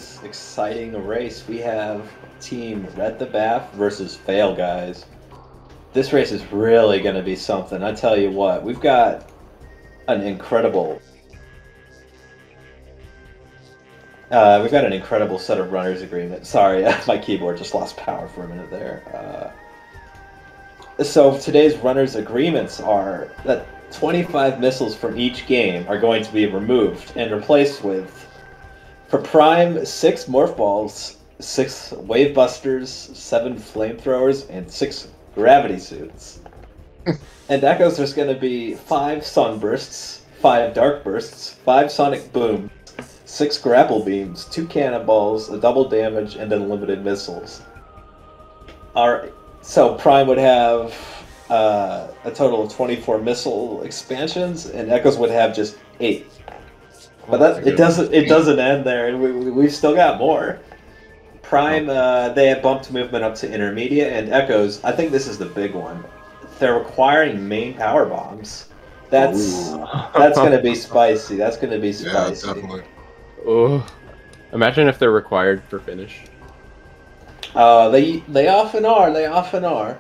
today's exciting race, we have Team Red the Baf versus PhailGuys. This race is really going to be something. I tell you what, we've got an incredible set of runners agreement. Sorry, my keyboard just lost power for a minute there. So today's runners agreements are that 25 missiles from each game are going to be removed and replaced with, for Prime, 6 Morph Balls, 6 Wave Busters, 7 Flamethrowers, and 6 Gravity Suits. And Echoes, there's going to be 5 Sunbursts, 5 Dark Bursts, 5 Sonic Booms, 6 Grapple Beams, 2 Cannonballs, a double damage, and unlimited missiles. So Prime would have a total of 24 missile expansions, and Echoes would have just 8. But it doesn't end there, and we've still got more. Prime, they have bumped movement up to intermediate, and Echoes, I think this is the big one. They're requiring main power bombs. That's going to be spicy. That's going to be spicy. Yeah, definitely. Oh, imagine if they're required for finish. They often are. They often are.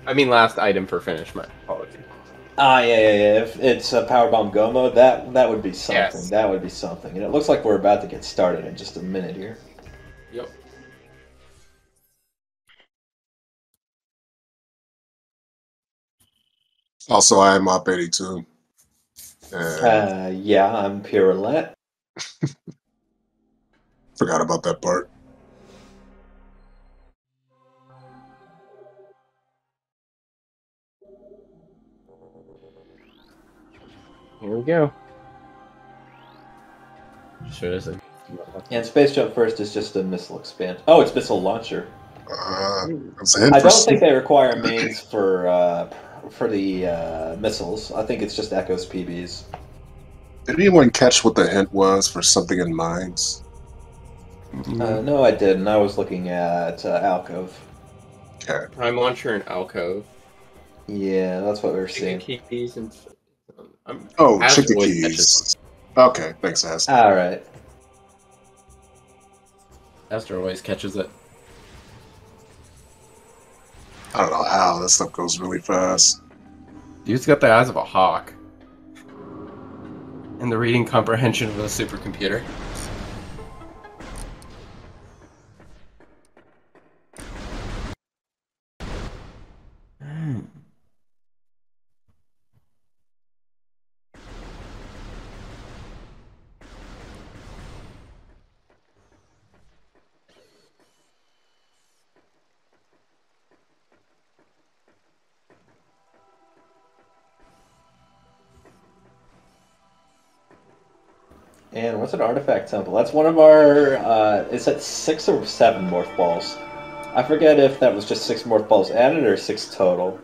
I mean, last item for finish. My apologies. Yeah. If it's a Powerbomb Go mode, that would be something. Yes. That would be something. And it looks like we're about to get started in just a minute here. Yep. Also, I am Op 82. Yeah, I'm Purelette. Forgot about that part. Here we go. Sure isn't. And Space Jump First is just a missile expand. Oh, it's missile launcher. I don't think they require mains for the missiles. I think it's just Echoes PBs. Did anyone catch what the hint was for something in mines? No, I didn't. I was looking at Alcove. Okay. Prime launcher and alcove. Yeah, that's what we were seeing. Keys and Chicken keys. Okay, thanks, Aster. All right. Aster always catches it. I don't know how that stuff goes really fast. Dude's got the eyes of a hawk. And the reading comprehension of a supercomputer. And what's an artifact temple? That's one of our, is it 6 or 7 Morph Balls? I forget if that was just 6 Morph Balls added or 6 total.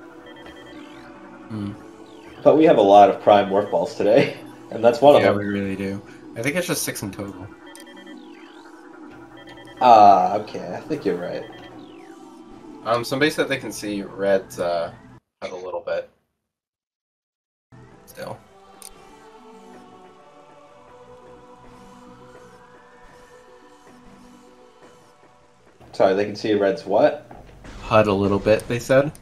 But we have a lot of Prime Morph Balls today, and that's one of them. Yeah, we really do. I think it's just 6 in total. Okay, I think you're right. Somebody said they can see Red's, have a little bit. Still. Sorry, they can see Red's what? HUD a little bit, they said.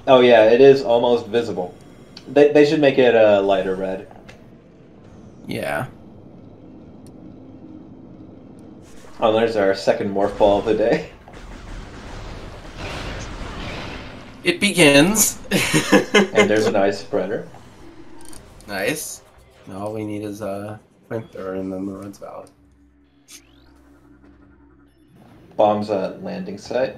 Oh yeah, it is almost visible. They should make it a lighter red. Yeah. Oh, there's our second Morph Ball of the day. It begins. And there's an Ice Spreader. Nice. All we need is a flamethrower and then the red's valid. Bombs at landing site.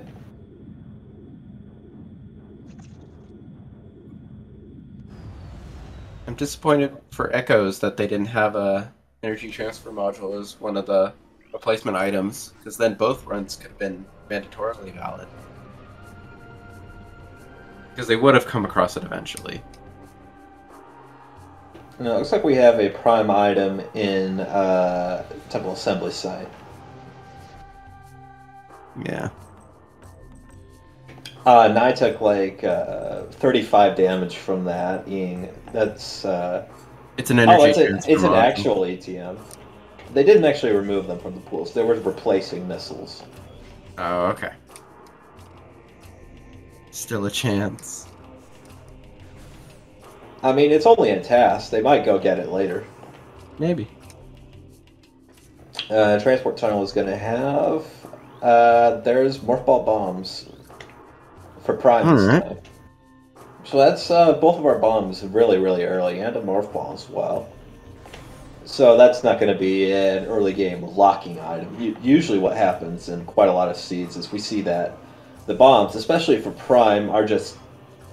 I'm disappointed for Echoes that they didn't have a energy transfer module as one of the replacement items, because then both runs could have been mandatorily valid. Because they would have come across it eventually. No, it looks like we have a prime item in Temple Assembly site. Yeah. Nye took like 35 damage from that. That's it's an energy. it's an actual ATM. They didn't actually remove them from the pools. They were replacing missiles. Oh, okay. Still a chance. I mean, it's only a task. They might go get it later. Maybe. Transport tunnel is going to have... there's morph ball bombs for Prime this Alright. time. So that's both of our bombs really, really early, and a morph ball as well. So that's not going to be an early game locking item. Usually what happens in quite a lot of seeds is we see that the bombs, especially for Prime, are just...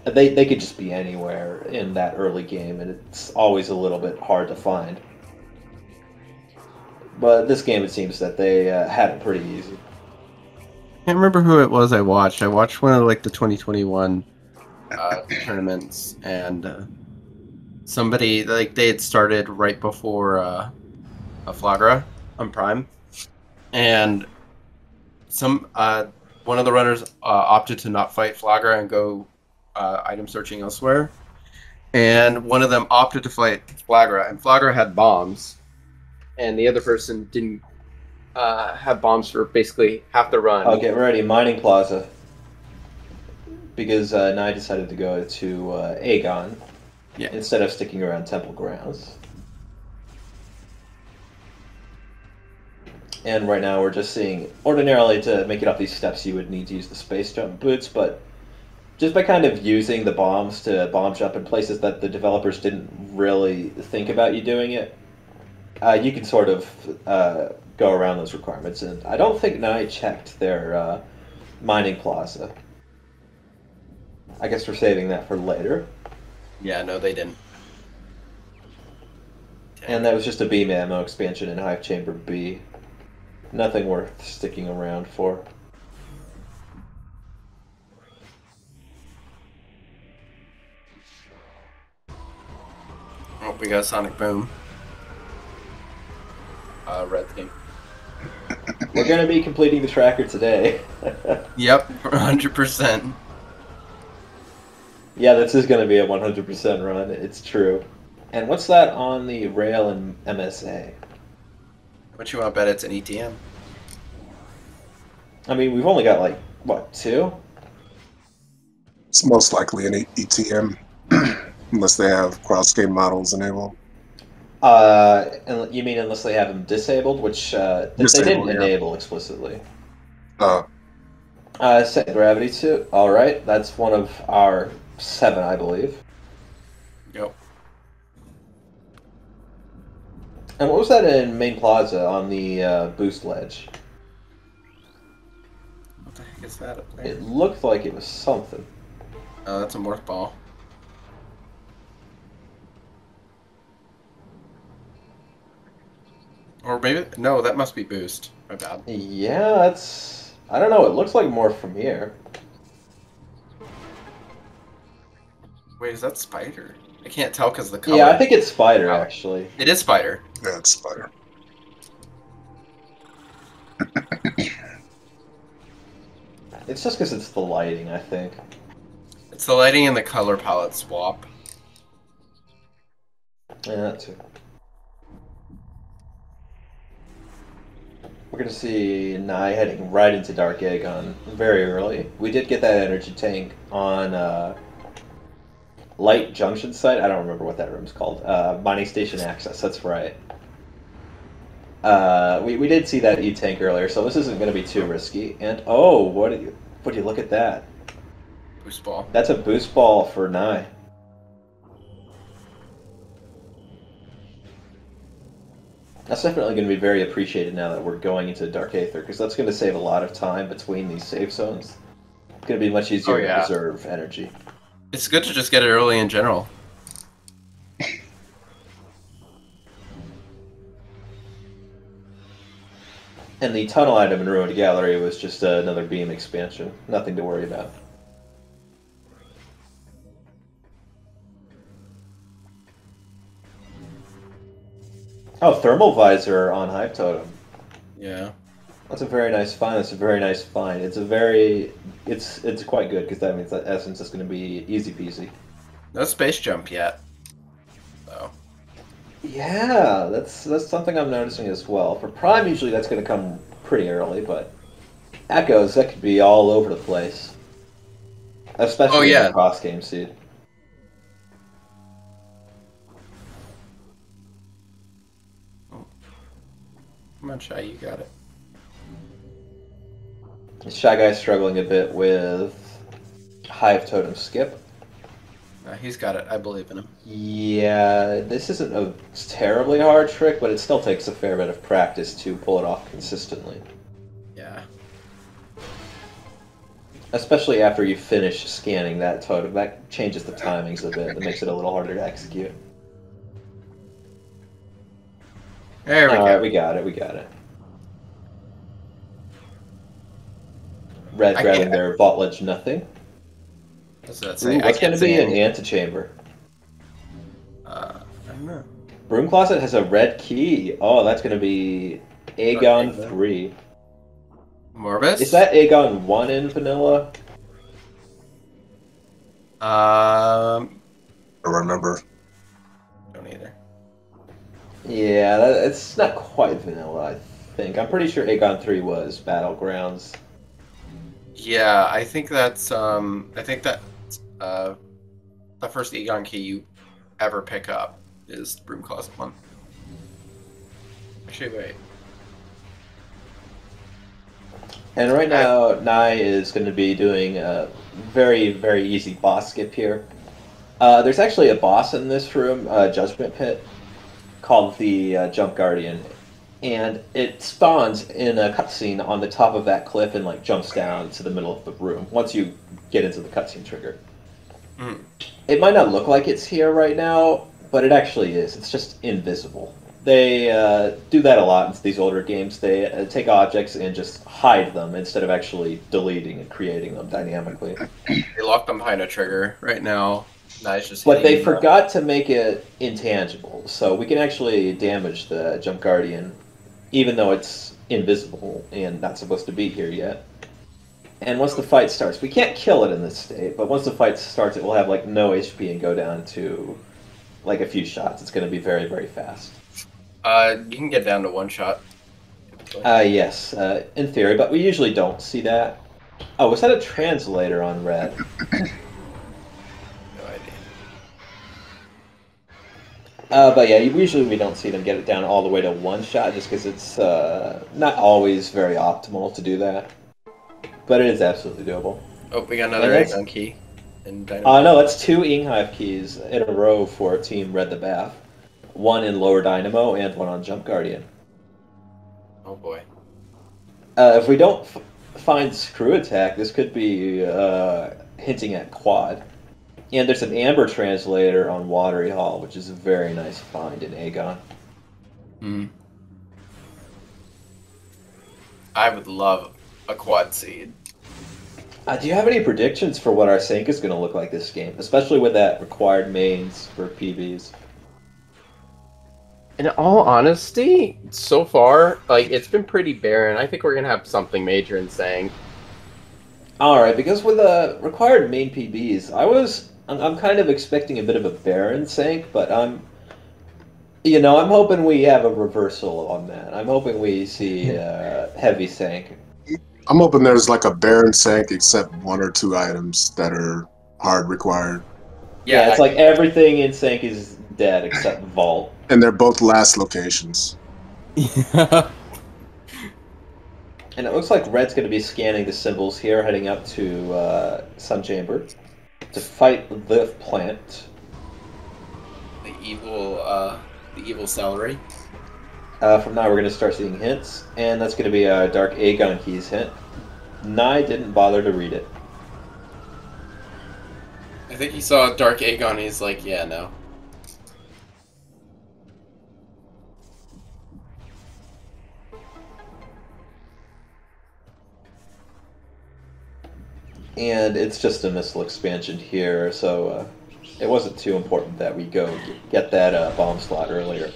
They could just be anywhere in that early game, and it's always a little bit hard to find. But this game, it seems that they had it pretty easy. Can't remember who it was I watched. I watched one of like the 2021 tournaments, and somebody like they had started right before a Flagra on Prime, and some one of the runners opted to not fight Flagra and go item searching elsewhere, and one of them opted to fight Flagra, and Flagra had bombs, and the other person didn't have bombs for basically half the run. Oh, get ready, Mining Plaza. Because Nye decided to go to Aegon instead of sticking around Temple Grounds. And right now we're just seeing, ordinarily to make it up these steps you would need to use the space jump boots, but just by kind of using the bombs to bomb jump in places that the developers didn't really think about you doing it, you can sort of go around those requirements. And I don't think Nye checked their Mining Plaza. I guess we're saving that for later. Yeah, no, they didn't. And that was just a beam ammo expansion in Hive Chamber B. Nothing worth sticking around for. Oh, we got Sonic Boom. Red team. We're going to be completing the tracker today. Yep, 100%. Yeah, this is going to be a 100% run. It's true. And what's that on the rail in MSA? What you want to bet it's an ETM? I mean, we've only got like, what, 2? It's most likely an ETM, unless they have cross-game models enabled. And you mean unless they have them disabled, which they didn't enable explicitly. Set gravity suit. All right, that's one of our 7, I believe. Yep. And what was that in Main Plaza on the boost ledge? What the heck is that up there? It looked like it was something. Oh, that's a morph ball. Or maybe no, that must be boost. My bad. Yeah, that's... I don't know, it looks like more from here. Wait, is that Spider? I can't tell because the color. Yeah, I think it's Spider, actually. It is Spider. Yeah, it's Spider. It's just because it's the lighting, I think. It's the lighting and the color palette swap. Yeah, that too. We're going to see Nye heading right into Dark Aegon very early. We did get that energy tank on Light Junction site. I don't remember what that room's called. Mining Station Access, that's right. We did see that E-tank earlier, so this isn't going to be too risky. And, oh, what do you look at that? Boost ball. That's a boost ball for Nye. That's definitely going to be very appreciated now that we're going into Dark Aether, because that's going to save a lot of time between these save zones. It's going to be much easier to preserve energy. It's good to just get it early in general. And the tunnel item in Ruined Gallery was just another beam expansion. Nothing to worry about. Oh, Thermal Visor on Hive Totem. Yeah. That's a very nice find. That's a very nice find. It's a very... It's quite good, because that means that Essence is going to be easy peasy. No space jump yet. So. Yeah, that's something I'm noticing as well. For Prime, usually that's going to come pretty early, but Echoes, that could be all over the place. Oh Especially in the yeah. cross-game seed. Oh. Come on, Shy, you got it. Shy Guy's struggling a bit with Hive Totem Skip. He's got it. I believe in him. Yeah, this isn't a terribly hard trick, but it still takes a fair bit of practice to pull it off consistently. Yeah. Especially after you finish scanning that totem. That changes the timings a bit. It makes it a little harder to execute. There we go. Alright, we got it, we got it. Red grabbing their vault ledge nothing. What's that say? Ooh, what's going to be an antechamber? I don't know. Broom Closet has a red key. Oh, that's going to be Aegon 3. Morbus? Is that Aegon 1 in vanilla? I remember. Don't either. Yeah, it's not quite vanilla, I think. I'm pretty sure Aegon 3 was Battlegrounds. Yeah, I think that's the first Aegon key you ever pick up is Broom Closet 1. Actually, wait. And right now, Nai is going to be doing a very, very easy boss skip here. There's actually a boss in this room, Judgment Pit, called the Jump Guardian. And it spawns in a cutscene on the top of that cliff and like jumps down to the middle of the room once you get into the cutscene trigger. Mm. It might not look like it's here right now, but it actually is. It's just invisible. They do that a lot in these older games. They take objects and just hide them instead of actually deleting and creating them dynamically. They locked them behind a trigger right now. Nice, just but they forgot to make it intangible, so we can actually damage the Jump Guardian even though it's invisible and not supposed to be here yet. And once the fight starts, we can't kill it in this state, but once the fight starts, it will have like no HP and go down to like a few shots. It's going to be very, very fast. You can get down to one shot. Yes, in theory, but we usually don't see that. Oh, was that a translator on Red? No idea. But yeah, usually we don't see them get it down all the way to one shot, just because it's not always very optimal to do that. But it is absolutely doable. Oh, we got another Aegon key. No, that's 2 Inghive keys in a row for Team Red the Baf. One in Lower Dynamo and one on Jump Guardian. Oh boy. If we don't find Screw Attack, this could be hinting at Quad. And there's an Amber Translator on Watery Hall, which is a very nice find in Aegon. Hmm. I would love a Quad Seed. Do you have any predictions for what our sync is going to look like this game? Especially with that required mains for PBs. In all honesty, so far, like, it's been pretty barren. I think we're going to have something major in saying. Alright, because with the required main PBs, I'm kind of expecting a bit of a barren sync, but I'm hoping we have a reversal on that. I'm hoping we see heavy sync. I'm hoping there's like a barren sync except 1 or 2 items that are hard required. Yeah, it's like everything in sync is dead except Vault. And they're both last locations. Yeah. And it looks like Red's going to be scanning the symbols here, heading up to Sun Chamber to fight the plant. The evil celery. From now, we're going to start seeing hints, and that's going to be a Dark Aegon Keys hint. Nye didn't bother to read it. I think he saw Dark Aegon, he's like, yeah, no. And it's just a missile expansion here, so it wasn't too important that we go get that bomb slot earlier.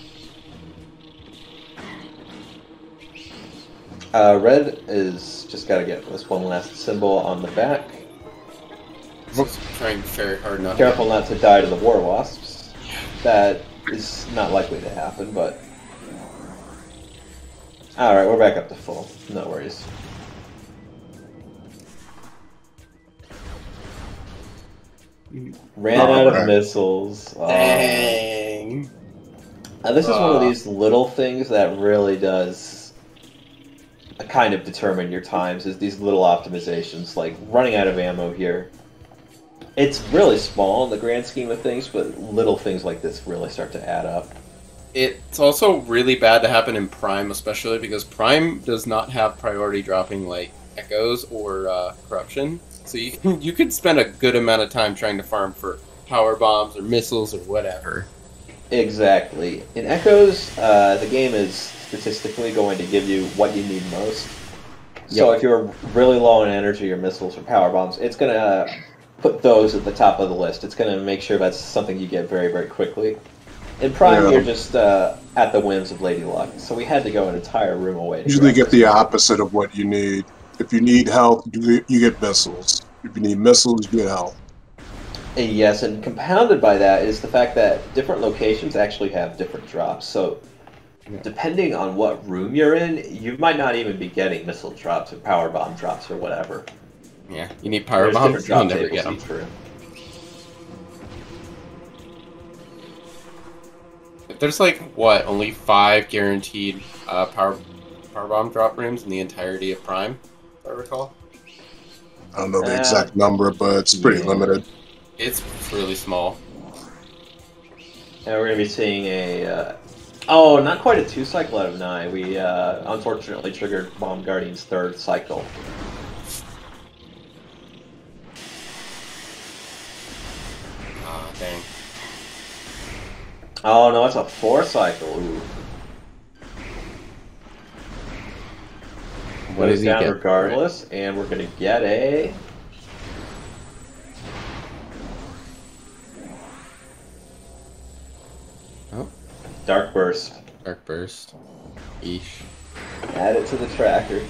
Red is just got to get this one last symbol on the back. He's trying very hard not. Careful not to die to the War Wasps. That is not likely to happen, but... Alright, we're back up to full. No worries. Ran out of missiles. Dang. This is one of these little things that really does kind of determine your times, is these little optimizations, like running out of ammo here. It's really small in the grand scheme of things, but little things like this really start to add up. It's also really bad to happen in Prime, especially because Prime does not have priority dropping like Echoes or Corruption. So you could spend a good amount of time trying to farm for power bombs or missiles or whatever. Exactly. In Echoes, the game is statistically going to give you what you need most. So if you're really low on energy or missiles or power bombs, it's going to put those at the top of the list. It's going to make sure that's something you get very, very quickly. In Prime, you're just at the whims of Lady Luck. So we had to go an entire room away. To usually get the opposite of what you need. If you need health, you get missiles. If you need missiles, you get health. Yes, and compounded by that is the fact that different locations actually have different drops. So depending on what room you're in, you might not even be getting missile drops or power bomb drops or whatever. Yeah, you need power bombs, you'll never get them. There's like, what, only 5 guaranteed power bomb drop rooms in the entirety of Prime, if I recall? I don't know the exact number, but it's pretty limited. It's really small. And we're going to be seeing a... oh, not quite a 2 cycle out of 9. We unfortunately triggered Bomb Guardian's 3rd cycle. Ah, dang. Oh no, it's a 4 cycle. Ooh. What is he down get? Regardless, and we're gonna get a... Oh. Dark Burst. Dark Burst. Eesh. Add it to the tracker.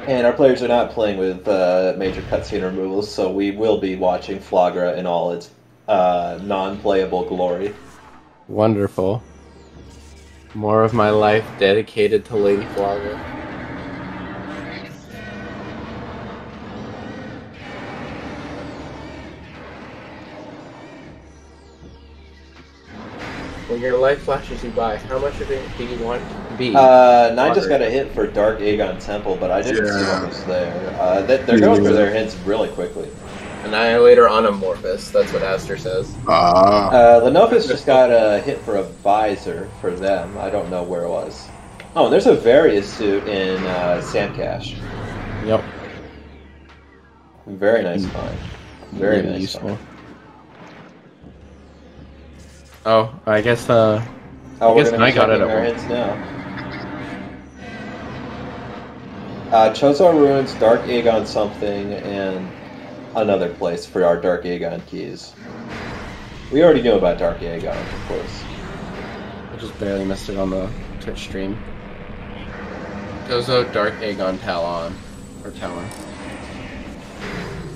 And our players are not playing with major cutscene removals, so we will be watching Flagra in all its non-playable glory. Wonderful. More of my life dedicated to Lady Flagra. When your life flashes you by, how much of it do you want to be? Nine just got a hit for Dark Aegon Temple, but I didn't see what was there. They're going for their hits really quickly. Annihilator on Amorphous, that's what Aster says. Lenophis just got a hit for a visor for them. I don't know where it was. Oh, and there's a Various suit in Sandcash. Yep. Very nice find. Very nice useful. find. Oh, I guess, I guess I got it at our one. hits now. Chozar Ruins, Dark Aegon something, and another place for our Dark Aegon keys. We already knew about Dark Aegon, of course. I just barely missed it on the Twitch stream. Gozo, Dark Aegon, Talon. Or Talon.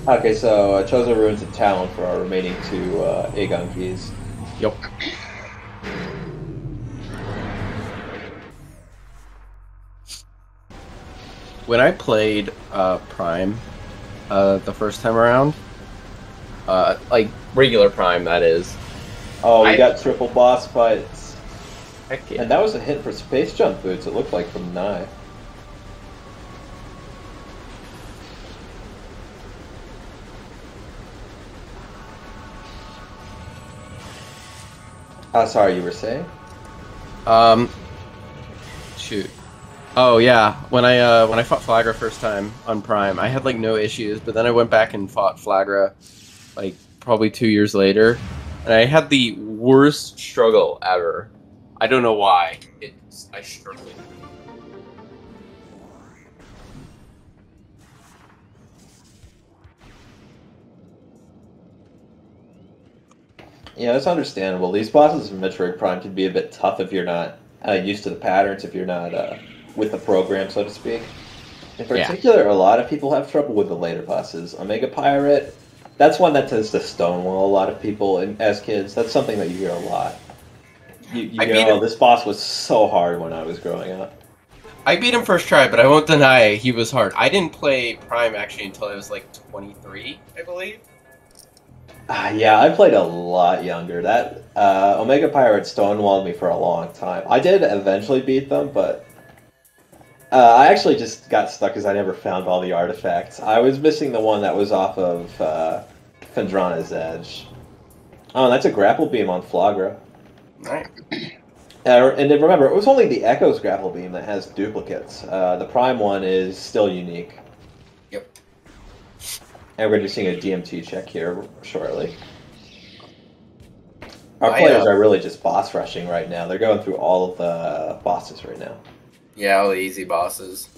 Okay, so Chozar Ruins and Talon for our remaining 2 Aegon keys. Yep. When I played Prime the first time around, Like, regular Prime, that is. Oh, we got triple boss fights. Heck yeah. And that was a hit for space jump boots, it looked like, from Nye. Sorry, you were saying? Shoot. Oh yeah, when I fought Flagra first time on Prime, I had like no issues, but then I went back and fought Flagra like probably 2 years later, and I had the worst struggle ever. I don't know why. I struggled. Yeah, that's understandable. These bosses in Metroid Prime can be a bit tough if you're not used to the patterns, if you're not with the program, so to speak. In particular, a lot of people have trouble with the later bosses. Omega Pirate, That's one that tends to stonewall a lot of people as kids. That's something that you hear a lot. You hear, oh, this boss was so hard when I was growing up. I beat him first try, but I won't deny he was hard. I didn't play Prime actually until I was like 23, I believe. Yeah, I played a lot younger. That Omega Pirate stonewalled me for a long time. I did eventually beat them, but I actually just got stuck because I never found all the artifacts. I was missing the one that was off of Phendrana's Edge. Oh, that's a grapple beam on Flagra. Right. And then remember, it was only the Echo's grapple beam that has duplicates. The Prime one is still unique. Yep. And we're going to be seeing a DMT check here shortly. Our players are really just boss rushing right now. They're going through all of the bosses right now. Yeah, all the easy bosses.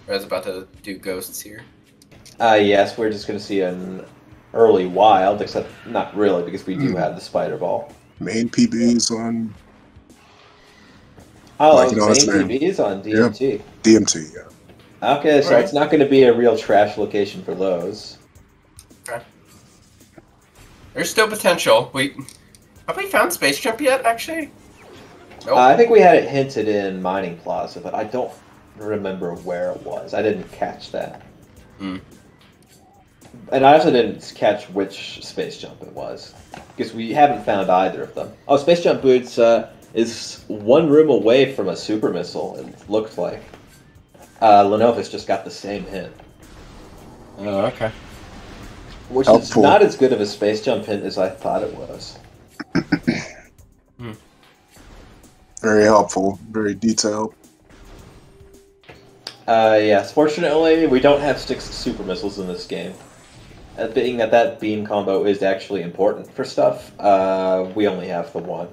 Red's about to do ghosts here. Yes, we're just going to see an early wild, except not really, because we do have the Spider Ball. Main PBs on... Oh, main PBs on DMT. Yep. DMT, yeah. Okay, so it's not going to be a real trash location for those. Okay. There's still potential. Have we found Space Jump yet, actually? Nope. I think we had it hinted in Mining Plaza, but I don't remember where it was. I didn't catch that. Hmm. And I also didn't catch which Space Jump it was, because we haven't found either of them. Oh, Space Jump Boots is one room away from a super missile, it looked like. Lenovis just got the same hint. Oh, okay. Which is not as good of a Space Jump hint as I thought it was. Very helpful, very detailed. Yes, fortunately, we don't have 6 super missiles in this game. Being that beam combo is actually important for stuff, we only have the one.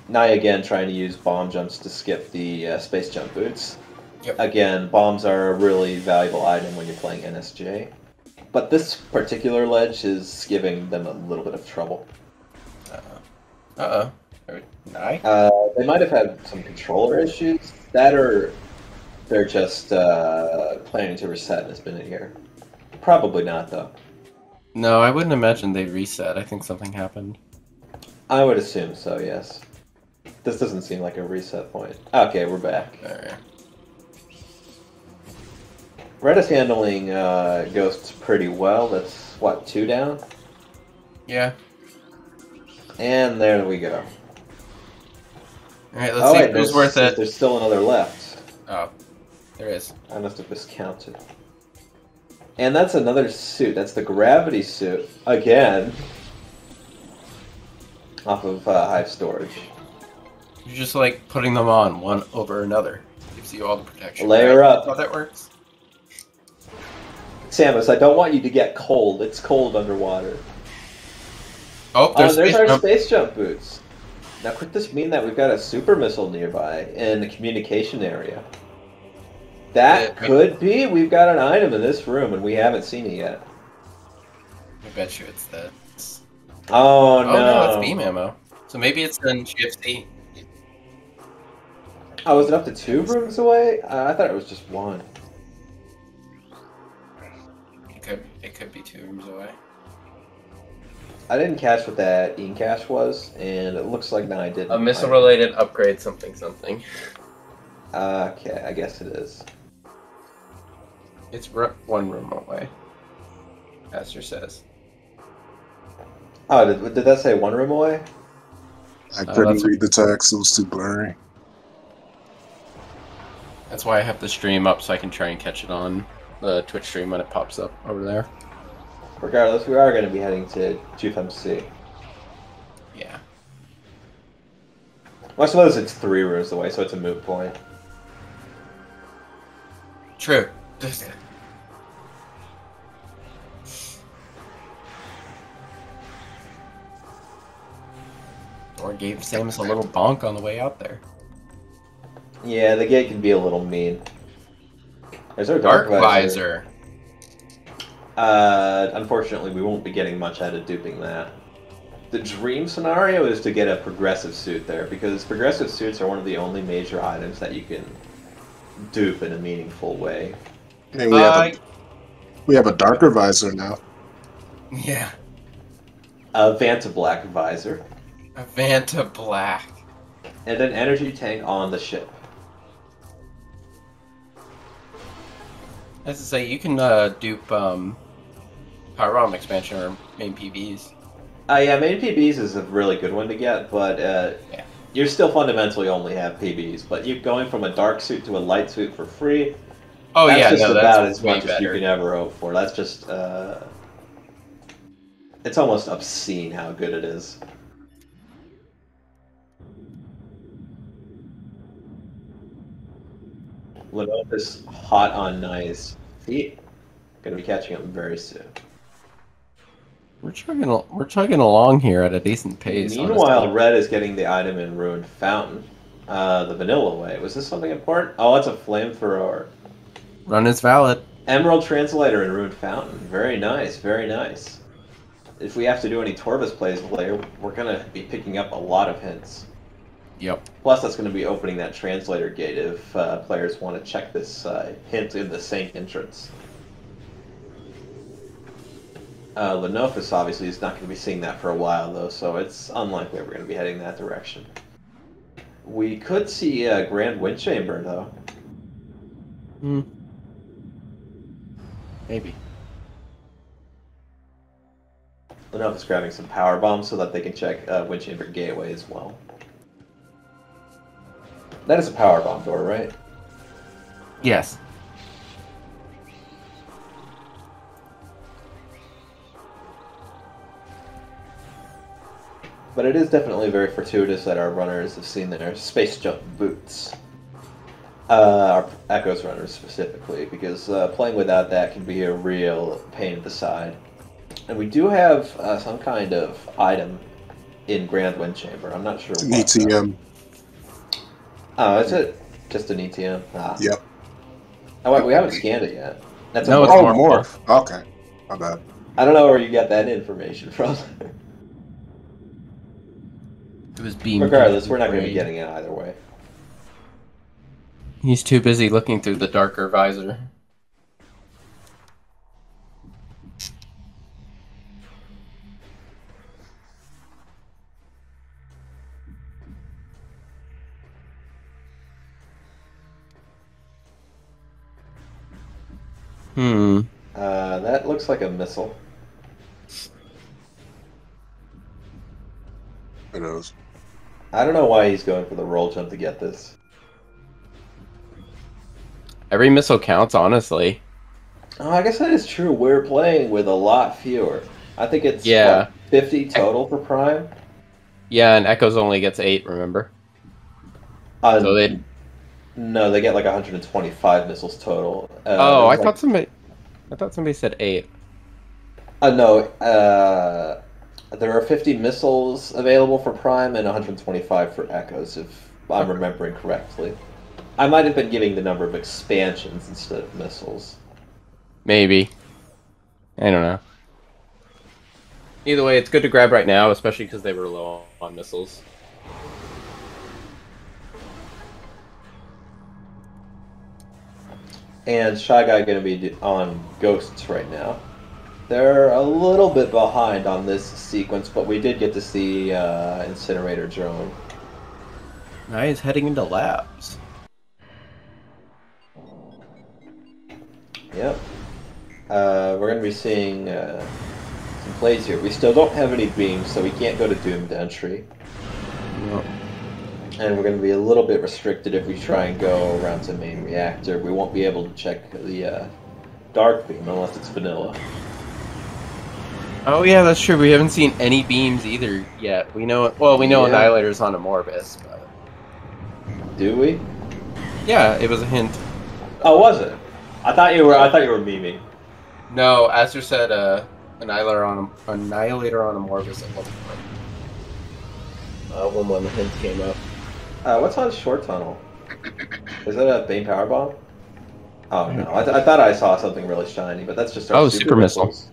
Now again, trying to use bomb jumps to skip the Space Jump Boots. Yep. Again, bombs are a really valuable item when you're playing NSJ. But this particular ledge is giving them a little bit of trouble. Uh-oh. They might have had some controller issues. That or they're just planning to reset this minute here. Probably not, though. No, I wouldn't imagine they reset. I think something happened. I would assume so, yes. This doesn't seem like a reset point. Okay, we're back. Alright. Red is handling ghosts pretty well. That's, what, 2 down? Yeah. And there we go. Alright, let's see if there's it's worth it. There's still another left. Oh, there is. I must have miscounted. And that's another suit. That's the gravity suit. Again. Off of Hive Storage. You're just like putting them on one over another. Gives you all the protection. Layer right? up. How that works? Samus, I don't want you to get cold. It's cold underwater. Oh, there's our Space Jump Boots. Now, could this mean that we've got a super missile nearby in the communication area? That could be. We've got an item in this room, and we haven't seen it yet. I bet you it's this. Oh, no. Oh, no, it's beam ammo. So maybe it's in GFC. Oh, was it up to 2 rooms away? I thought it was just 1. It could be 2 rooms away. I didn't catch what that cache was, and it looks like I didn't. A missile-related upgrade something. Okay, I guess it is. It's 1 room away. Pastor says. Oh, did that say 1 room away? I couldn't read the text, it was too blurry. That's why I have the stream up, so I can try and catch it on the Twitch stream when it pops up over there. Regardless, we are going to be heading to GFMC. Yeah. Well, I suppose it's 3 rooms away, so it's a moot point. True. Or gave Samus a little bonk on the way out there. Yeah, the gate can be a little mean. There's our Dark Visor. Unfortunately, we won't be getting much out of duping that. The dream scenario is to get a progressive suit there, because progressive suits are one of the only major items that you can dupe in a meaningful way. I mean, we have a darker visor now. Yeah. A Vanta Black visor. A Vanta Black. And an energy tank on the ship. As I say, you can dupe Power Realm expansion or main PBs. Yeah, main PBs is a really good one to get, but Yeah. you still fundamentally only have PBs. But you going from a dark suit to a light suit for free, Oh that's yeah, just no, about that's as way much as you better. can ever hope for. That's just, it's almost obscene how good it is. Lenovis hot on nice feet. Gonna be catching up very soon. We're chugging along here at a decent pace. Meanwhile, honestly. Red is getting the item in Ruined Fountain, the vanilla way. Was this something important? Oh, it's a flamethrower. Run is valid. Emerald Translator in Ruined Fountain. Very nice, very nice. If we have to do any Torvus plays later, we're gonna be picking up a lot of hints. Yep. Plus, that's going to be opening that translator gate if players want to check this hint in the Saint entrance. Lenophis obviously is not going to be seeing that for a while, though, so it's unlikely we're going to be heading that direction. We could see Grand Wind Chamber, though. Hmm. Maybe. Lenophis grabbing some power bombs so that they can check Wind Chamber gateway as well. That is a power bomb door, right? Yes. But it is definitely very fortuitous that our runners have seen their space jump boots. Our Echoes runners specifically, because playing without that can be a real pain in the side. And we do have some kind of item in Grand Wind Chamber. I'm not sure It's an what. ETM. Oh, is it just an ETM? Ah. Yep. Oh, wait, we haven't scanned it yet. That's No, a it's morph. Morph. Okay. My bad. I don't know where you got that information from. It was beam. Regardless, we're not going to be getting it either way. He's too busy looking through the darker visor. That looks like a missile. Who knows? I don't know why he's going for the roll jump to get this. Every missile counts, honestly. Oh, I guess that is true. We're playing with a lot fewer. I think it's Yeah. what, 50 total for Prime. Yeah, and Echoes only gets 8, remember? So they... No, they get like 125 missiles total. Oh, I there's thought somebody said 8. No, there are 50 missiles available for Prime and 125 for Echoes, if I'm remembering correctly. I might have been giving the number of expansions instead of missiles. Maybe. I don't know. Either way, it's good to grab right now, especially because they were low on missiles. And Shy Guy going to be on Ghosts right now. They're a little bit behind on this sequence, but we did get to see Incinerator drone. Now he's heading into labs. Yep. We're going to be seeing some plays here. We still don't have any beams, so we can't go to Doomed Entry. No. And we're going to be a little bit restricted if we try and go around to Main Reactor. We won't be able to check the Dark Beam unless it's vanilla. Oh yeah, that's true. We haven't seen any beams either yet. We know. Well, we know Yeah. Annihilator's on a Morbus, but Do we? yeah, it was a hint. Oh, was it? I thought you were memeing. No, Aster said Annihilator on a Morbus at one point. When the hint came up. What's on Short Tunnel? Is that a Bane Power Bomb? Oh no, I thought I saw something really shiny, but that's just our Super Missile. missiles.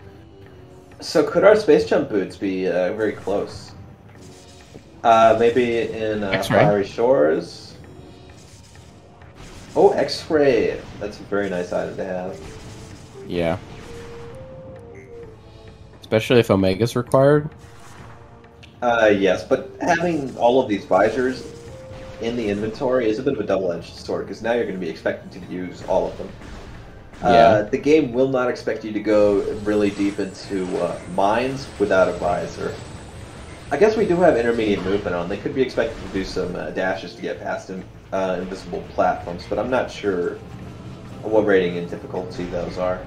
So could our Space Jump boots be very close? Maybe in X-ray? Fiery Shores? Oh, X-ray. That's a very nice item to have. Yeah. Especially if Omega's required. Yes, but having all of these visors in the inventory is a bit of a double-edged sword, because now you're going to be expected to use all of them. Yeah. The game will not expect you to go really deep into mines without a visor. I guess we do have intermediate movement on. They could be expected to do some dashes to get past invisible platforms, but I'm not sure what rating and difficulty those are.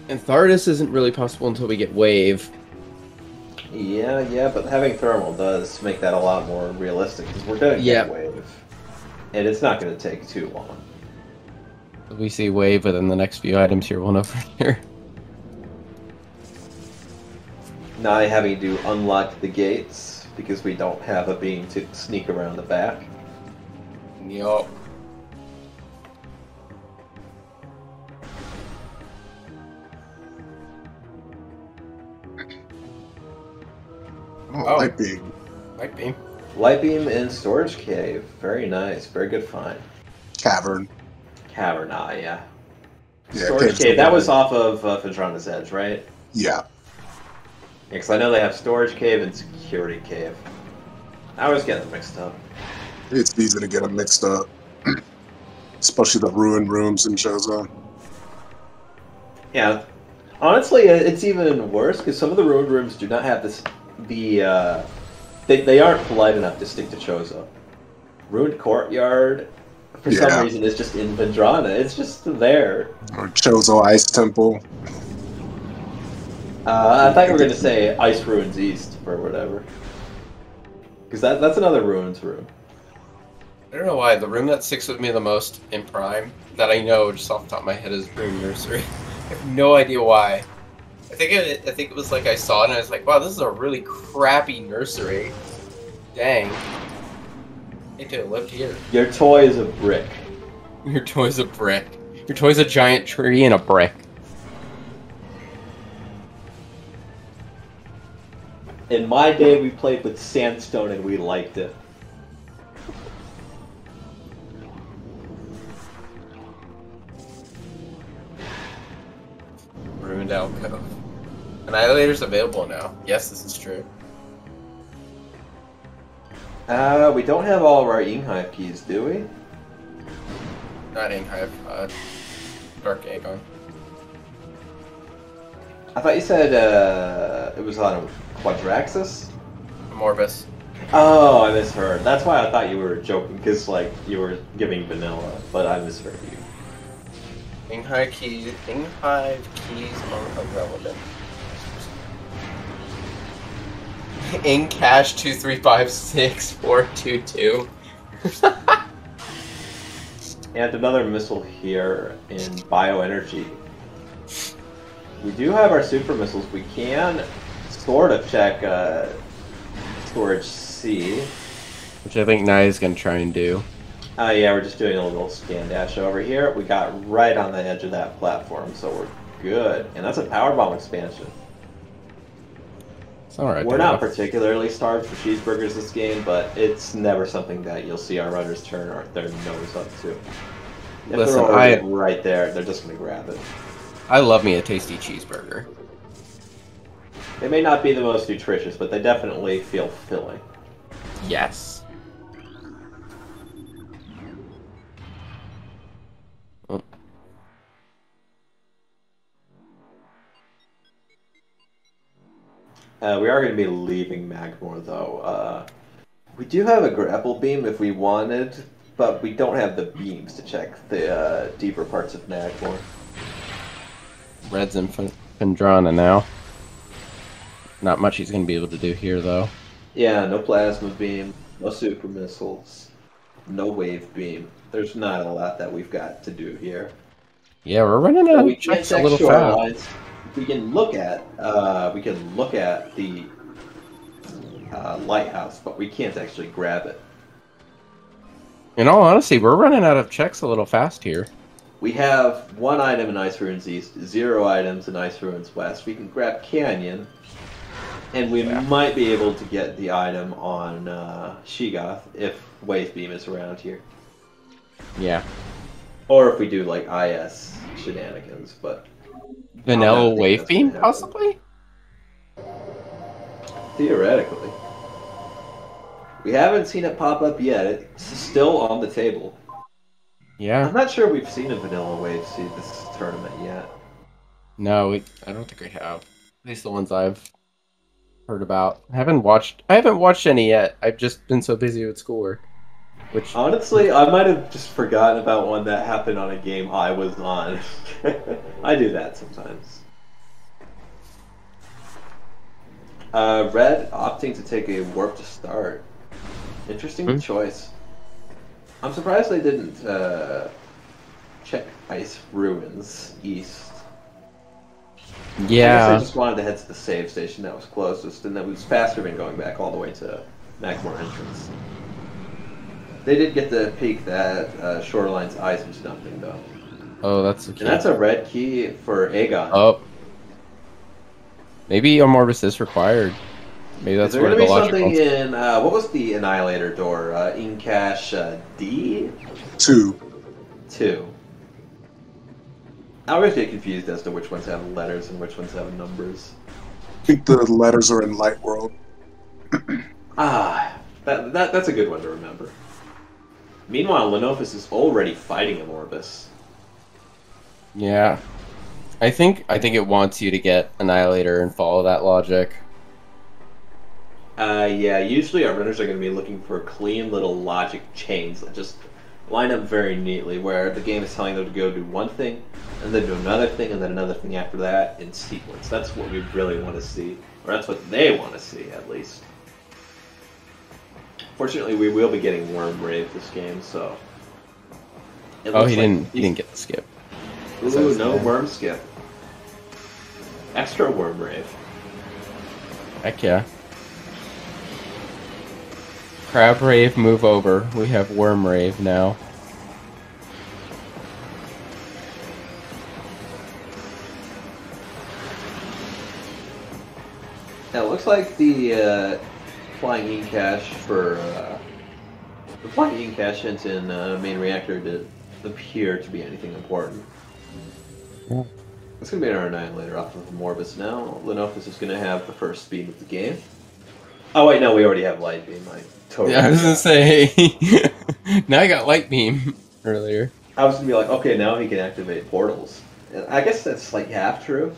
And Thardus isn't really possible until we get Wave. Yeah, but having thermal does make that a lot more realistic, because we're going to get Wave. And it's not going to take too long. We see Wave within the next few items here, one over here. Not having to unlock the gates, because we don't have a beam to sneak around the back. Yup. Oh, Light Beam. Light Beam. Light Beam in Storage Cave. Very nice. Very good find. Cavern. Cavern, yeah. Yeah, Storage Cave. That was off of Phadrana's Edge, right? Yeah. Because I know they have Storage Cave and Security Cave. I always get them mixed up. It's easy to get them mixed up. Especially the ruined rooms in Chozo. Yeah. Honestly, it's even worse, because some of the ruined rooms do not have this... They aren't polite enough to stick to Chozo. Ruined Courtyard, for some reason, is just in Phadrana. It's just there. Or Chozo Ice Temple. I thought you were going to say Ice Ruins East, or whatever. Because that's another ruins room. I don't know why, the room that sticks with me the most in Prime, that I know just off the top of my head, is Room Nursery. I have no idea why. I think it was like I saw it and I was like, wow, this is a really crappy nursery. Dang. I could have lived here. Your toy is a brick. Your toy's a brick. Your toy's a giant tree and a brick. In my day, we played with sandstone and we liked it. Ruined alcove. Annihilator's available now. Yes, this is true. We don't have all of our Yinghive keys, do we? Not Inghive, Dark Aegon. I thought you said it was on Quadraxis? Morbus. Oh, I misheard. That's why I thought you were joking, because like you were giving vanilla, but I misheard you. Inghive keys are irrelevant. Incash 2356422. And another missile here in bioenergy. We do have our super missiles. We can sort of check storage C. Which I think Nai's gonna try and do. Yeah, we're just doing a little scan dash over here. We got right on the edge of that platform, so we're good. And that's a power bomb expansion. It's alright. We're not particularly starved for cheeseburgers this game, but it's never something that you'll see our runners turn their nose up to. If Listen, they're already right there, they're just going to grab it. I love me a tasty cheeseburger. They may not be the most nutritious, but they definitely feel filling. Yes. We are going to be leaving Magmore, though. We do have a grapple beam if we wanted, but we don't have the beams to check the deeper parts of Magmore. Red's in Phadrana now. Not much he's going to be able to do here, though. Yeah, no plasma beam, no super missiles, no wave beam. There's not a lot that we've got to do here. Yeah, we're running out of checks a little fast. We can look at the lighthouse, but we can't actually grab it. In all honesty, we're running out of checks a little fast here. We have 1 item in Ice Ruins East, 0 items in Ice Ruins West. We can grab Canyon. And we might be able to get the item on Sheegoth if Wave Beam is around here. Yeah. Or if we do like IS shenanigans, but Vanilla think Wave that's Beam, gonna happen. possibly? Theoretically. We haven't seen it pop up yet. It's still on the table. Yeah. I'm not sure we've seen a Vanilla Wave seed this tournament yet. No, I don't think we have. At least the ones I've heard about. I haven't watched any yet. I've just been so busy with schoolwork. Which Honestly, I might have just forgotten about one that happened on a game I was on. I do that sometimes. Red opting to take a warp to start. Interesting choice. I'm surprised they didn't check Ice Ruins East. I guess yeah. I just wanted to head to the save station that was closest, and that was faster than going back all the way to Magmore entrance. They did get the peak that Shoreline's ice was dumping, though. Oh, that's a key. And that's a red key for Aegon. Oh. Maybe a Morbus is required. Maybe that's Is there where going to the be logic something comes. in, what was the Annihilator door? Incash D? 2. 2. I always get confused as to which ones have letters and which ones have numbers. I think the letters are in Light World. That's a good one to remember. Meanwhile, Lenophis is already fighting a Morbus. Yeah. I think it wants you to get Annihilator and follow that logic. Yeah, usually our runners are going to be looking for clean little logic chains that just line up very neatly, where the game is telling them to go do one thing, and then do another thing, and then another thing after that in sequence. That's what we really want to see, or that's what they want to see, at least. Fortunately, we will be getting Worm Brave this game, so... Oh, he didn't get the skip. Ooh, no Worm Skip. Extra Worm Brave. Heck yeah. Crab Rave, move over. We have Worm Rave now. Now, it looks like the Flying Ink Cache for... the Flying Ink Cache hint in main reactor didn't appear to be anything important. Yeah. It's going to be our Annihilator off of Morbus now. Lenophis is going to have the first beam of the game. Oh wait, no, we already have Light Beam. I totally Yeah, I was forgot. gonna say. Now I got Light Beam earlier. I was going to be like, okay, now he can activate portals. And I guess that's like half true.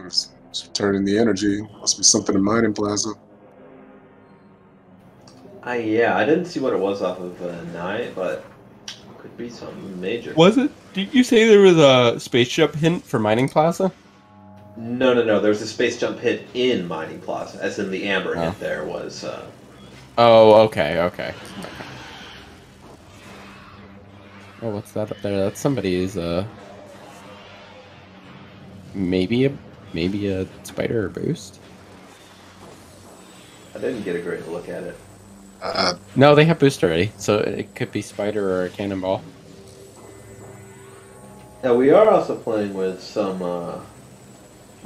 It's returning the energy. Must be something in Mining Plaza. Yeah, I didn't see what it was off of Night, but could be something major. Was it? Did you say there was a space jump hint for Mining Plaza? No. There's a space jump hit in Mining Plaza, as in the amber hit there was... Oh, okay. Oh, what's that up there? That's somebody's, maybe a spider or boost? I didn't get a great look at it. No, they have boost already, so it could be spider or a cannonball. Now, we are also playing with some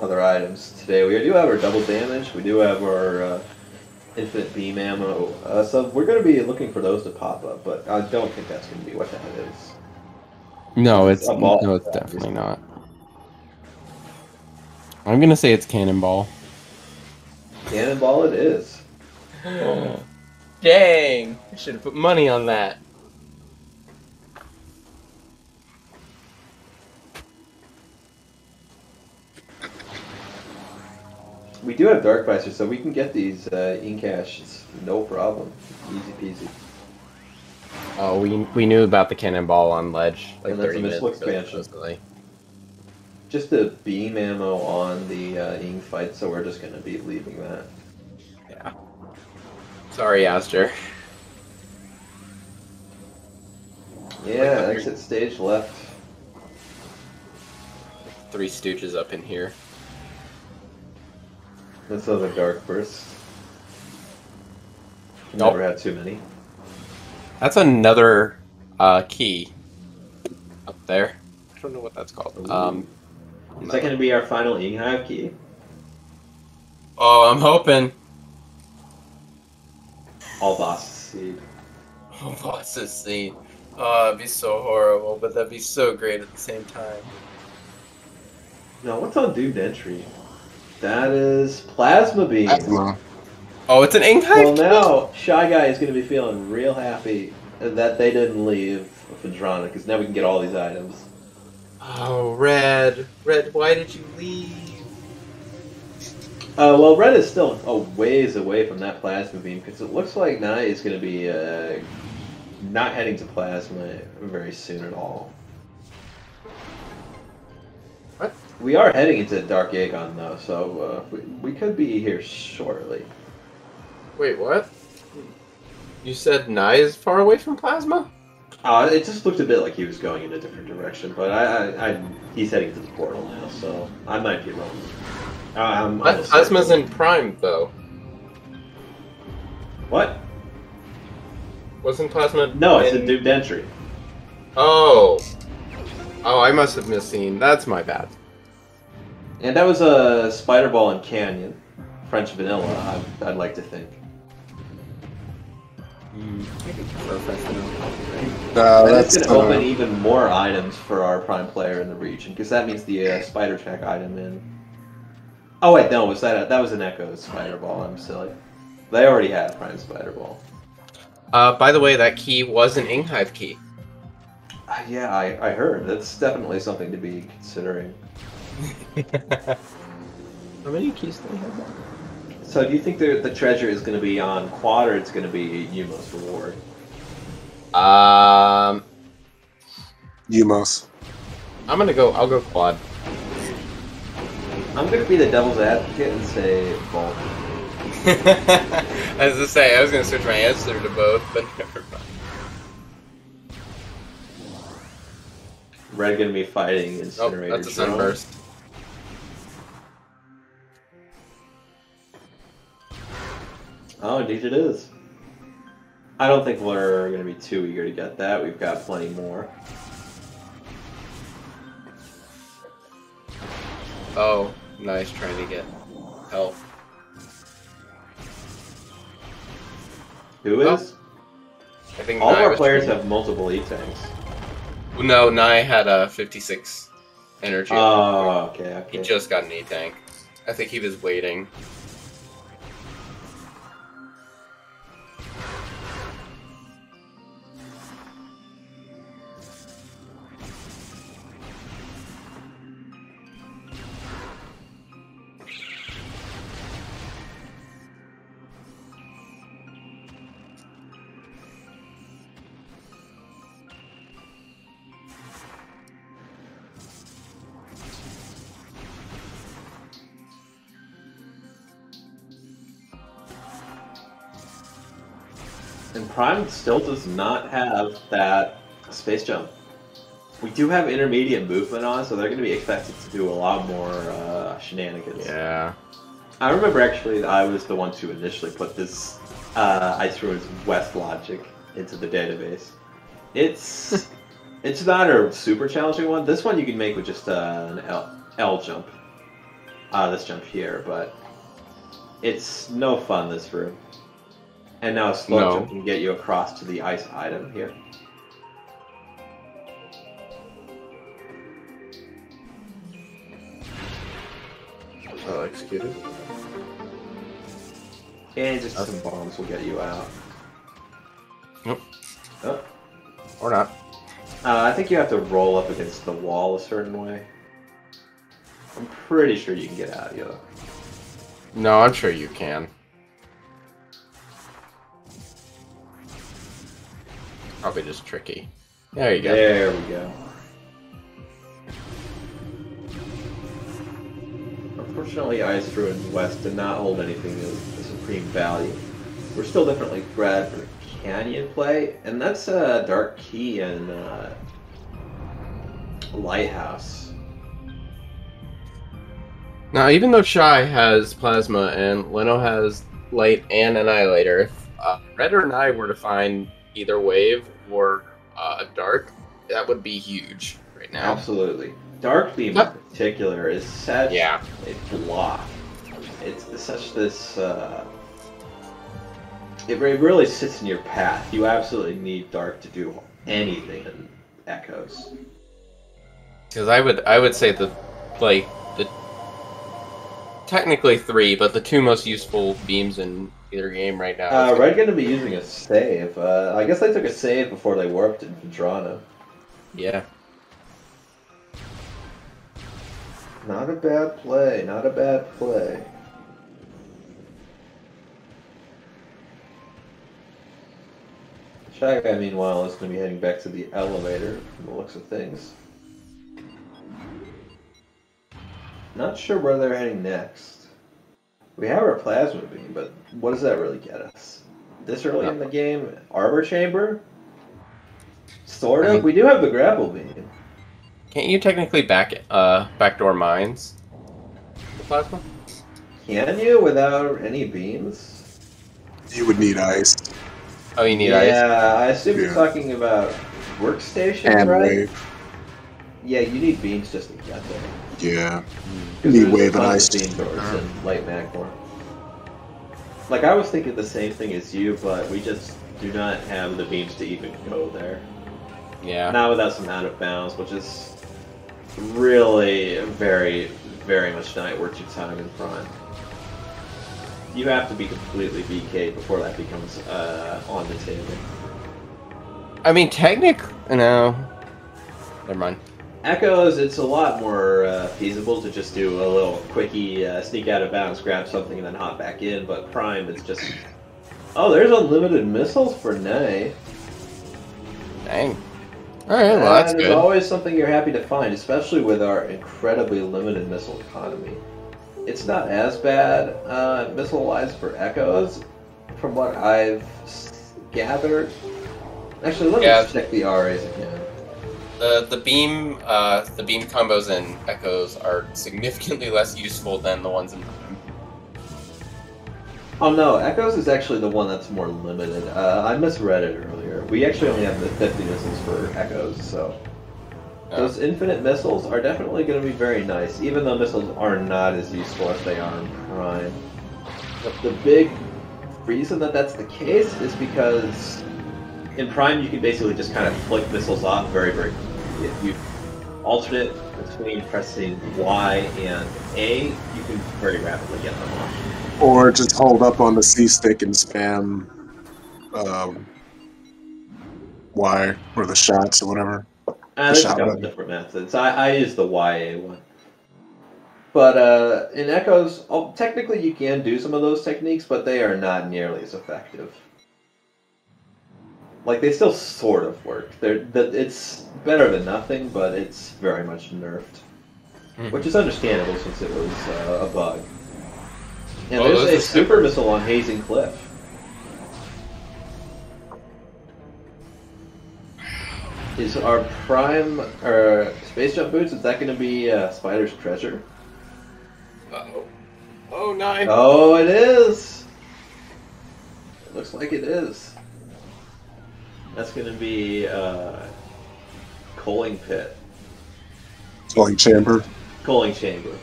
other items today. We do have our double damage, we do have our infinite beam ammo, so we're going to be looking for those to pop up, but I don't think that's going to be what that is. No, it's a ball. no, it's definitely not. I'm gonna say it's cannonball. Cannonball it is. Dang! I should have put money on that. We do have Dark Visor, so we can get these Incash, no problem. Easy peasy. Oh, we knew about the cannonball on ledge like And that's 30 a minutes missile ago, expansion. supposedly. Just a beam ammo on the Ing fight, so we're just going to be leaving that. Yeah. Sorry, Aster. Yeah, exit stage left. Three Stooges up in here. This other Dark Burst. Nope. Never had too many. That's another key up there. I don't know what that's called. Ooh. Is that going to be our final Inghive key? Oh, I'm hoping. All bosses seed. Oh, boss's scene. Oh, it'd be so horrible, but that'd be so great at the same time. No, what's on Doomed Entry? That is Plasma Beam. Plasma. Oh, it's an ink Well, now Shy Guy is going to be feeling real happy that they didn't leave Phadrana, because now we can get all these items. Oh, Red. Red, why did you leave? Well, Red is still a ways away from that Plasma Beam, because it looks like Nai is going to be not heading to Plasma very soon at all. What? We are heading into Dark Aegon, though, so we could be here shortly. Wait, what? You said Nai is far away from Plasma? It just looked a bit like he was going in a different direction, but he's heading to the portal now, so I might be wrong. Plasma's in Prime, though. What? Wasn't Plasma... No, it's in Doomed Entry. Oh. Oh, I must have misseen. That's my bad. And that was a Spider Ball and Canyon. French vanilla, I'd like to think. That's going to open even more items for our Prime player in the region, because that means the Spider Track item in... Oh wait, no, that was an Echo Spider Ball, I'm silly. They already had Prime Spider Ball. By the way, that key was an Inghive key. Yeah, I heard. That's definitely something to be considering. How many keys do we have now? So do you think the treasure is going to be on Quad, or it's going to be Umos reward? Umos. I'll go Quad. I'm going to be the devil's advocate and say Vault. As I say, I was going to switch my answer to both, but never mind. Red going to be fighting Incinerator. Oh, that's a Sunburst. Oh, indeed it is. I don't think we're going to be too eager to get that. We've got plenty more. Oh, nice trying to get help. Who is? I think all of Nai our players trying... have multiple E-tanks. No, Nai had a 56 energy. Oh, okay. He just got an E-tank. I think he was waiting. And Prime still does not have that space jump. We do have intermediate movement on, so they're going to be expected to do a lot more shenanigans. Yeah. I remember actually I was the one to initially put this Ice Ruins West logic into the database. It's not a super challenging one. This one you can make with just an L jump. This jump here, but it's no fun this room. And now a slow jump can get you across to the ice item here. Oh, executed. And just some bombs will get you out. Nope. Oh. Or not. I think you have to roll up against the wall a certain way. I'm pretty sure you can get out of here. No, I'm sure you can. Probably just tricky. There you go. There we go. Unfortunately, Ice Ruins West did not hold anything of supreme value. We're still definitely glad for Canyon play, and that's a Dark Key and Lighthouse. Now, even though Shy has Plasma and Leno has Light and Annihilator, if Red or Nai were to find either Wave or Dark, that would be huge right now. Absolutely. Dark Beam in particular is such Yeah. a block. It's such this. It really sits in your path. You absolutely need Dark to do anything in Echoes. Because I would say the technically 3, but the 2 most useful beams in either game right now. Red going to be using a save. I guess they took a save before they warped in Vendrana. Yeah. Not a bad play. Not a bad play. Shy Guy, meanwhile, is going to be heading back to the elevator from the looks of things. Not sure where they're heading next. We have our plasma beam, but what does that really get us? This early in the game? Arbor Chamber? Sort of. I mean, we do have the grapple beam. Can't you technically backdoor mines the plasma? Can you without any beams? You would need ice Oh, you need ice? Yeah, I assume you're Yeah. talking about workstations, and right? wave. Yeah, you need beams just to get there. Yeah. Because Need there's wave and tons of ice. beam doors in Light Magmore. Like, I was thinking the same thing as you, but we just do not have the beams to even go there. Yeah. Not without some out of bounds, which is really very, very much not worth your time in Prime. You have to be completely BK'd before that becomes on the table. I mean, no. Never mind. Echoes, it's a lot more feasible to just do a little quickie sneak out of bounds, grab something, and then hop back in, but Prime, it's just... Oh, there's unlimited missiles for Nay. Dang. Alright, well, that's That is good. always something you're happy to find, especially with our incredibly limited missile economy. It's not as bad missile-wise for Echoes, from what I've gathered. Actually, let me check the RAs again. The beam combos in Echoes are significantly less useful than the ones in Prime. Oh no, Echoes is actually the one that's more limited. I misread it earlier. We actually only have the 50 missiles for Echoes, so... Those infinite missiles are definitely going to be very nice, even though missiles are not as useful as they are in Prime. But the big reason that that's the case is because in Prime you can basically just kind of flick missiles off very, very quickly. If you alternate between pressing Y and A, you can very rapidly get them off. Or just hold up on the C stick and spam Y or the shots or whatever. There's a couple different methods. I use the YA one. But in Echoes, technically you can do some of those techniques, but they are not nearly as effective. Like, they still sort of work. It's better than nothing, but it's very much nerfed. Which is understandable since it was a bug. And there's a super missile on Hazing Cliff. Is our Prime, or Space Jump Boots, is that going to be Spider's Treasure? Uh-oh. Oh, nice. Oh, it is! It looks like it is. That's going to be Coaling Pit. Coaling Chamber. Coaling Chamber.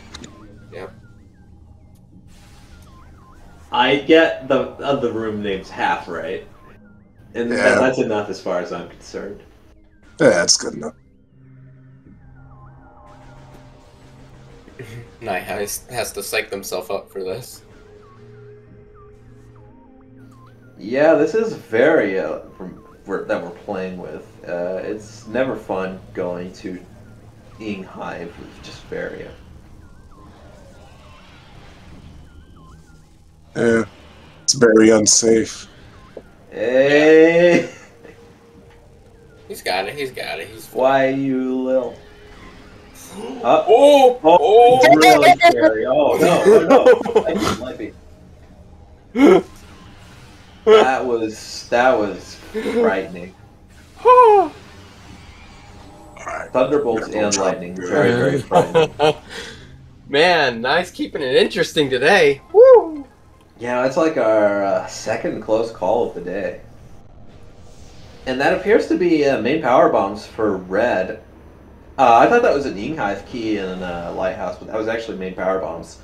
Yep. I get the room names half right. And that's enough as far as I'm concerned. Yeah, that's good enough. Nice has to psych themselves up for this. Yeah, this is Varia that we're playing with. It's never fun going to Ing Hive with just Varia. Yeah, it's very unsafe. Hey! He's got it. He's Why you Lil? Oh! Really scary. Oh no! I think it might be. That was frightening. All right. Thunderbolts and lightning, very, very frightening. Man, nice keeping it interesting today. Woo! Yeah, it's like our second close call of the day. And that appears to be main power bombs for Red. I thought that was a Ninghive key and a lighthouse, but that was actually main power bombs.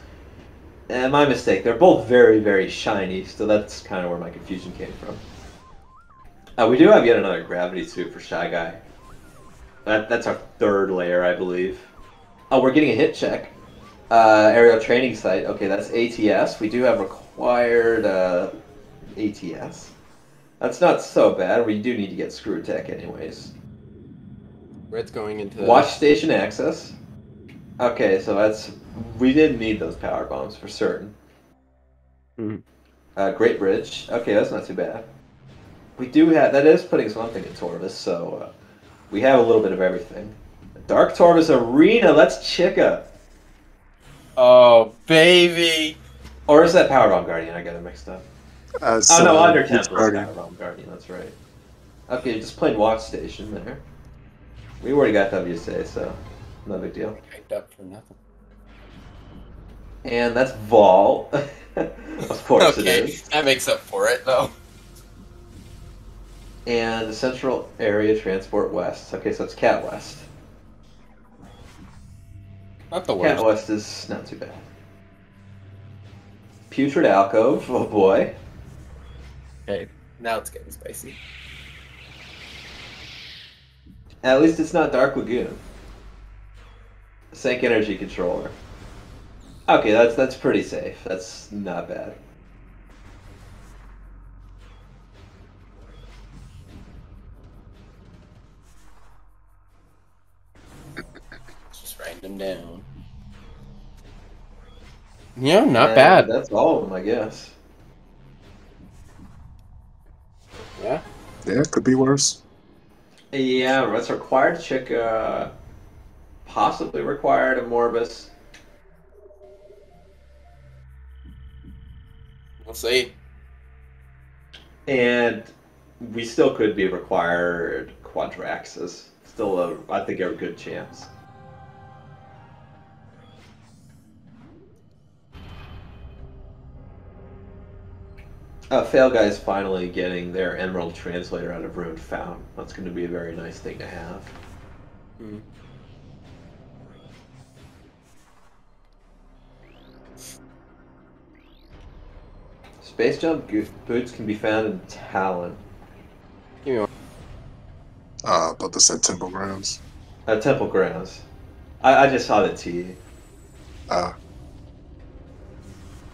And my mistake. They're both very, very shiny, so that's kind of where my confusion came from. We do have yet another gravity suit for Shy Guy. That's our third layer, I believe. Oh, we're getting a hit check. Aerial training site. Okay, that's ATS. We do have required ATS. That's not so bad. We do need to get screw tech anyways. Red's going into Watch station access. Okay, so that's... We did need those power bombs for certain. Great Bridge. Okay, that's not too bad. We do have... That is putting something in Torvis, so we have a little bit of everything. Dark Torvis Arena. That's Chica. Oh, baby. Or is that Power Bomb Guardian? I got it mixed up. Oh, no, Under Temple is Power Bomb Guardian. That's right. Okay, just plain Watch Station there. We already got WSA, so no big deal. Hyped up for nothing. And that's Vol. Of course it is. That makes up for it, though. And the Central Area Transport West. Okay, so it's Cat West. Not the worst. Cat West is not too bad. Putrid Alcove. Oh boy. Okay, now it's getting spicy. At least it's not Dark Lagoon. Sync Energy Controller. Okay, that's pretty safe. That's not bad. Just writing them down. Yeah, not And bad. That's all of them, I guess. Yeah. Yeah, could be worse. Yeah, that's required. Check, possibly required a Morbus. We'll see. And we still could be required Quadraxes. Still, I think, a good chance. PhailGuys finally getting their Emerald Translator out of Ruined Found. That's going to be a very nice thing to have. Hmm. Space Jump boots can be found in Talon. Give me one. But they said Temple Grounds. Temple Grounds. I just saw the T.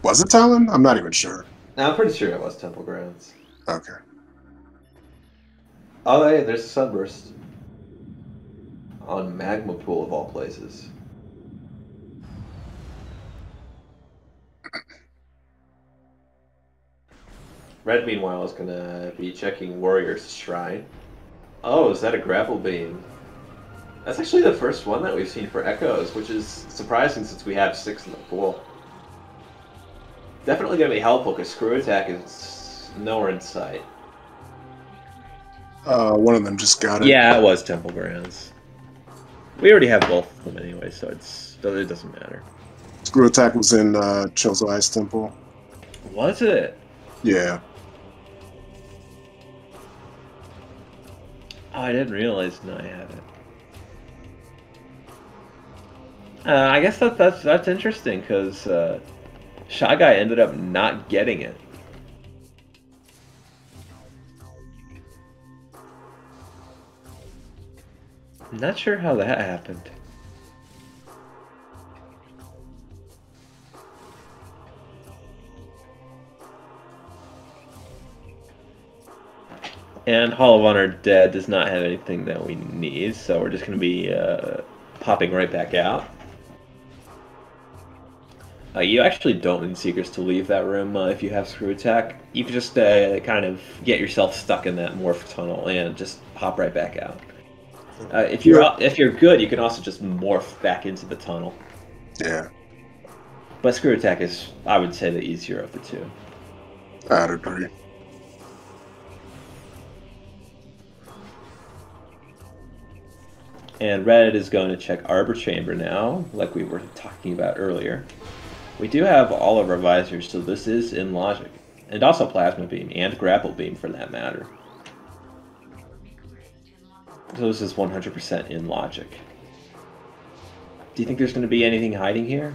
Was it Talon? I'm not even sure. No, I'm pretty sure it was Temple Grounds. Okay. Oh, hey, there's a Sunburst. On Magma Pool, of all places. Red, meanwhile, is going to be checking Warrior's Shrine. Oh, is that a grapple beam? That's actually the first one that we've seen for Echoes, which is surprising since we have 6 in the pool. Definitely going to be helpful because Screw Attack is nowhere in sight. One of them just got it. Yeah, it was Temple Grounds. We already have both of them anyway, so it doesn't matter. Screw Attack was in Chozo Ice Temple. Was it? Yeah. Oh, I didn't realize. No, I haven't. I guess that's interesting because Shy Guy ended up not getting it. I'm not sure how that happened. And Hall of Honor Dead does not have anything that we need, so we're just going to be popping right back out. You actually don't need Seekers to leave that room if you have Screw Attack. You can just kind of get yourself stuck in that morph tunnel and just pop right back out. If you're good, you can also just morph back into the tunnel. Yeah. But Screw Attack is, I would say, the easier of the two. I'd agree. And Red is going to check Arbor Chamber now, like we were talking about earlier. We do have all of our visors, so this is in logic. And also Plasma Beam, and Grapple Beam for that matter. So this is 100% in logic. Do you think there's going to be anything hiding here?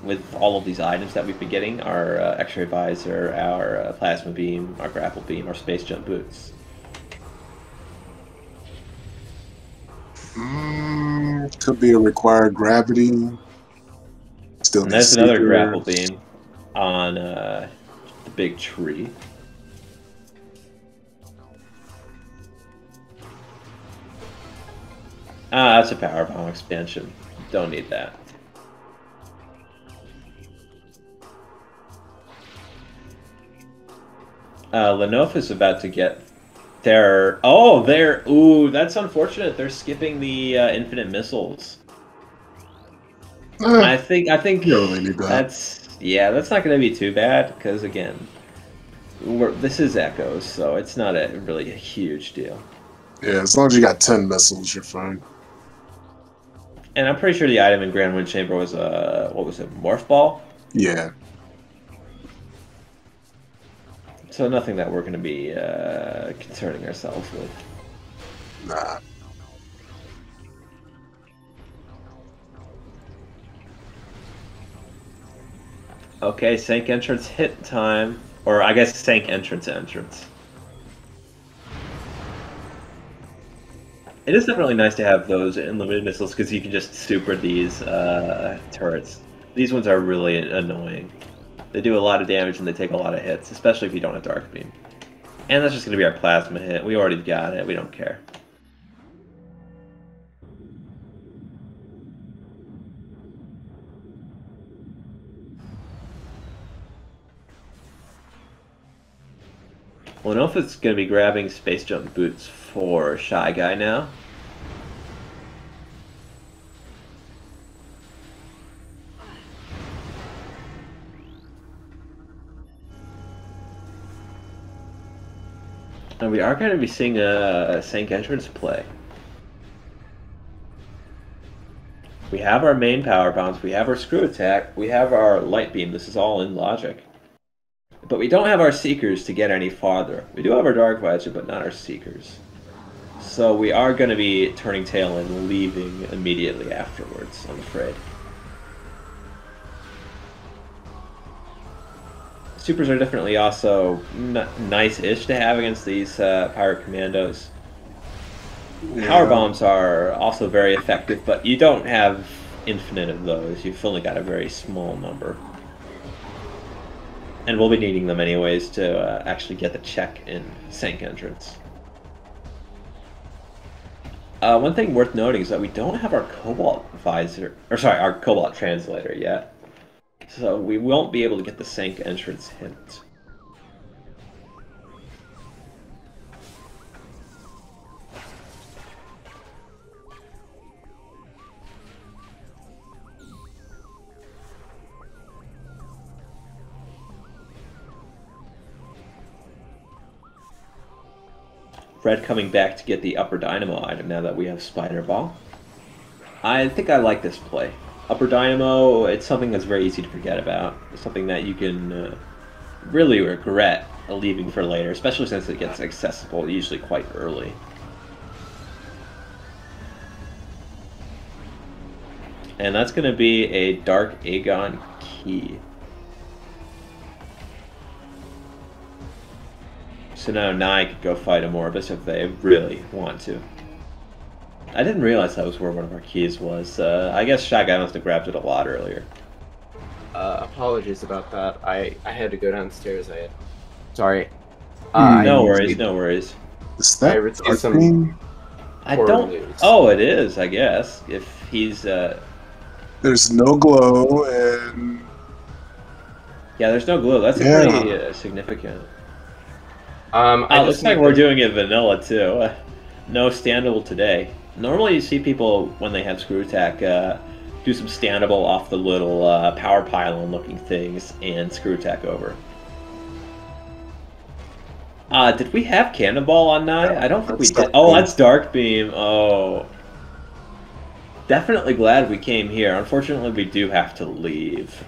With all of these items that we've been getting, our X-ray visor, our plasma beam, our grapple beam, our space jump boots. Could be a required gravity. Still And need there's another seekers. grapple beam on the big tree. Ah, that's a power bomb expansion. Don't need that. Lenova's about to get their... Oh, they're... Ooh, that's unfortunate. They're skipping the infinite missiles. I think you don't really need that. that's not going to be too bad, because, again, this is Echoes, so it's not really a huge deal. Yeah, as long as you got 10 missiles, you're fine. And I'm pretty sure the item in Grand Wind Chamber was what was it, Morph Ball? Yeah. So nothing that we're going to be concerning ourselves with. Nah. Okay, Sank entrance hit time. Or I guess Sank entrance. It is definitely nice to have those unlimited missiles because you can just super these turrets. These ones are really annoying. They do a lot of damage and they take a lot of hits, especially if you don't have Dark Beam. And that's just going to be our plasma hit. We already got it. We don't care. Well, I don't know if it's going to be grabbing space jump boots for Shy Guy now. And we are going to be seeing a Sank entrance play. We have our main power bombs, we have our screw attack, we have our light beam. This is all in logic. But we don't have our Seekers to get any farther. We do have our Dark Visor, but not our Seekers. So we are going to be turning tail and leaving immediately afterwards, I'm afraid. Supers are definitely also nice-ish to have against these Pirate Commandos. Yeah. Power Bombs are also very effective, but you don't have infinite of those. You've only got a very small number. And we'll be needing them anyways to actually get the check in Sank entrance. One thing worth noting is that we don't have our Cobalt visor, or sorry, our Cobalt translator yet. So we won't be able to get the Sank entrance hint. Red coming back to get the Upper Dynamo item now that we have Spider Ball. I think I like this play. Upper Dynamo, it's something that's very easy to forget about. It's something that you can really regret leaving for later, especially since it gets accessible usually quite early. And that's going to be a Dark Aegon key. So now Nye could go fight a Morbus if they really want to. I didn't realize that was where one of our keys was. I guess Shy Guy must have grabbed it a lot earlier. Apologies about that. I had to go downstairs. Sorry. No worries, no worries. Is that I received some I don't... news. Oh, it is, I guess. If he's... There's no glow, and... Yeah, there's no glow. That's pretty significant. Looks like we're doing it vanilla, too. No standable today. Normally you see people, when they have screw attack, do some standable off the little power pylon looking things and screw attack over. Did we have Cannonball on Nye? I don't think we did. Oh, that's Dark Beam. Oh. Definitely glad we came here. Unfortunately, we do have to leave.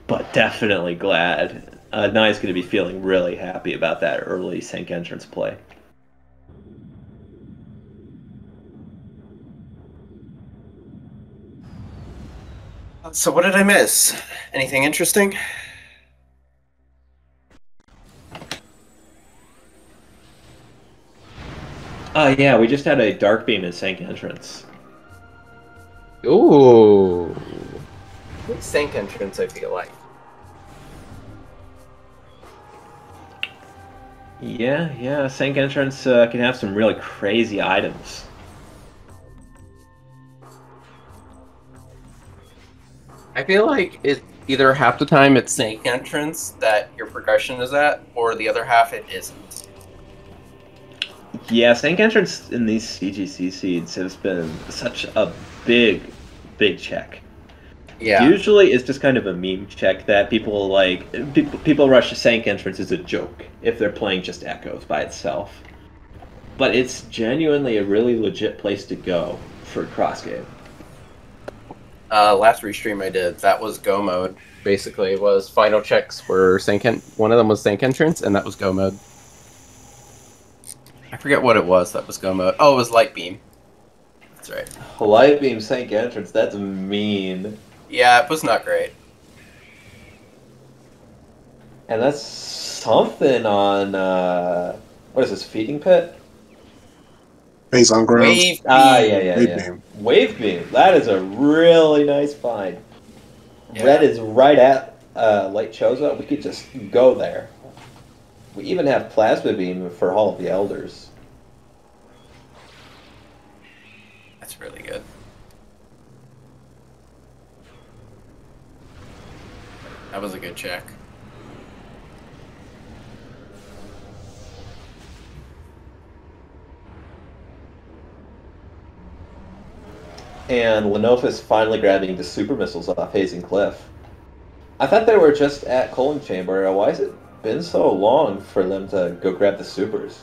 But definitely glad. Nye's going to be feeling really happy about that early Sank entrance play. So what did I miss? Anything interesting? Yeah, we just had a dark beam and sank entrance. Ooh. Sank entrance, I feel like. Yeah, sank entrance can have some really crazy items. I feel like it either half the time it's sank entrance that your progression is at, or the other half it isn't. Yeah, sank entrance in these CGC seeds has been such a big check. Yeah. Usually, it's just kind of a meme check that people like. People rush to sank entrance as a joke if they're playing just Echoes by itself. But it's genuinely a really legit place to go for cross game. Last restream I did, that was go mode. Basically, was final checks were one of them was sank entrance, and that was go mode. I forget what it was that was go mode. Oh, it was light beam. That's right. Light beam sank entrance. That's mean. Yeah, it was not great. And that's something on what is this, feeding pit? Base on ground. Wave beam. Wave beam. Wave beam. That is a really nice find. Yeah. Red is right at Light Choza. We could just go there. We even have plasma beam for Hall of the Elders. That's really good. That was a good check. And Lenophis finally grabbing the super missiles off Hazing Cliff. I thought they were just at Coaling Chamber. Why has it been so long for them to go grab the supers?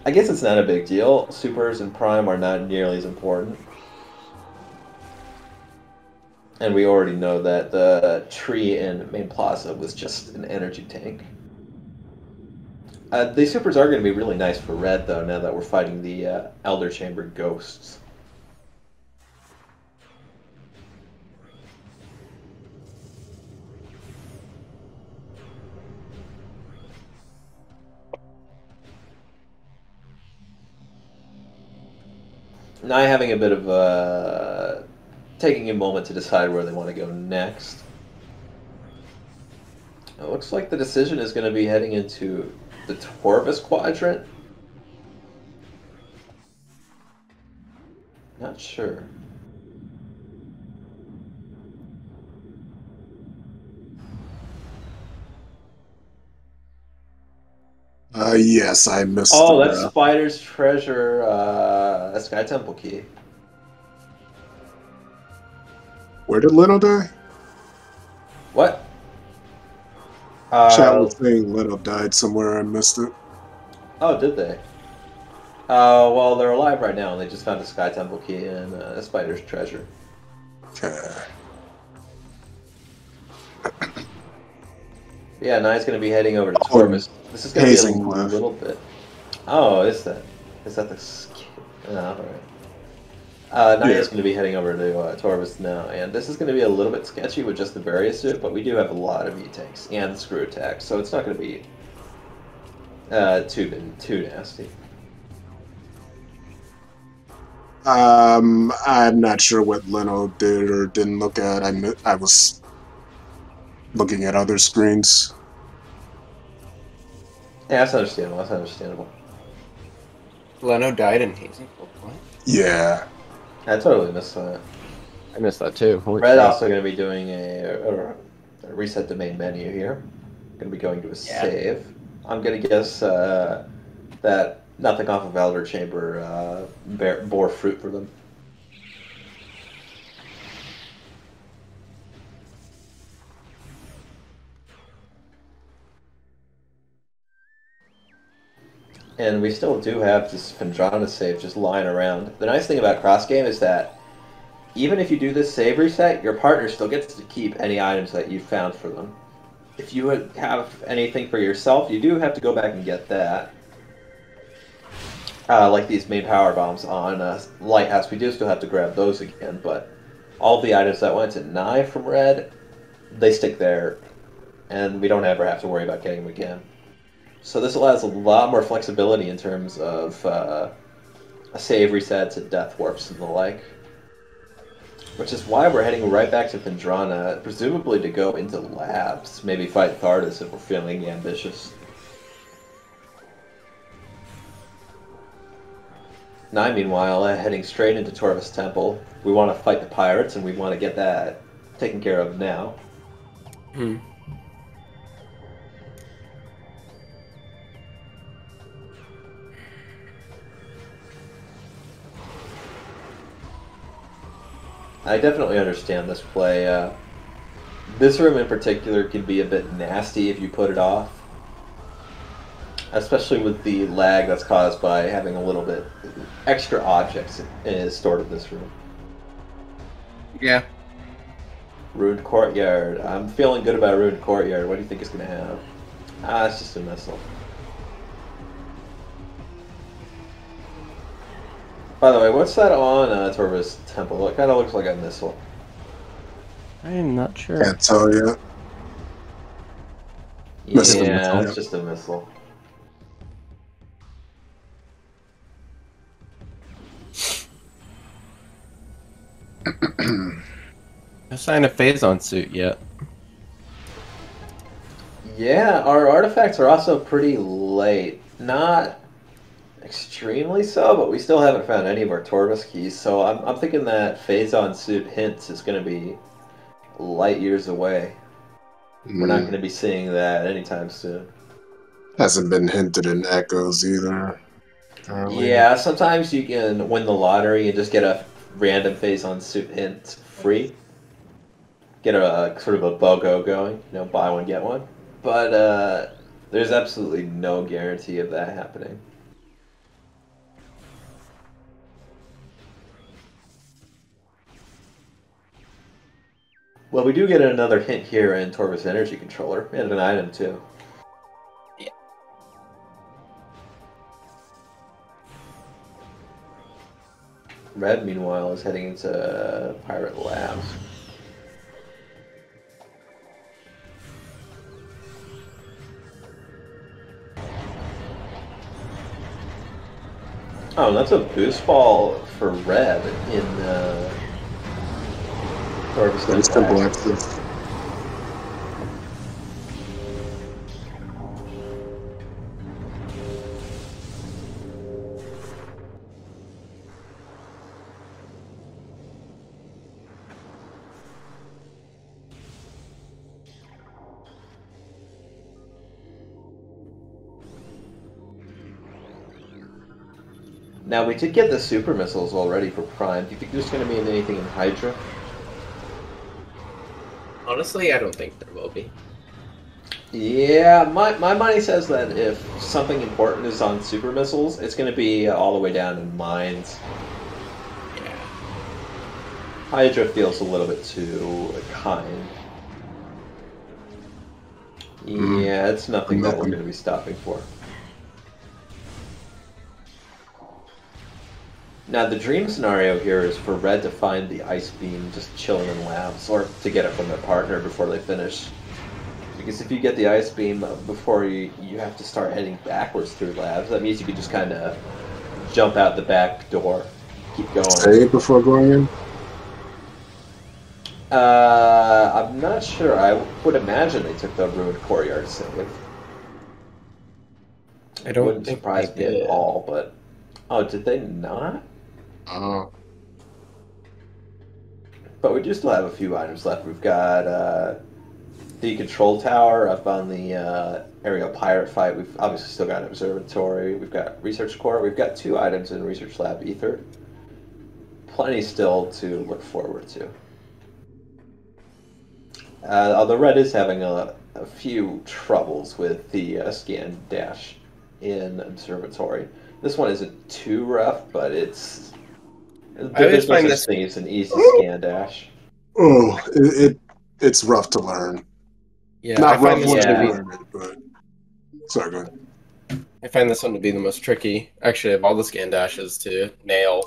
I guess it's not a big deal. Supers and Prime are not nearly as important. And we already know that the tree in Main Plaza was just an energy tank. These supers are going to be really nice for Red, though, now that we're fighting the Elder Chamber ghosts. Now having a bit of taking a moment to decide where they want to go next. It looks like the decision is going to be heading into the Torvus quadrant. Not sure. Yes, I missed. Oh, that's Spider's treasure, a Sky Temple key. Where did Leno die? What? Chat was saying Leno died somewhere. I missed it. Oh, did they? Well, they're alive right now, and they just found a Sky Temple key and a Spider's treasure. Okay. Yeah, now he's going to be heading over to Torvus. This is going to be a little bit. Oh, is that the? Oh, all right. Now he's going to be heading over to Torvus now, and this is going to be a little bit sketchy with just the various suit, but we do have a lot of E-tanks and screw attacks, so it's not going to be too nasty. I'm not sure what Leno did or didn't look at. I was looking at other screens. Yeah, that's understandable. That's understandable. Leno died in Hazing. What? Yeah. I totally missed that. I missed that too. Red also going to be doing a reset the main menu here. Going to be going to a save. I'm going to guess that nothing off of Elder Chamber bore fruit for them. And we still do have this Pendrana save just lying around. The nice thing about cross game is that even if you do this save reset, your partner still gets to keep any items that you found for them. If you have anything for yourself, you do have to go back and get that. Like these main power bombs on Lighthouse, we do still have to grab those again, but all the items that went to Nye from Red, they stick there, and we don't ever have to worry about getting them again. So this allows a lot more flexibility in terms of save resets and death warps and the like. Which is why we're heading right back to Pendrana, presumably to go into labs, maybe fight Thardus if we're feeling ambitious. Nye, meanwhile, heading straight into Torvus Temple. We want to fight the pirates, and we want to get that taken care of now. Hmm. I definitely understand this play. This room in particular can be a bit nasty if you put it off. Especially with the lag that's caused by having a little bit extra objects stored in this room. Yeah. Ruined Courtyard. I'm feeling good about Ruined Courtyard. What do you think it's going to have? Ah, it's just a missile. By the way, what's that on Torvus Temple? It kind of looks like a missile. I am not sure. Can't tell you. Yeah, it's just a missile. No sign of Phazon suit yet. Yeah, our artifacts are also pretty late. Not extremely so, but we still haven't found any of our Torvus keys, so I'm thinking that Phazon suit hints is going to be light years away. We're not going to be seeing that anytime soon. Hasn't been hinted in Echoes either. Apparently. Yeah, sometimes you can win the lottery and just get a random Phazon suit hint free. Get a sort of a BOGO going, buy one, get one. But there's absolutely no guarantee of that happening. Well, we do get another hint here in Torvus Energy Controller, and an item too. Yeah. Red, meanwhile, is heading into Pirate Labs. Oh, that's a boost ball for Red in Torvus That's simple access. Now, we did get the super missiles already for Prime. Do you think there's going to be anything in Hydra? Honestly, I don't think there will be. Yeah, my money says that if something important is on super missiles, it's going to be all the way down in mines. Yeah. Hydra feels a little bit too kind. Yeah, it's nothing that we're going to be stopping for. Now, the dream scenario here is for Red to find the ice beam just chilling in labs, or to get it from their partner before they finish. Because if you get the ice beam before you have to start heading backwards through labs, that means you can just kind of jump out the back door, keep going. Save before going in? I'm not sure. I would imagine they took the Ruined Courtyard save. I don't Wouldn't think surprise they me did. at all, but... Oh, did they not? Oh. But we do still have a few items left. We've got the control tower up on the aerial pirate fight. We've obviously still got an observatory. We've got research core. We've got 2 items in research lab ether. Plenty still to look forward to. Although Red is having a few troubles with the scan dash in observatory. This one isn't too rough, but it's... There's no such thing as an easy scan dash. Oh, it's rough to learn. Yeah, Not I find rough this once to you be- learn it, but... Sorry, go ahead. I find this one to be the most tricky, actually, of all the scan dashes to nail.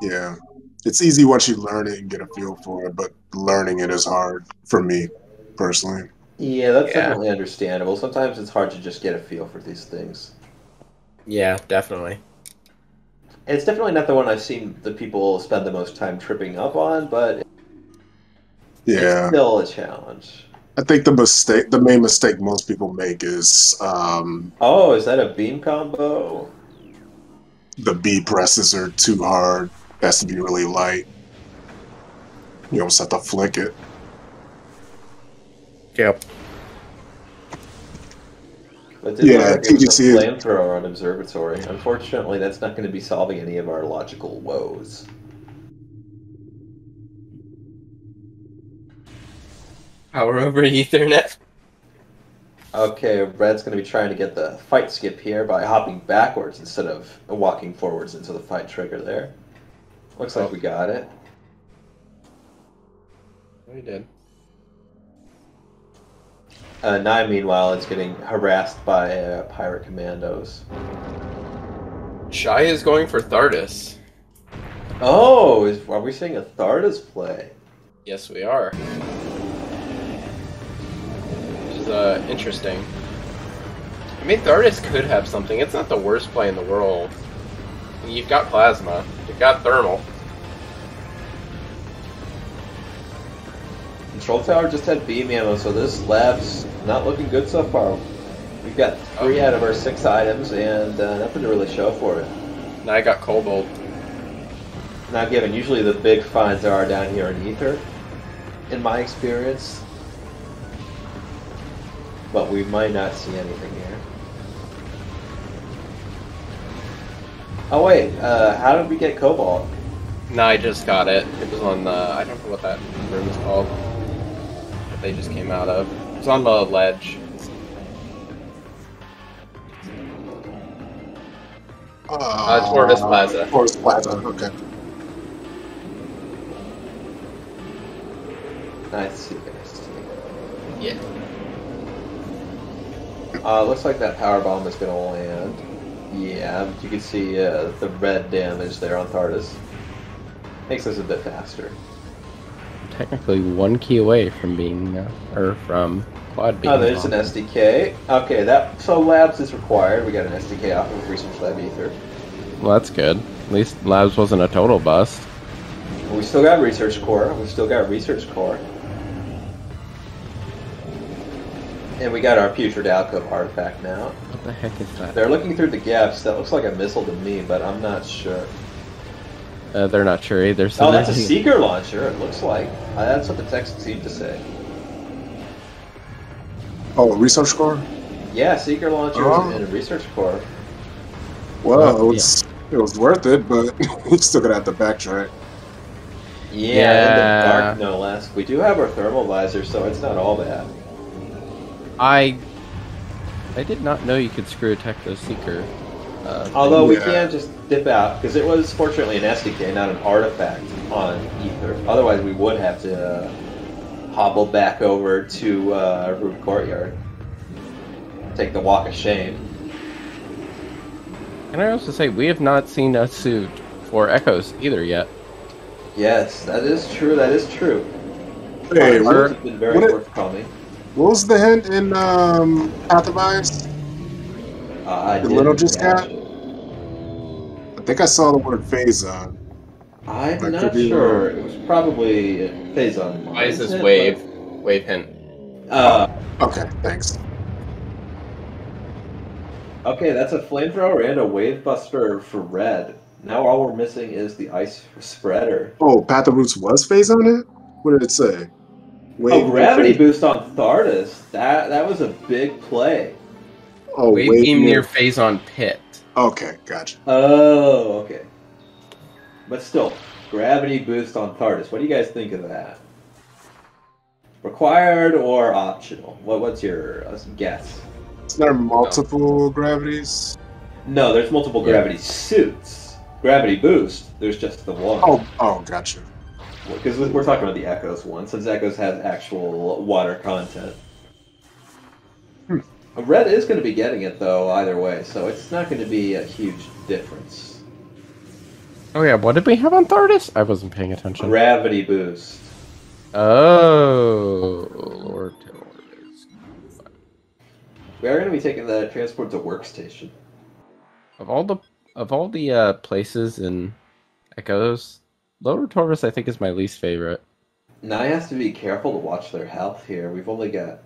Yeah. It's easy once you learn it and get a feel for it, but learning it is hard for me personally. Yeah, that's Yeah. definitely understandable. Sometimes it's hard to just get a feel for these things. Yeah, definitely. And it's definitely not the one I've seen the people spend the most time tripping up on, but it's Yeah, still a challenge. I think the main mistake most people make is Oh, is that a beam combo? the B presses are too hard. It has to be really light. You almost have to flick it. Yep. But did Yeah, look like it was a TGC is- flamethrower on Observatory. Unfortunately, that's not going to be solving any of our logical woes. Power over Ethernet. Okay, Red's going to be trying to get the fight skip here by hopping backwards instead of walking forwards into the fight trigger there. Looks like we got it. We did. Nye, meanwhile, is getting harassed by pirate commandos. Shy is going for Thardus. Oh, are we seeing a Thardus play? Yes, we are. Which is interesting. I mean, Thardus could have something. It's not the worst play in the world. You've got plasma. You've got thermal. Control tower just had beam ammo, so this lab's not looking good so far. We've got 3 out of our 6 items, and nothing to really show for it. Now I got Cobalt. Not given. Usually the big finds are down here in Ether, in my experience. But we might not see anything here. Oh wait, how did we get Cobalt? No, I just got it. It was on the... I don't know what that room is called. That they just came out of. It was on the ledge. It's Orvis Plaza. Orvis Plaza, okay. Nice. Yeah. Looks like that power bomb is gonna land. Yeah, you can see the red damage there on Thardus. Makes us a bit faster. Technically 1 key away from being, or from quad being. Oh, there's an SDK. Okay, so Labs is required. We got an SDK off of Research Lab Ether. Well, that's good. At least Labs wasn't a total bust. We still got Research Core. And we got our Putrid Alcove artifact now. What the heck is that? They're looking through the gaps. That looks like a missile to me, but I'm not sure. They're not sure either. So Oh, that's a Seeker launcher, it looks like. That's what the text seemed to say. Oh, a research core? Yeah, Seeker launchers and a Research Core. Well, it was worth it, but you still gonna have to backtrack. Yeah, in the dark, no less. We do have our thermal visor, so it's not all bad. I did not know you could screw a Techno Seeker. Although we can just dip out, because it was fortunately an SDK, not an artifact on Ether. Otherwise, we would have to hobble back over to Root Courtyard. Take the walk of shame. Can I also say, we have not seen a suit for Echoes either yet. Yes, that is true. Hey, It's been very forthcoming. what was the hint in Path of Ice? The little just got? I think I saw the word Phazon. I'm not sure. It was probably Phazon. Why is this wave hint? Okay, thanks. Okay, that's a flamethrower and a wave buster for red. Now all we're missing is the ice spreader. Oh, Path of Roots was Phazon it? What did it say? Gravity boost on Thardus. That was a big play. Oh, Wave beam near Phazon Pit. Okay, gotcha. Oh, okay. But still, gravity boost on Thardus. What do you guys think of that? Required or optional? What's your guess? Is there multiple gravities? No, there's multiple gravity suits. Gravity boost, there's just the one. Oh, gotcha. Because we're talking about the Echoes one, since Echoes has actual water content. Red is going to be getting it, though, either way, so it's not going to be a huge difference. Oh yeah, what did we have on Thardis? I wasn't paying attention. Gravity boost. Oh, Lord. We are going to be taking the transport to workstation. Of all the places in Echoes, Lower Torvis I think is my least favorite. Now I have to be careful to watch their health here. We've only got...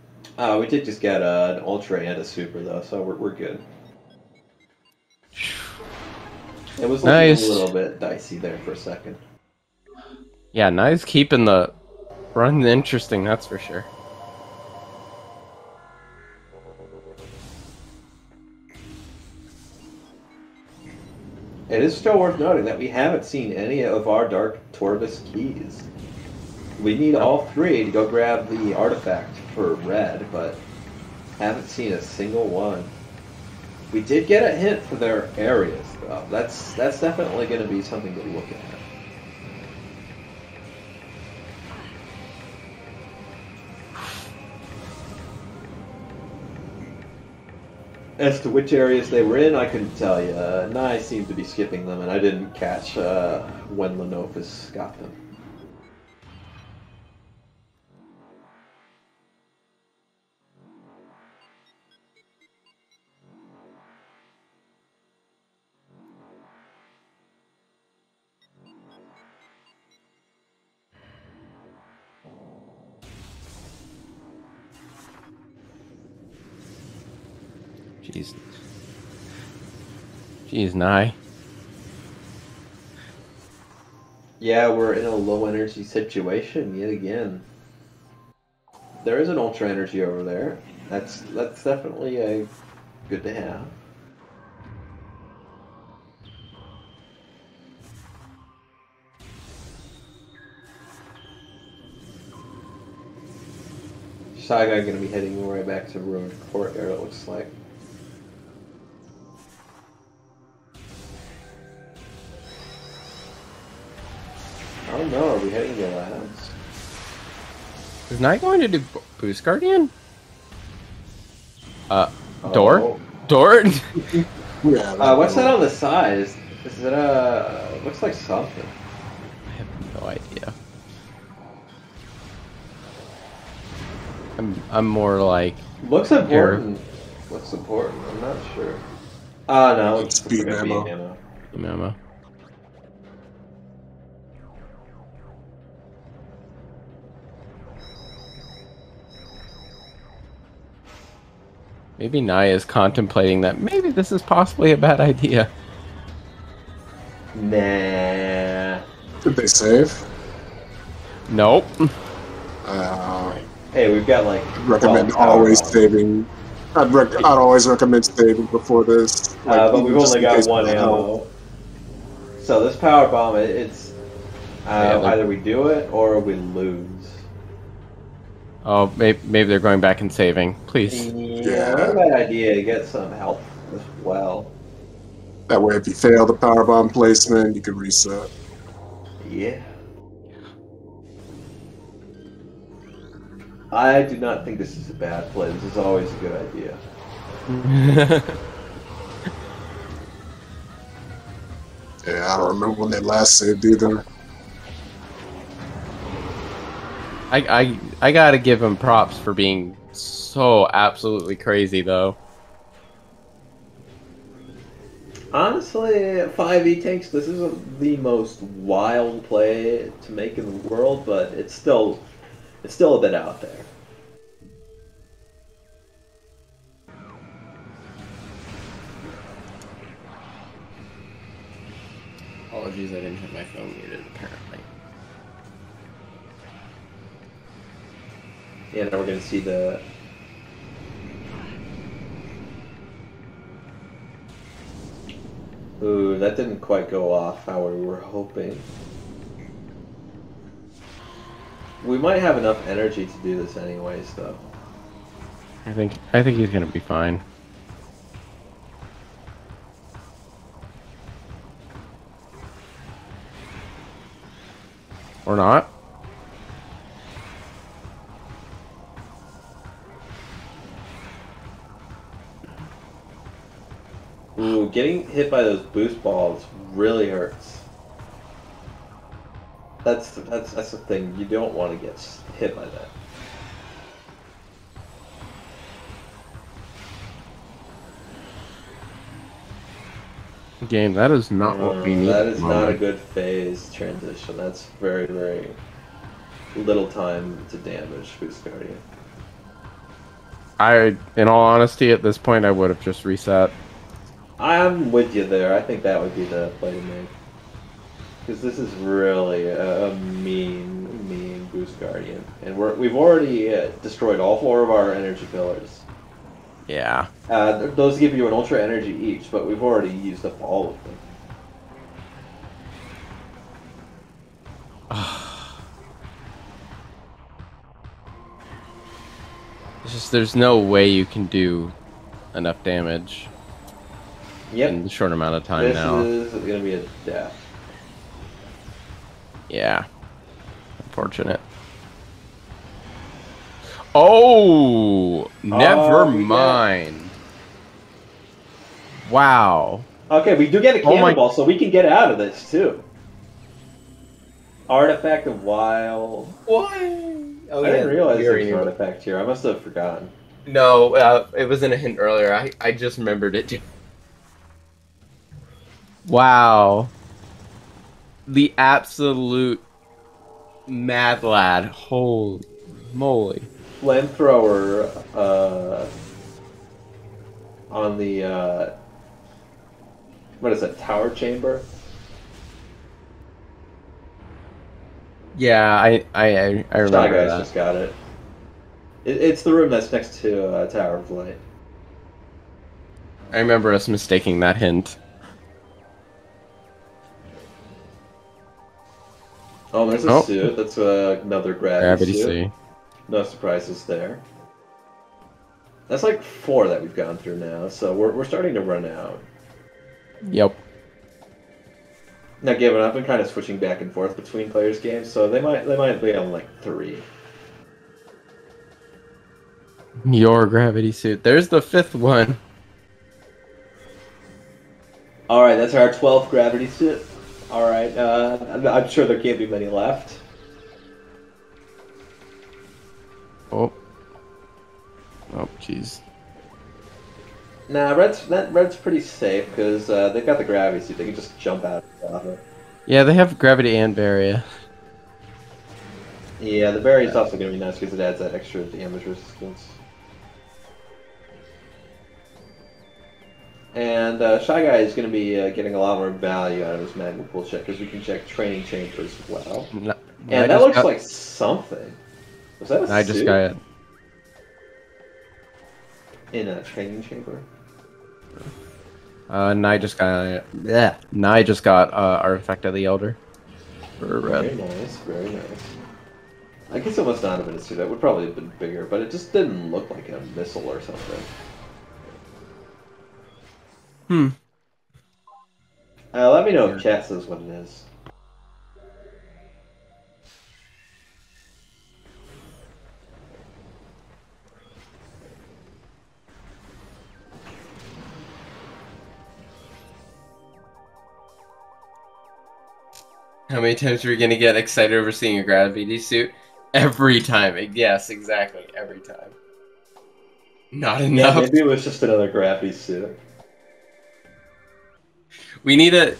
we did just get an Ultra and a Super, though, so we're good. It was looking Nice. a little bit dicey there for a second. Yeah, nice keeping the run interesting, that's for sure. It is still worth noting that we haven't seen any of our Dark Torvis keys. We need all three to go grab the artifact for Red, but haven't seen a single one. We did get a hint for their areas, though. That's definitely going to be something to look at. As to which areas they were in, I couldn't tell you. Nye seemed to be skipping them, and I didn't catch when Lenofus got them. Jeez. Jeez, Nye. Yeah, we're in a low energy situation yet again. There is an ultra energy over there. That's definitely good to have. ShyGuy gonna be heading right back to Ruined Courtyard, it looks like. I don't know, are we heading to labs? Is Nye going to do Boost Guardian? Door? Oh. Door? Yeah. What's that on the side? Is it looks like something. I have no idea. I'm more like... Looks important. Looks important, I'm not sure. No, it's Speed ammo. Ammo. Maybe Nye is contemplating that maybe this is possibly a bad idea. Nah. Did they save? Nope. Hey, we've got like... Recommend 12 power always bombs. saving. I'd always recommend saving before this. But even we've just only in got case one we don't know. ammo. So this power bomb, it's... Yeah, either we do it or we lose. Oh, maybe they're going back and saving. Please. Yeah, not a bad idea to get some health as well. That way, if you fail the power bomb placement, you can reset. Yeah. I do not think this is a bad play. This is always a good idea. Yeah, I don't remember when they last saved either. I gotta give him props for being so absolutely crazy, though. Honestly, 5e tanks, this isn't the most wild play to make in the world, but it's still a bit out there. Apologies, I didn't have my phone muted, apparently. Yeah, now we're gonna see the... Ooh, that didn't quite go off how we were hoping. We might have enough energy to do this anyways, though. I think he's gonna be fine. Or not. Ooh, getting hit by those boost balls really hurts. That's the thing. You don't want to get hit by that. Game, that is not what we need. That is not a good phase transition. That's very, very little time to damage Boost Guardian. In all honesty, at this point, I would have just reset. I'm with you there. I think that would be the play to make. Because this is really a mean Boost Guardian. And we've already destroyed all 4 of our energy pillars. Yeah. Those give you an ultra energy each, but we've already used up all of them. It's just there's no way you can do enough damage in a short amount of time now. This is going to be a death. Yeah. Unfortunate. Oh! Never mind. Wow. Okay, we do get a cannonball, so we can get out of this, too. Artifact of Wild. What? Oh, I didn't realize there was an artifact here. I must have forgotten. No, it was in a hint earlier. I just remembered it. Wow. The absolute mad lad. Holy moly. Flamethrower on the what is that, tower chamber? Yeah, I remember ShyGuyExpress that. just got it. It's the room that's next to Tower of Light. I remember us mistaking that hint. Oh, there's a suit. That's another gravity suit. suit. No surprises there. That's like 4 that we've gone through now, so we're starting to run out. Yep. Now, given I've been kind of switching back and forth between players' games, so they might be on like 3. Your gravity suit. There's the 5th one. All right, that's our 12th gravity suit. All right, I'm sure there can't be many left. Oh. Oh, jeez. Nah, Red's pretty safe because they've got the gravity suit. They can just jump out of it. Yeah, they have gravity and barrier. Yeah, the barrier is also going to be nice because it adds that extra damage resistance. And Shy Guy is going to be getting a lot more value out of his Magma Pool check because we can check training chambers as well. And that looks like something. Was that a suit? I just got it. In a training chamber? Nye just got Nye just got Artifact of the Elder. For Very nice, very nice. I guess it must not have been a suit. That would probably have been bigger, but it just didn't look like a missile or something. Let me know if chat says what it is. How many times are we gonna get excited over seeing a gravity suit? Every time. Yes, exactly. Every time. Not enough. Yeah, maybe it was just another gravity suit.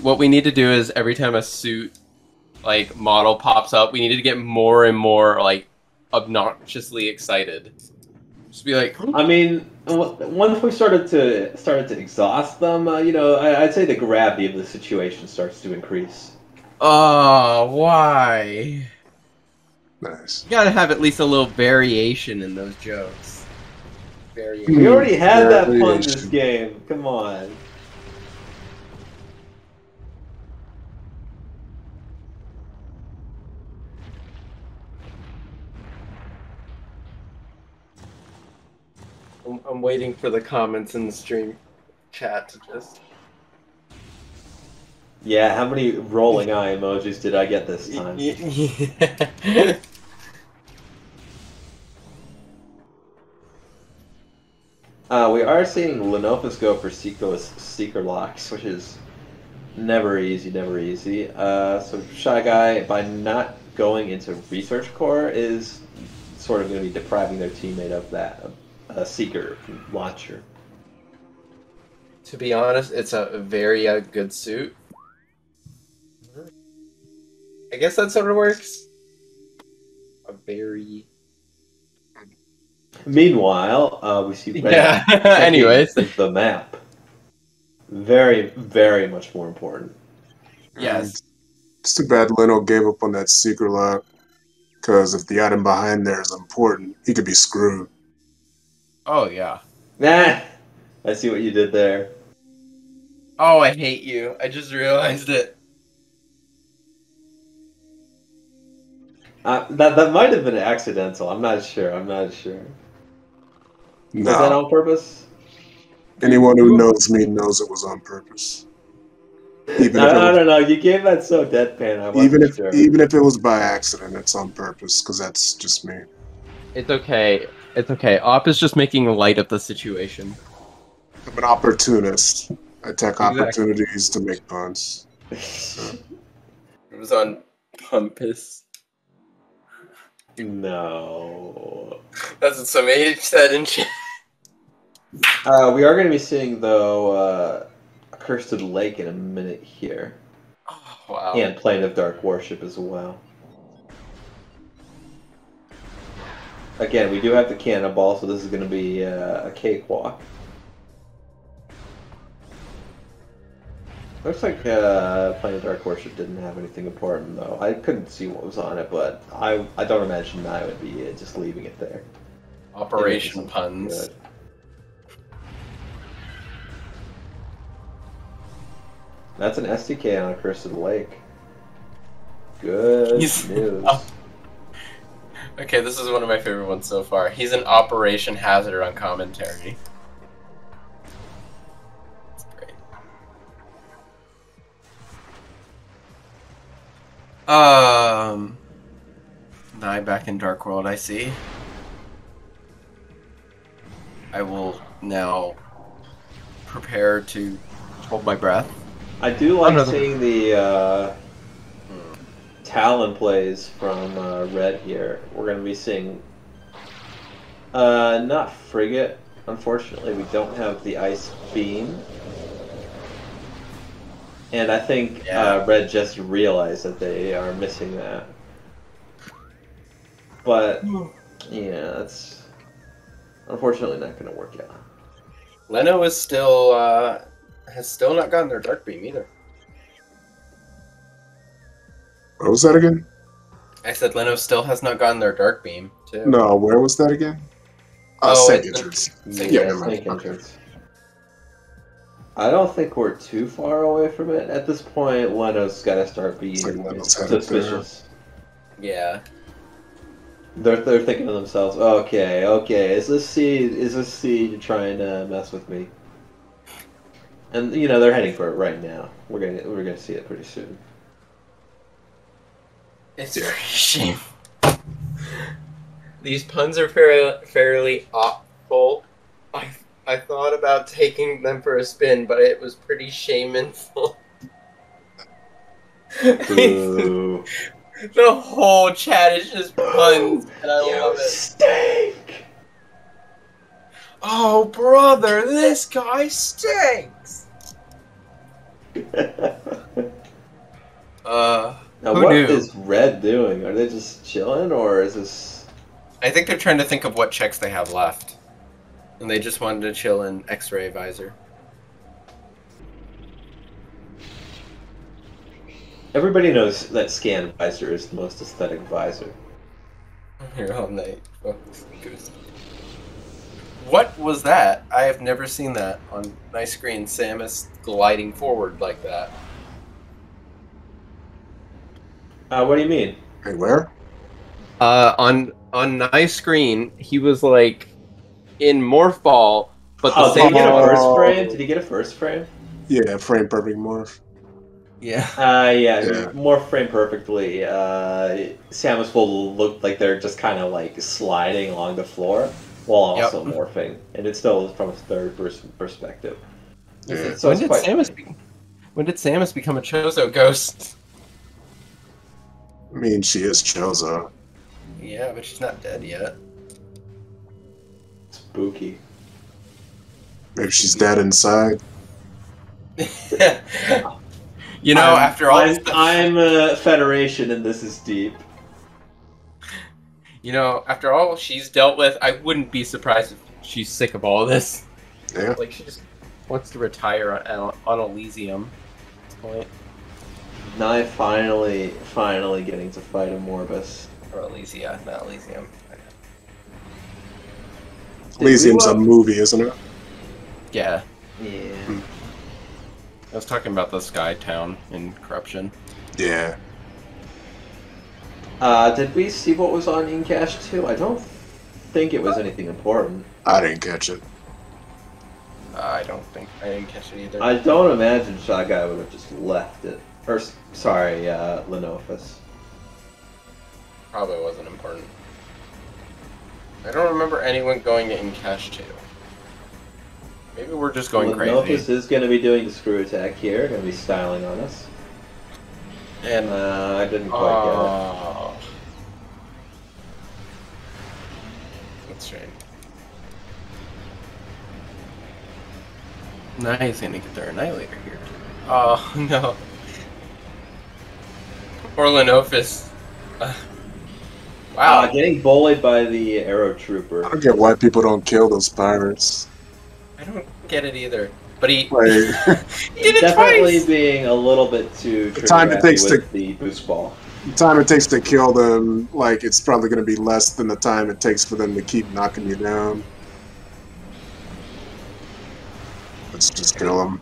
What we need to do is every time a suit like model pops up, we need to get more and more like obnoxiously excited. Just be like, I mean, once we started to exhaust them, you know, I'd say the gravity of the situation starts to increase. oh, why? Nice. You gotta have at least a little variation in those jokes. Variation. We already had that fun Variation. this game. Come on. I'm waiting for the comments in the stream chat to just. Yeah, how many rolling eye emojis did I get this time? We are seeing Lenofus go for Seeker locks, which is Never easy, never easy. So Shy Guy, by not going into Research Core, is sort of going to be depriving their teammate of that Seeker launcher. To be honest, it's a very good suit. I guess that sort of works. A very... Meanwhile, we see Red Yeah, checking anyways. the map. Very, very much more important. Yes. It's too bad Leno gave up on that secret lock, because if the item behind there is important, he could be screwed. Oh, yeah. Nah, I see what you did there. Oh, I hate you. I just realized it. That might have been accidental. I'm not sure. Was that No. on purpose? Anyone who knows me knows it was on purpose. Even if it I was, don't know. You gave that so deadpan. I wasn't sure. even if it was by accident, it's on purpose, because that's just me. It's okay. It's okay. Op is just making light of the situation. I'm an opportunist. I take Exactly. opportunities to make puns. It was on Pumpus. No. That's what somebody said in chat. We are going to be seeing, though, Curse to the Lake in a minute here. Oh, wow. And Plane of Dark Worship as well. Again, we do have the cannonball, so this is going to be a cakewalk. Looks like Plane of Dark Worship didn't have anything important, though. I couldn't see what was on it, but I don't imagine I would be just leaving it there. Operation Maybe Puns. good. That's an SDK on a Curse of the Lake. Good He's- news. oh. Okay, this is one of my favorite ones so far. He's an Operation Hazard on commentary. That's great. Now back in Dark World, I see. I will now prepare to hold my breath. I do like Another- seeing the Talon plays from Red here. We're going to be seeing not Frigate. Unfortunately, we don't have the Ice Beam. And I think Red just realized that they are missing that. But, yeah, that's unfortunately not going to work out. Leno is still has still not gotten their Dark Beam either. What was that again? I said Leno still has not gotten their Dark Beam too. No, where was that again? Oh, St. it's- Entrance. St. Yeah, Yeah, never mind. Snake Okay. Entrance. I don't think we're too far away from it. At this point, Leno's got to start being It's like Leno's headed suspicious. Yeah. They're thinking to themselves, okay, is this seed trying to mess with me? And they're heading for it right now. We're gonna see it pretty soon. It's very shameful. These puns are fairly awful. I thought about taking them for a spin, but it was pretty shameful. Boo. The whole chat is just puns, and I love it. Stink! Oh, brother, this guy stinks! Now, Who what knew? is Red doing? Are they just chilling, or is this? I think they're trying to think of what checks they have left. And they just wanted to chill in X-ray visor. Everybody knows that Scan Visor is the most aesthetic visor. Here all night. What was that? I have never seen that on my screen. Samus gliding forward like that. What do you mean? Hey, where? On nice screen, he was like in morph ball, but the Oh, did he same. get a first Oh. frame? Did he get a first frame? Yeah, frame perfect morph. Yeah. Yeah, more frame perfectly. Samus will look like they're just kind of like sliding along the floor while also morphing, and it's still from a third person perspective. Yeah. So When it's did quite Samus? funny. When did Samus become a Chozo ghost? I mean, she is Chozo. Yeah, but she's not dead yet. Spooky. Maybe she's dead inside. You know, after all this stuff, I'm Federation, and this is deep. you know, after all she's dealt with, I wouldn't be surprised if she's sick of all this. Yeah. Like, she just wants to retire on Elysium at this point. Nye finally getting to fight a Morbus. Or Elysia, not Elysium. Elysium's a movie, isn't it? Yeah. Yeah. I was talking about the Sky Town in Corruption. Yeah. Did we see what was on Incash 2? I don't think it was anything important. I didn't catch it. I didn't catch it either. I don't imagine ShyGuy would have just left it. Or, sorry, Lenofus. Probably wasn't important. I don't remember anyone going to Incash 2. Maybe we're just going crazy. Lenofus is going to be doing the screw attack here, going to be styling on us. And I didn't quite get it. That's strange. Nice, gonna get their Annihilator here. Oh no. Poor Lenofus. Wow. Getting bullied by the Arrow Trooper. I don't get why people don't kill those pirates. I don't get it either. But he, Like, he did it Definitely twice! being a little bit too The time it takes with the boost ball. the time it takes to kill them, like, it's probably going to be less than the time it takes for them to keep knocking you down. Let's just kill them.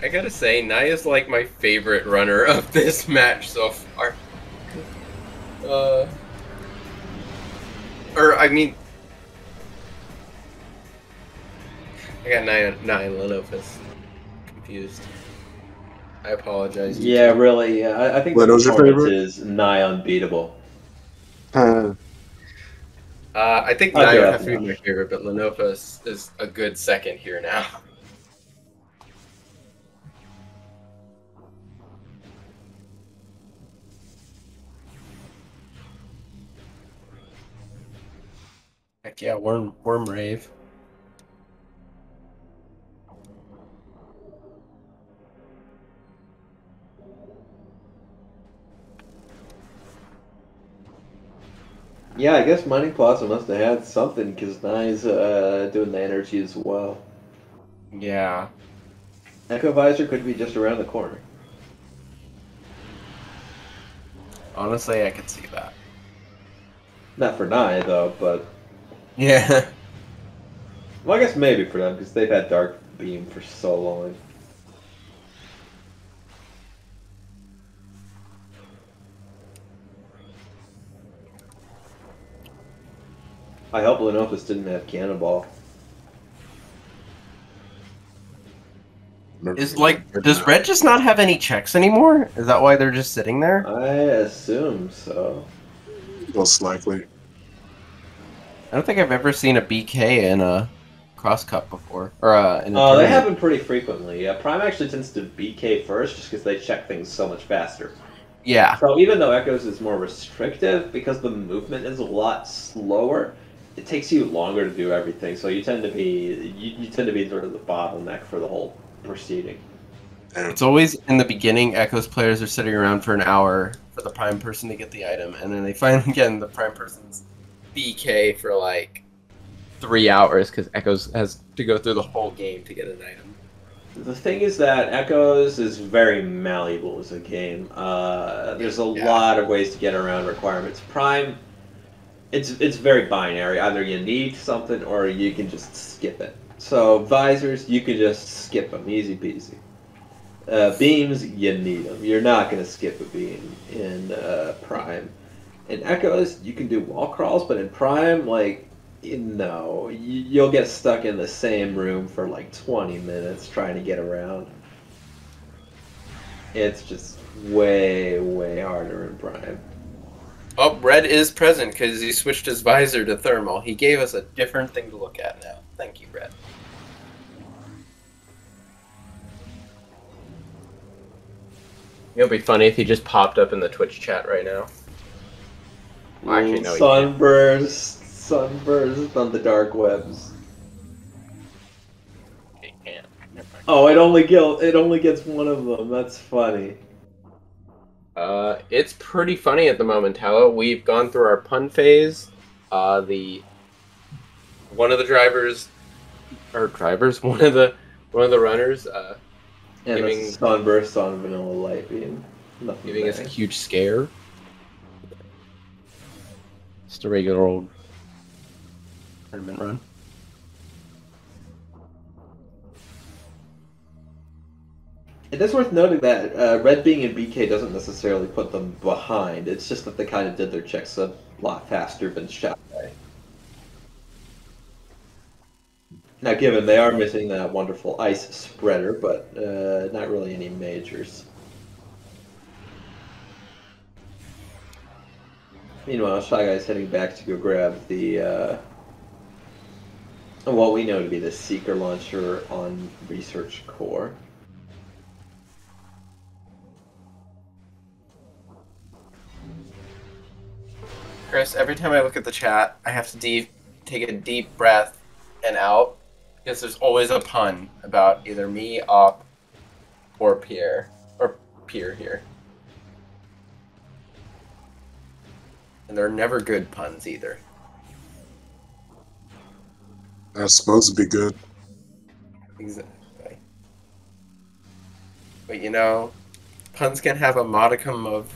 I gotta say, Naya's like my favorite runner of this match so far. I mean... I got Naya Lenofus confused. I apologize. Yeah, really. I think the Leno's your performance favorite? is nigh unbeatable. I think I'll Naya go would with have to be Naya. my favorite, but Lenofus is a good second here now. Heck yeah, Worm Rave. Yeah, I guess Mining Plaza must have had something because Nye's doing the energy as well. Yeah. Echo Visor could be just around the corner. Honestly, I could see that. Not for Nye, though, but... Yeah. Well, I guess maybe for them because they've had Dark Beam for so long. I hope Lenofus didn't have Cannonball. Does Red just not have any checks anymore? Is that why they're just sitting there? I assume so. Most likely. I don't think I've ever seen a BK in a cross cup before, or in a Oh, they tournament. happen pretty frequently. Yeah, Prime actually tends to BK first just because they check things so much faster. Yeah. So even though Echoes is more restrictive, because the movement is a lot slower, it takes you longer to do everything. So you tend to be you tend to be sort of the bottleneck for the whole proceeding. It's always in the beginning. Echoes players are sitting around for an hour for the prime person to get the item, and then they finally get in the prime person's BK for like 3 hours because Echoes has to go through the whole game to get an item. The thing is that Echoes is very malleable as a game. There's a lot of ways to get around requirements. Prime, it's very binary. Either you need something or you can just skip it. So visors, you can just skip them, easy peasy. Beams, you need them. You're not going to skip a beam in Prime. In Echoes, you can do wall crawls, but in Prime, like, no, you'll get stuck in the same room for like 20 minutes trying to get around. It's just way, way harder in Prime. Oh, Red is present because he switched his visor to thermal. He gave us a different thing to look at now. Thank you, Red. It'd be funny if he just popped up in the Twitch chat right now. Well, actually, no, he can't. Sunburst on the dark webs. He can't. Never mind. Oh, it only gets one of them. That's funny. It's pretty funny at the moment, Tallow. We've gone through our pun phase. One of the runners, And giving- a sunburst on Vanilla Light being nothing giving us a there. huge scare. Just a regular old tournament run. It is worth noting that Red being in BK doesn't necessarily put them behind. It's just that they kind of did their checks a lot faster than ShyGuy. Now, given they are missing that wonderful ice spreader, but not really any majors. Meanwhile, ShyGuy's heading back to go grab the what we know to be the Seeker launcher on Research Core. Chris, every time I look at the chat, I have to take a deep breath and out, because there's always a pun about either me, Op, or Pierre here. And they're never good puns either. That's supposed to be good. Exactly. But you know, puns can have a modicum of...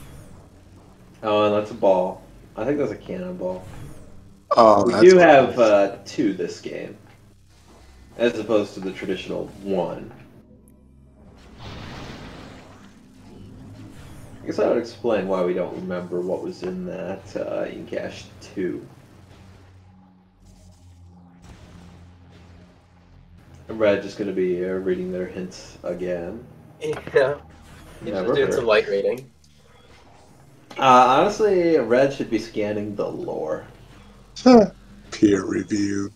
Oh, and that's a ball. I think that's a cannonball. Oh, We that's do nice. have 2 this game, as opposed to the traditional 1. I guess I would explain why we don't remember what was in that Incash 2. And Red just going to be reading their hints again. Yeah. He's Never just doing heard. some light reading. Honestly, Red should be scanning the lore. Peer review.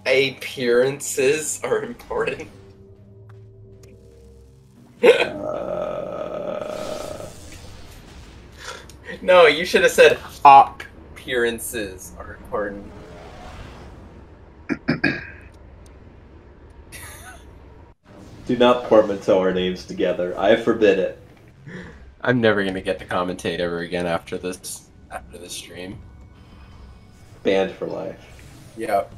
Appearances are important. No, you should have said appearances are important. Do not portmanteau our names together. I forbid it. I'm never gonna get to commentate ever again after this stream. Banned for life. Yep.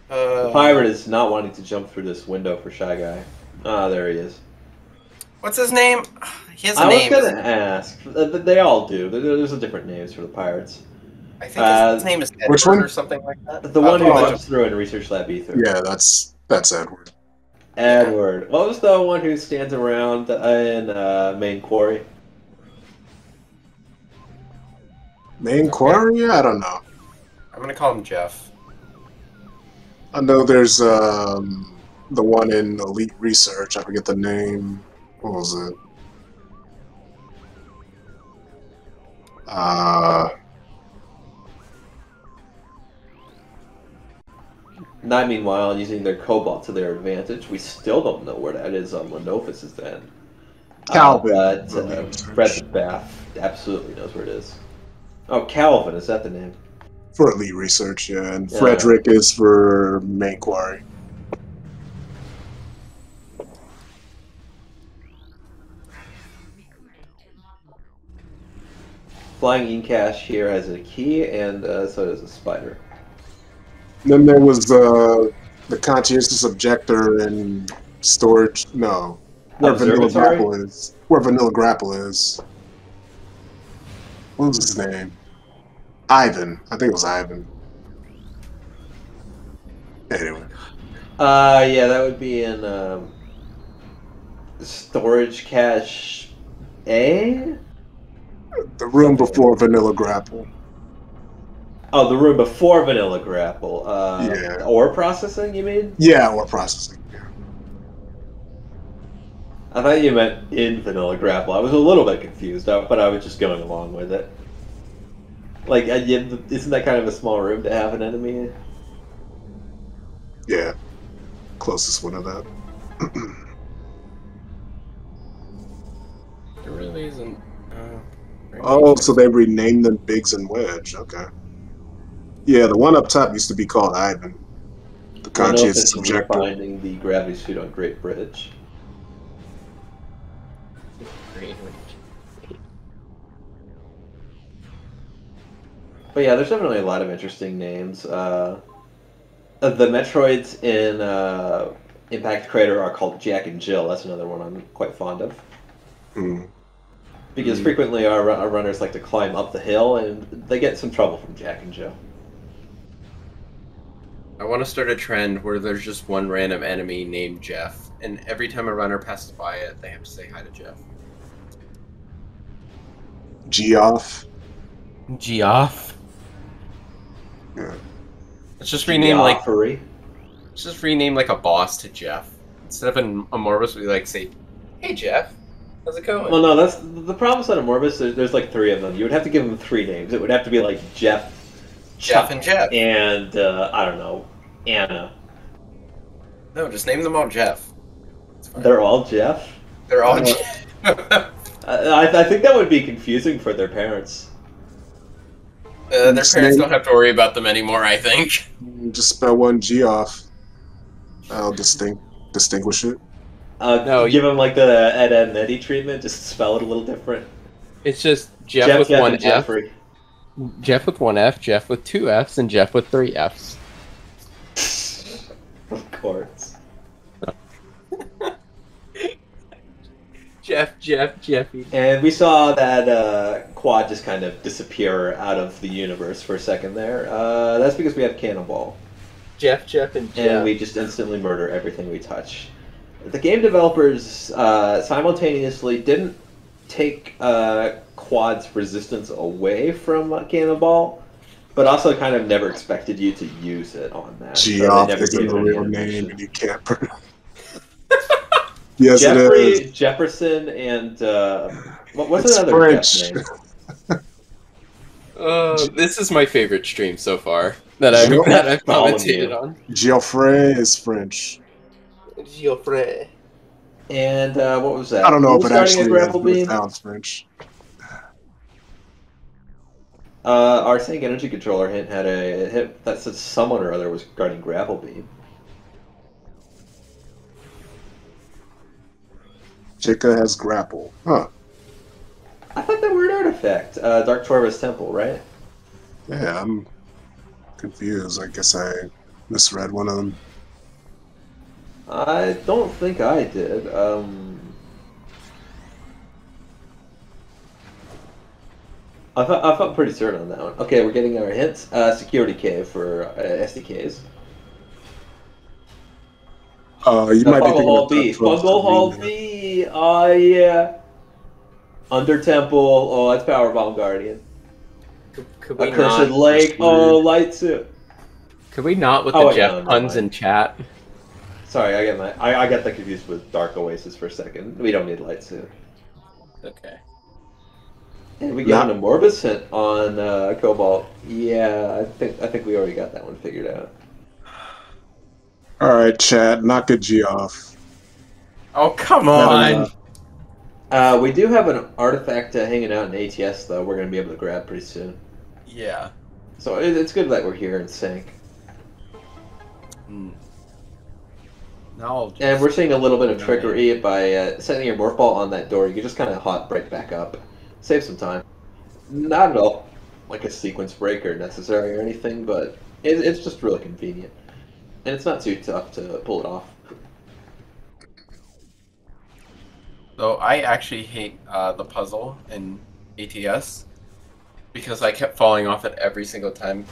The pirate is not wanting to jump through this window for ShyGuy. Ah, there he is. What's his name? He has a I name. was gonna ask. They all do. There's a different names for the pirates. I think his name is Edward which one? or something like that. The one who oh, jumps through in Research Lab Ether. Yeah, that's Edward. Edward. What was the one who stands around in Main Quarry? Main quarry? I don't know. I'm gonna call him Jeff. I know there's the one in Elite Research. I forget the name. What was it? Not meanwhile, using their cobalt to their advantage. We still don't know where that is on Lenophis' end. Calvin. But Red the Baf absolutely knows where it is. Oh, Calvin, is that the name? For Elite Research, yeah. And Yeah. Frederick is for Main Quarry. Flying Incash here has a key, and so does a spider. And then there was the conscientious objector and storage. No, where Vanilla Observatory? Grapple is. Where Vanilla Grapple is. What was his name? Ivan. I think it was Ivan. Anyway. Yeah, that would be in storage cache A? The room before Vanilla Grapple. Oh, the room before Vanilla Grapple. Yeah. Ore processing, you mean? Yeah, or processing. Yeah. I thought you meant in Vanilla Grapple. I was a little bit confused, but I was just going along with it. Like, isn't that kind of a small room to have an enemy in? Yeah, closest one of that. There really isn't. Oh, so they renamed them Biggs and Wedge. Okay. Yeah, the one up top used to be called Ivan. The conscientious Unofficially objector. finding the gravity suit on Great Bridge. But yeah, there's definitely a lot of interesting names. The Metroids in Impact Crater are called Jack and Jill. That's another one I'm quite fond of. Because frequently our runners like to climb up the hill, and they get some trouble from Jack and Jill. I want to start a trend where there's just one random enemy named Jeff, and every time a runner passes by it, they have to say hi to Jeff. Geoff. Geoff. Yeah. Let's just rename like Geoffrey. let's just rename like a boss to Jeff instead of an Amorbus. We like say, "Hey Jeff, how's it going?" Well, no, that's the problem with Amorbus. There's like three of them. You would have to give them three names. It would have to be like Jeff, Jeff and Jeff, and I don't know, Anna. No, just name them all Jeff. They're all Jeff. They're all Jeff. I think that would be confusing for their parents. Their parents don't have to worry about them anymore, I think. Just spell one G off. I'll distinguish it. No, give them like the Ed and Eddie treatment. Just spell it a little different. It's just Jeff with one F. Jeffrey. Jeff with one F, Jeff with two Fs, and Jeff with three Fs. Of course. Jeffy. And we saw that Quad just kind of disappear out of the universe for a second there. That's because we have Cannonball. Jeff, and Jeff. And we just instantly murder everything we touch. The game developers simultaneously didn't take Quad's resistance away from Cannonball, but also kind of never expected you to use it on that. Geoff isn't a real name, and you can't pronounce. Yes, Jeffrey, it is. Jefferson, and what's It's another French. Jeff name? This is my favorite stream so far that I've commentated on. Geoffrey is French. Geoffrey. And what was that? I don't know if it Starting a actually grapple beam? sounds French. Our Sync Energy Controller hint had a hit that said someone or other was guarding grapple beam. Chica has grapple. Huh. I thought they were an artifact. Dark Torva's Temple, right? Yeah, I'm confused. I guess I misread one of them. I don't think I did. I felt pretty certain on that one. Okay, we're getting our hints. Security cave for SDKs. You might be Fungal thinking Hall of B. Fungal Hall B. Oh yeah. Under Temple. Oh, that's Powerbomb Guardian. Could we Accursed not? Lake. Oh, Light Suit. Could we not with Oh, the wait, Jeff no, never puns mind. in chat? Sorry, I got that confused with Dark Oasis for a second. We don't need Light Suit. Okay. And we get an Amorbus hint on Cobalt. Yeah, I think we already got that one figured out. All right, chat. Knock a G off. Oh, come on! We do have an artifact hanging out in ATS, though. We're going to be able to grab pretty soon. Yeah. So it's good that we're here in sync. No. And we're seeing a little bit of trickery by setting your morph ball on that door. You can just kind of hop right back up. Save some time. Not at all like a sequence breaker necessary or anything, but it's just really convenient. And it's not too tough to pull it off. So I actually hate the puzzle in ATS because I kept falling off it every single time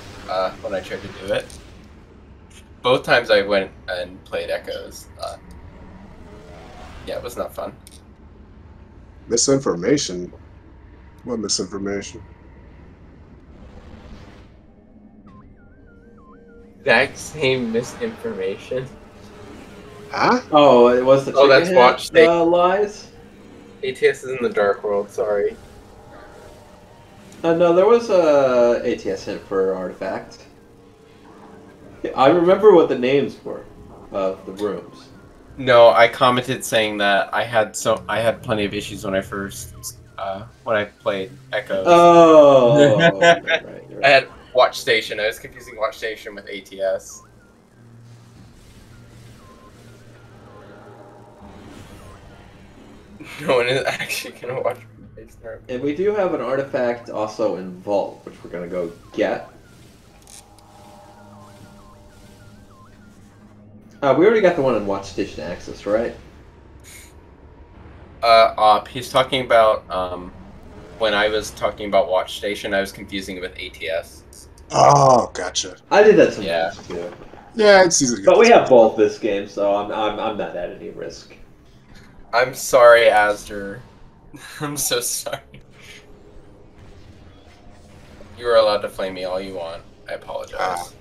when I tried to do it. Both times I went and played Echoes. Yeah, it was not fun. Misinformation. What misinformation? Exact same misinformation. Huh? Oh, it was the chicken that's head, watch. lies? ATS is in the Dark World, sorry. Oh, I thought that were an artifact. ATS is in the Dark World, sorry. Sorry, I got my. I got that confused with Dark Oasis for a second. We don't need Light Suit. No, there was a ATS hint for artifact. I remember what the names were of the rooms. No, I commented saying that I had plenty of issues when I played Echoes. Oh, right. I had Watch Station. I was confusing Watch Station with ATS. No one is actually gonna watch me. And we do have an artifact also in Vault, which we're gonna go get. We already got the one in Watch Station Access, right? He's talking about when I was talking about Watch Station, I was confusing it with ATS. Oh, gotcha. I did that sometimes too. Yeah, it's easy. But we have both this game, so I'm not at any risk. I'm sorry, Asder. I'm so sorry. You are allowed to flame me all you want. I apologize.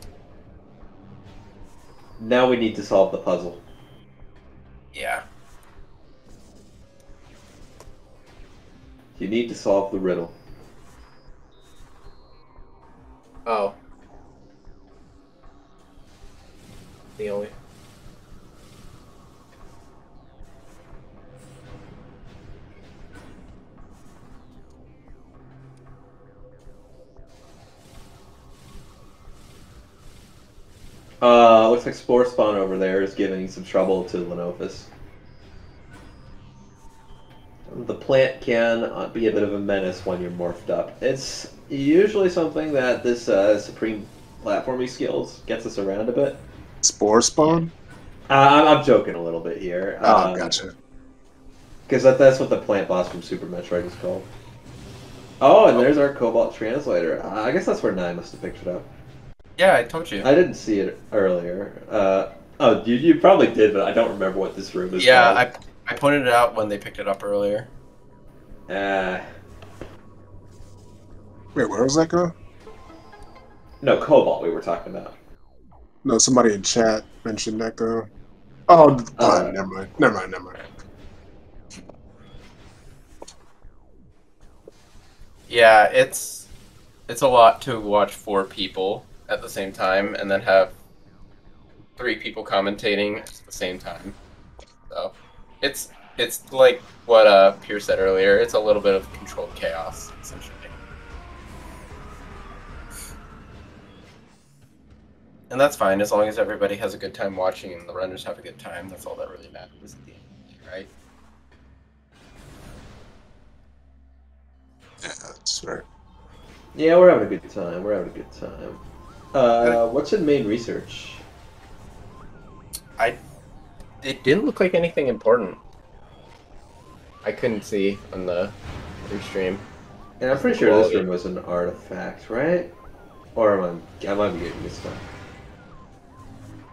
Now we need to solve the puzzle. Yeah. You need to solve the riddle. Oh. The only... Looks like Spore Spawn over there is giving some trouble to Lenophis. The plant can be a bit of a menace when you're morphed up. It's usually something that this Supreme platforming skills gets us around a bit. Spore Spawn? I'm joking a little bit here. Gotcha. Because that's what the plant boss from Super Metroid is called. Oh, and there's our Cobalt Translator. I guess that's where Nye must have picked it up. Yeah, I told you. I didn't see it earlier. Oh, you probably did, but I don't remember what this room is called. Yeah, I pointed it out when they picked it up earlier. Wait, where was that go? No, Cobalt we were talking about. No, somebody in chat mentioned Echo. Oh, never mind. Yeah, it's a lot to watch 4 people at the same time, and then have 3 people commentating at the same time. So, it's like what Pierce said earlier. It's a little bit of controlled chaos, essentially. And that's fine, as long as everybody has a good time watching and the runners have a good time. That's all that really matters at the end of the day, right? Yeah, that's right. Yeah, we're having a good time. What's in main research? It didn't look like anything important. I couldn't see on the other stream. And I'm pretty sure this room was an artifact, right? Or I might be getting this stuff.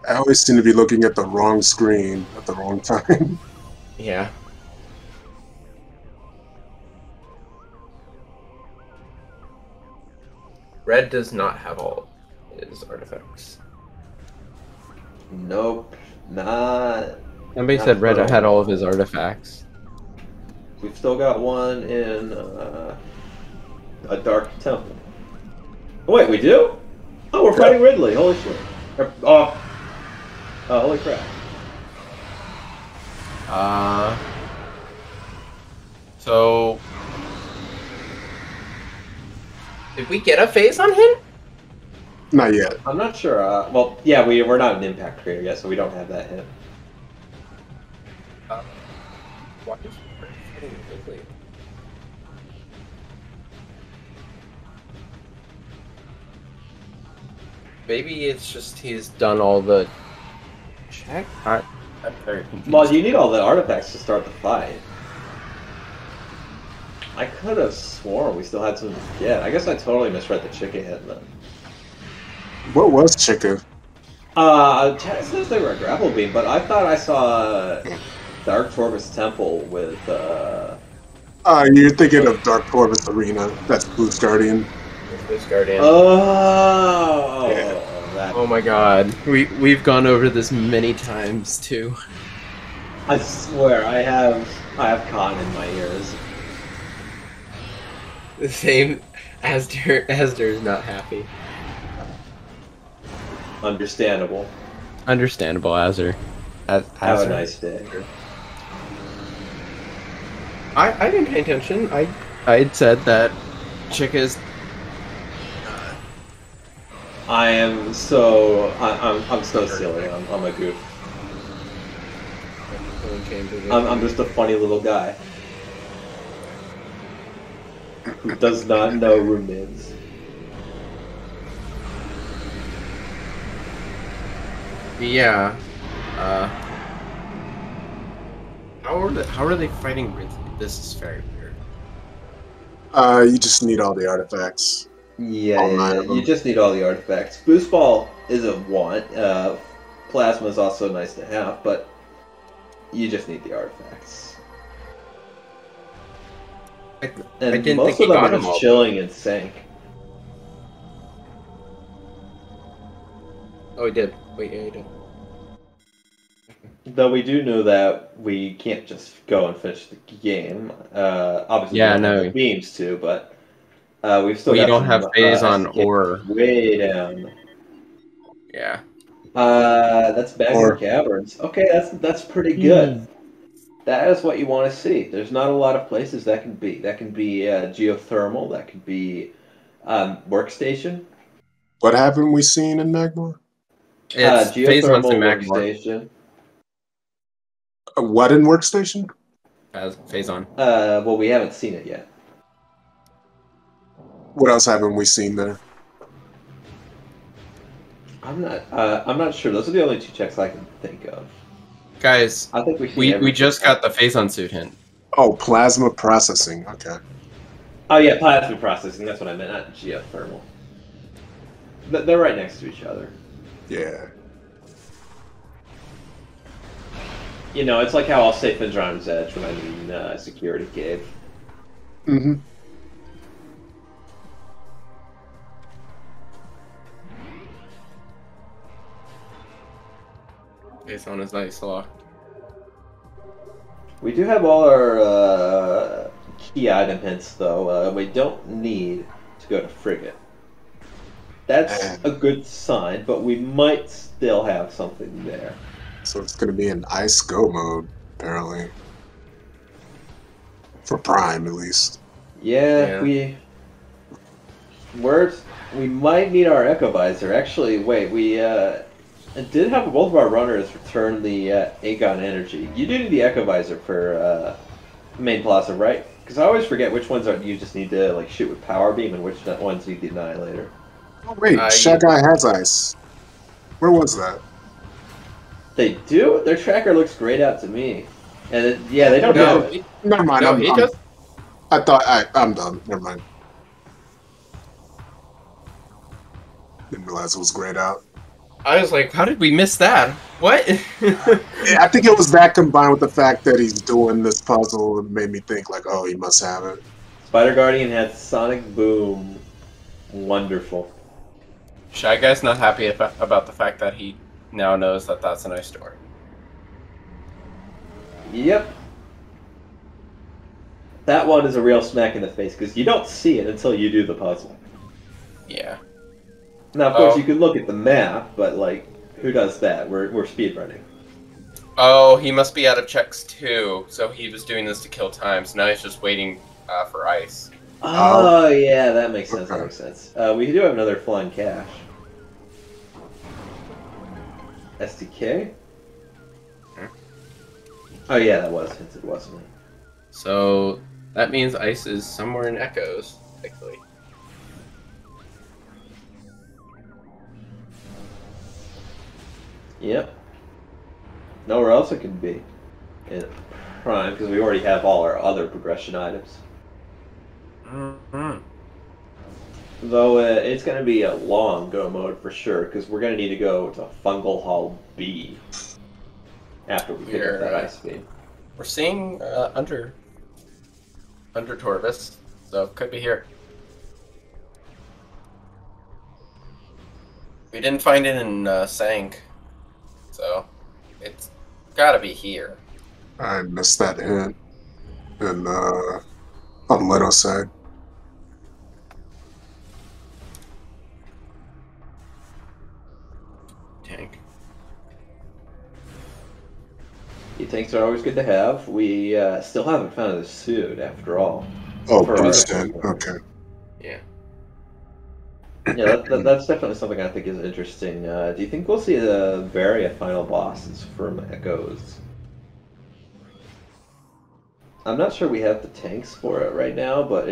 I always seem to be looking at the wrong screen at the wrong time. Yeah. Red does not have all his artifacts. Nope, not. Somebody said Red had all of his artifacts. We've still got one in a dark temple. Oh, wait, we do? Oh, we're fighting Ridley. Holy shit. Holy crap. So... Did we get a phase on him? Not yet. I'm not sure. Well, yeah, we're not an impact creator yet, so we don't have that hit. Why is he hitting quickly? Maybe it's just he's done all the check. I'm very confused. Well, you need all the artifacts to start the fight. I could have sworn we still had some to get. I guess I totally misread the chicken hit then. What was Chica? Chat says they were a grapple beam, but I thought I saw Dark Torvus Temple with, You're thinking of Dark Corvus Arena. That's Boost Guardian. Boost Guardian. Oh! Yeah. That. Oh my god. We've gone over this many times too. I swear, I have cotton in my ears. The same. Asder's not happy. Understandable. Understandable, Azure. Have a nice day. I didn't pay attention. I had said that Chick is. I'm so silly. I'm a goof. I'm just a funny little guy who does not know room names. Yeah. How are they fighting Ridley? This is very weird. You just need all the artifacts. Yeah, you just need all the artifacts. Boost Ball is a want. Plasma is also nice to have, but you just need the artifacts. I And didn't most think of he them got are them all. just chilling in sync. Oh, he did. Wait, yeah, he did. Though we do know that we can't just go and finish the game. Obviously, Yeah, we don't have no. the beams to, but we've still We got don't some have phase on SDK or. way down. Yeah. That's Bagger Or- Caverns. Okay, that's pretty good. That is what you want to see. There's not a lot of places that can be. That can be geothermal. That could be workstation. What haven't we seen in Magmore? It's phase one's in Geothermal Magmore. workstation. What in Workstation? Phase on. Well, we haven't seen it yet. What else haven't we seen there? I'm not sure. Those are the only two checks I can think of. Guys, I think we we just got the phase on suit hint. Oh, plasma processing. Okay. Oh yeah, plasma processing. That's what I meant. Not geothermal. But they're right next to each other. Yeah. You know, it's like how I'll say Fendron's Edge when I mean security cave. Mm-hmm. Phase on is nice locked. We do have all our key item hints, though. We don't need to go to frigate. That's a good sign, but we might still have something there. So it's going to be in ice go mode, apparently. For Prime, at least. Yeah, we might need our Echo Visor. Actually, wait, we did have both of our runners return the Aegon Energy. You do need the Echo Visor for main plaza, right? Because I always forget which ones you just need to like shoot with Power Beam and which ones need the Annihilator. Oh, wait, ShyGuy has ice. Where was that? They do? Their tracker looks grayed out to me. And yeah, they don't have it. Never mind. No, he just. I thought I'm done. Never mind. Didn't realize it was grayed out. I was like, how did we miss that? What? I think it was that combined with the fact that he's doing this puzzle and made me think like, oh, he must have it. Spider Guardian had Sonic Boom. Wonderful. Shy Guy's not happy about the fact that he now knows that that's an ice door. Yep. That one is a real smack in the face because you don't see it until you do the puzzle. Yeah. Now, of course, you can look at the map, but like, who does that? We're speedrunning. Oh, he must be out of checks too. So he was doing this to kill time. So now he's just waiting for ice. Oh, yeah, that makes sense. That makes sense. We do have another flying cache. SDK? Oh, yeah, that was hinted, wasn't it? So that means ice is somewhere in Echoes, likely. Yep. Nowhere else it can be. In Prime, because we already have all our other progression items. Mm-hmm. Though it's going to be a long go mode for sure, because we're going to need to go to Fungal Hall B after we pick up that ice beam. We're seeing under Torvis, so could be here. We didn't find it in Sank, so it's gotta be here. I missed that hint. And on Leto's side. tanks are always good to have. We still haven't found a suit after all. Oh, For boost our- in. Okay. Yeah. Yeah, that's definitely something I think is interesting. Do you think we'll see the variant final bosses from Echoes? I'm not sure we have the tanks for it right now, but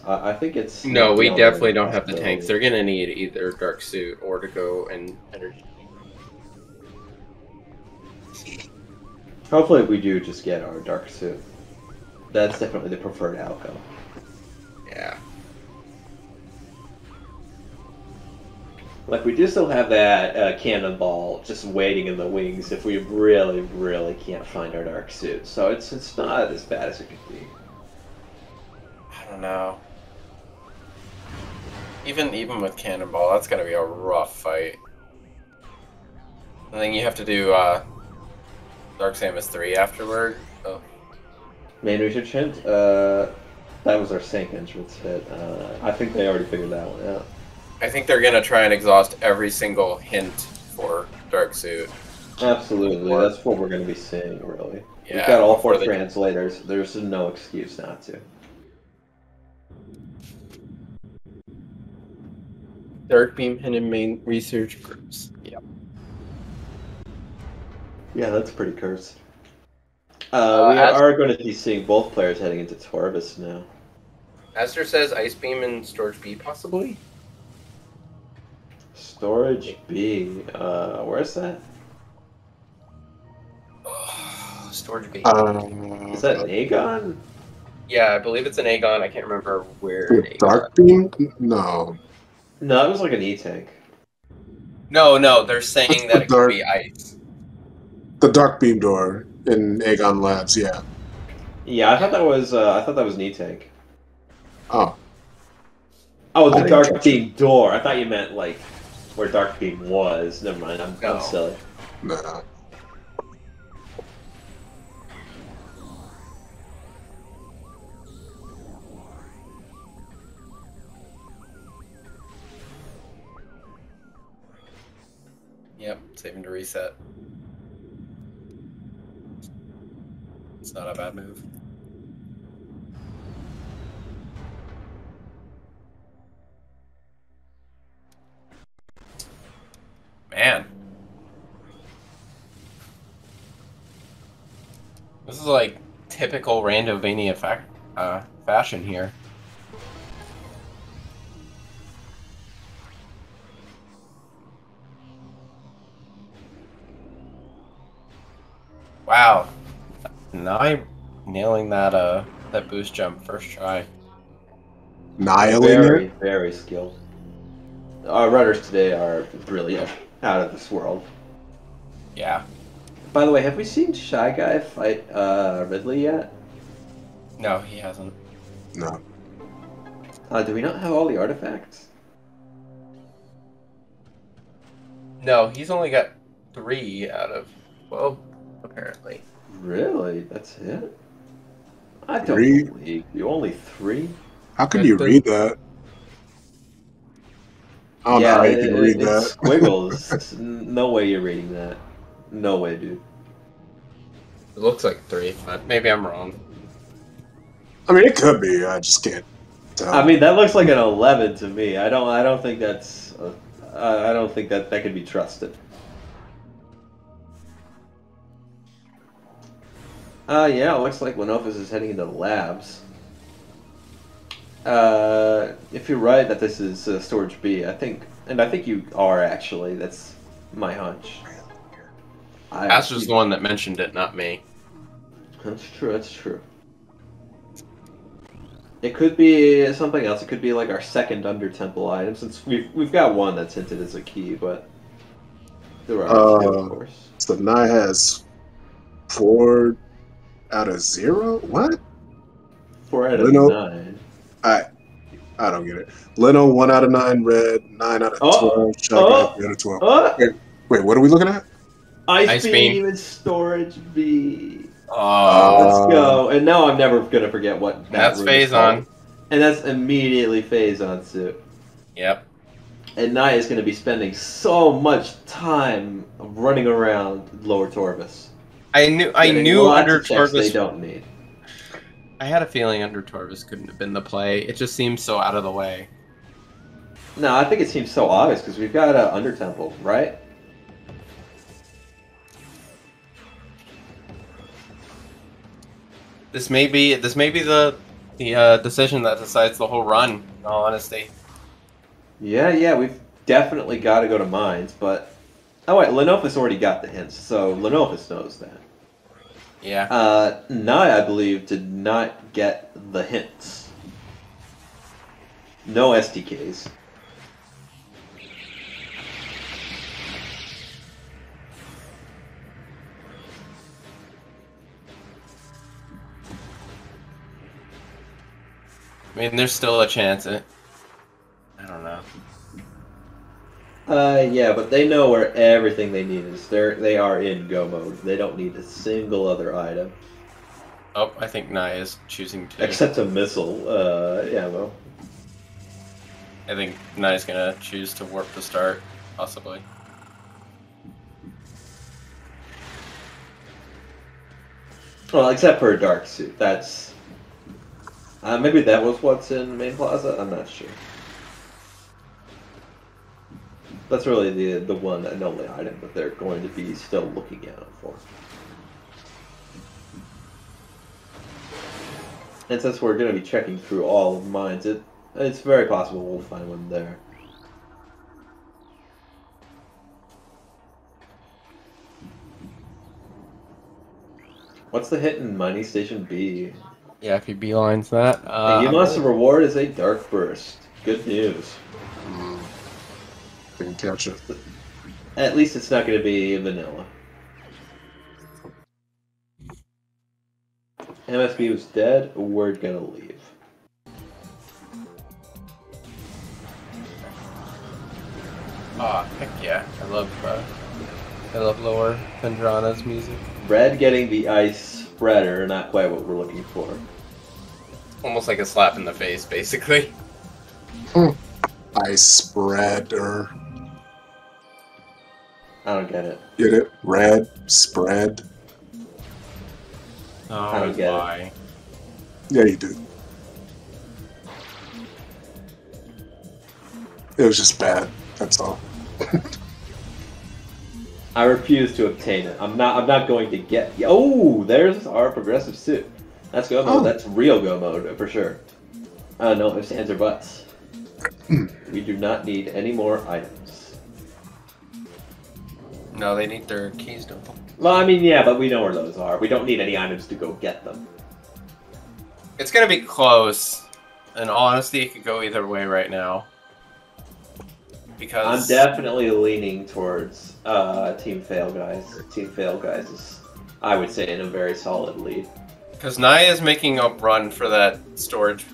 I think it's No, not we beyond definitely any don't have the tanks. possibility. They're gonna need either Dark Suit or to go and energy. Hopefully, we do just get our dark suit. That's definitely the preferred outcome. Yeah. Like, we do still have that cannonball just waiting in the wings if we really, really can't find our dark suit. So it's not as bad as it could be. I don't know. Even with Cannonball, that's gonna be a rough fight. And then you have to do Dark Samus 3 afterward. Oh. Main research hint, that was our Sank entrance hit. I think they already figured that one out. I think they're gonna try and exhaust every single hint for Dark Suit. Absolutely, that's what we're going to be seeing, really. Yeah, We've got all four before they- translators. There's no excuse not to. Dark Beam hidden main research groups. Yep. Yeah, that's pretty cursed. We as- are going to be seeing both players heading into Torvis now. Aster says Ice Beam and Storage B possibly. Storage B, where's that? Storage B. Is that an Aegon? Yeah, I believe it's an Aegon. I can't remember where. in Aegon. Dark beam? No. No, it was like an E-Tank. No, they're saying What's that the it could be Ice. The dark beam door in Aegon Labs. Yeah. Yeah, I thought that was an E-Tank. Oh. Oh, I the didn't Dark catch Beam door. I thought you meant like where Dark Beam was. Never mind, I'm No. silly. Nah. Yep, saving to reset. It's not a bad move. Man. This is like typical Randovania fashion here. Wow. Nye nailing that that boost jump first try. Nihilator? Very skilled. Our runners today are really out of this world. Yeah. By the way, have we seen Shy Guy fight Ridley yet? No, he hasn't. No. Do we not have all the artifacts? No, he's only got 3 out of 12, apparently. Really? That's it? I don't 3? believe you. Only 3? How can you read that? I don't know how you can read it's that. squiggles. No way you're reading that. No way, dude. It looks like 3, but maybe I'm wrong. I mean, it could be. I just can't tell. I mean, that looks like an 11 to me. I don't think that's. I don't think that can be trusted. Yeah, it looks like Lenofis is heading into the labs. If you're right that this is Storage B, I think you are actually. That's my hunch. Aster's the one that mentioned it, not me. That's true. That's true. It could be something else. It could be like our second Under Temple item, since we've got one that's hinted as a key, but there are two, of course. So Nye has 4 out of 0? What? 4 out of Leno- 9. I don't get it. Leno, 1 out of 9 red, 9 out of 12, Shy Guy, 3 out of 12. Wait, what are we looking at? Ice Beam and Storage B. Oh, Let's go. And now I'm never going to forget what that's room is Phase-On. called. And that's immediately Phase-On suit. Yep. And Naya is going to be spending so much time running around Lower Torvis. I knew Lots Under of checks they Torvis. don't need. I had a feeling Under Torvis couldn't have been the play. It just seems so out of the way. No, I think it seems so obvious because we've got Under Temple, right? This may be the decision that decides the whole run. In all honesty. Yeah, we've definitely got to go to mines, but oh wait, Lenofus already got the hints, so Lenofus knows that. Yeah. Nai, I believe, did not get the hints. No SDKs. I mean, there's still a chance. I don't know. Yeah, but they know where everything they need is. They are in go mode. They don't need a single other item. Oh, I think Nai is choosing to. Except a missile, ammo. I think Nai's gonna choose to warp the start, possibly. Well, except for a dark suit. That's... maybe that was what's in Main Plaza? I'm not sure. That's really the one and only item that they're going to be still looking out for. And since we're going to be checking through all of mines, it's very possible we'll find one there. What's the hit in Mining Station B? Yeah, if he beelines that. The Monster reward is a Dark Burst. Good news. Didn't catch it. At least it's not going to be vanilla. MSB was dead. We're going to leave. Oh, heck yeah. I love Lower Pendrana's music. Red getting the ice spreader, not quite what we're looking for. Almost like a slap in the face, basically. Ice spreader. I don't get it. Get it? Red spread. Oh, I don't get it. why? Yeah, you do. It was just bad. That's all. I refuse to obtain it. I'm not going to get... Oh, there's our progressive suit. That's go mode. Oh. That's real go mode, for sure. No ifs, ands, or buts. We do not need any more items. No, they need their keys, don't they? Well, I mean, yeah, but we know where those are. We don't need any items to go get them. It's gonna be close. In all honesty, it could go either way right now. Because I'm definitely leaning towards Team PhailGuys. Team PhailGuys is, I would say, in a very solid lead. Because Naya is making a run for that storage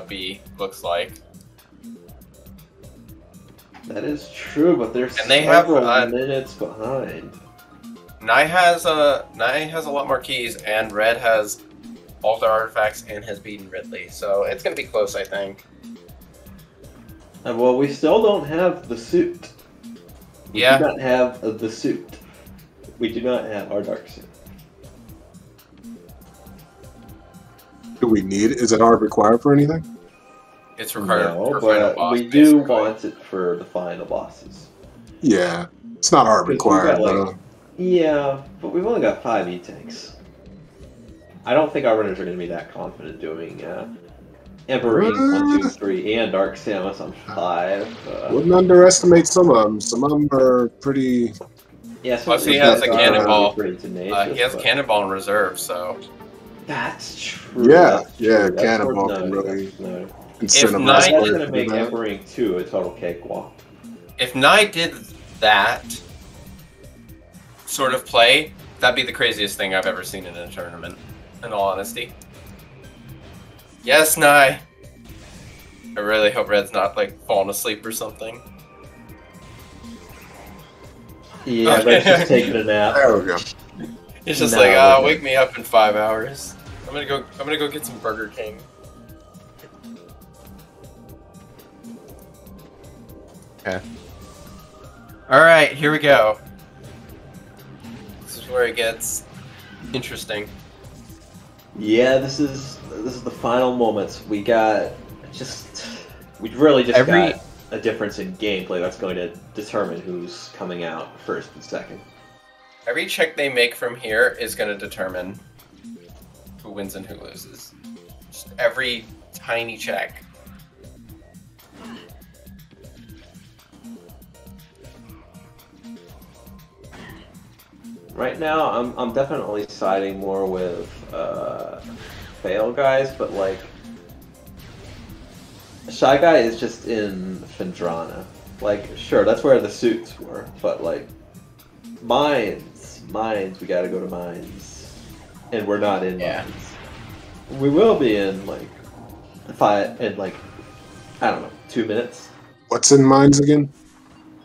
B, looks like. That is true, but they're And they have, several minutes behind. Naya has a lot more keys, and Red has all their artifacts and has beaten Ridley. So it's gonna be close, I think. Well, we still don't have the suit. We Yeah. do not have the suit. We do not have our dark suit. Do we need it? Is it required for anything? It's required No, for final but boss, we do basically. want it for the final bosses. Yeah. It's not hard Because we've required, got, though. like- Yeah, but we've only got 5 E-tanks. I don't think our runners are going to be that confident doing Emperor 1, 2, 3, and Dark Samus on 5. Wouldn't underestimate some of them. Some of them are pretty... Yeah, so Plus he has a cannonball. Pretty tenacious, He has but- cannonball in reserve, so That's true. Yeah, that's yeah, true. That's cannonball worth can noting. really No. incentivize Nine- That's players going to to do make that. Emperor 2 a total cakewalk. if Nye did that sort of play, that'd be the craziest thing I've ever seen in a tournament, in all honesty. Yes, Nye! I really hope Red's not, like, falling asleep or something. Yeah, Red's just taking a nap. There we go. He's just No, like, okay. wake me up in 5 hours. I'm gonna go get some Burger King. Okay. Alright, here we go. This is where it gets interesting. Yeah, this is the final moments. We really just got a difference in gameplay that's going to determine who's coming out first and second. Every check they make from here is going to determine who wins and who loses. Just every tiny check. Right now, I'm definitely siding more with PhailGuys, but like Shy Guy is just in Phendrana. Like, sure, that's where the suits were, but like mines, we gotta go to mines, and we're not in mines. We will be in like I don't know, 2 minutes. What's in mines again?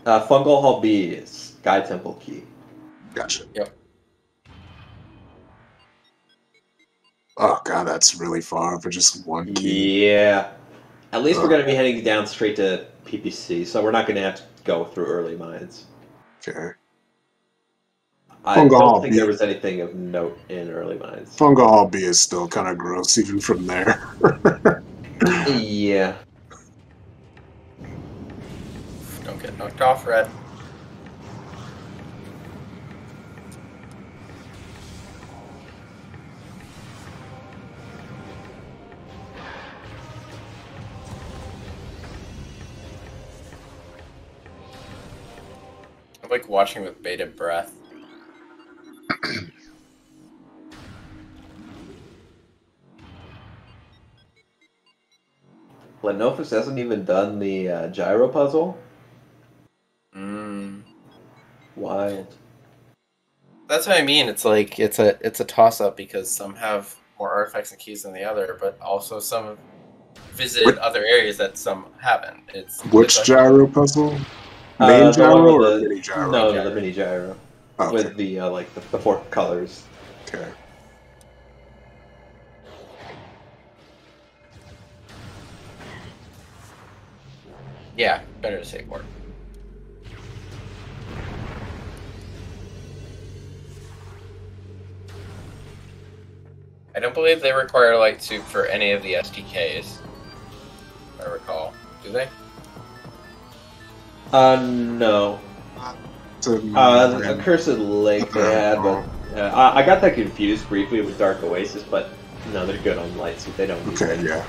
Fungal Hall B is Sky Temple Key. Gotcha. Yep. Oh god, that's really far for just one key. Yeah. At least we're going to be heading down straight to PPC, so we're not going to have to go through early mines. Okay. I don't think there was anything of note in early mines. Fungal Hall B is still kind of gross even from there. Yeah. Don't get knocked off, Red. I like watching with bated breath. Lenofus hasn't even done the gyro puzzle. Wild. That's what I mean. It's like it's a toss up because some have more artifacts and keys than the other, but also some have visited other areas that some haven't. Which gyro puzzle? Main gyro or mini gyro? No, the mini gyro. Okay. With the the 4 colors. Okay. Yeah, better to say more. I don't believe they require light soup for any of the SDKs, if I recall. Do they? No. A Cursed Lake they had, but I got that confused briefly with Dark Oasis, but no, they're good on light soup. They don't need Okay, it. yeah.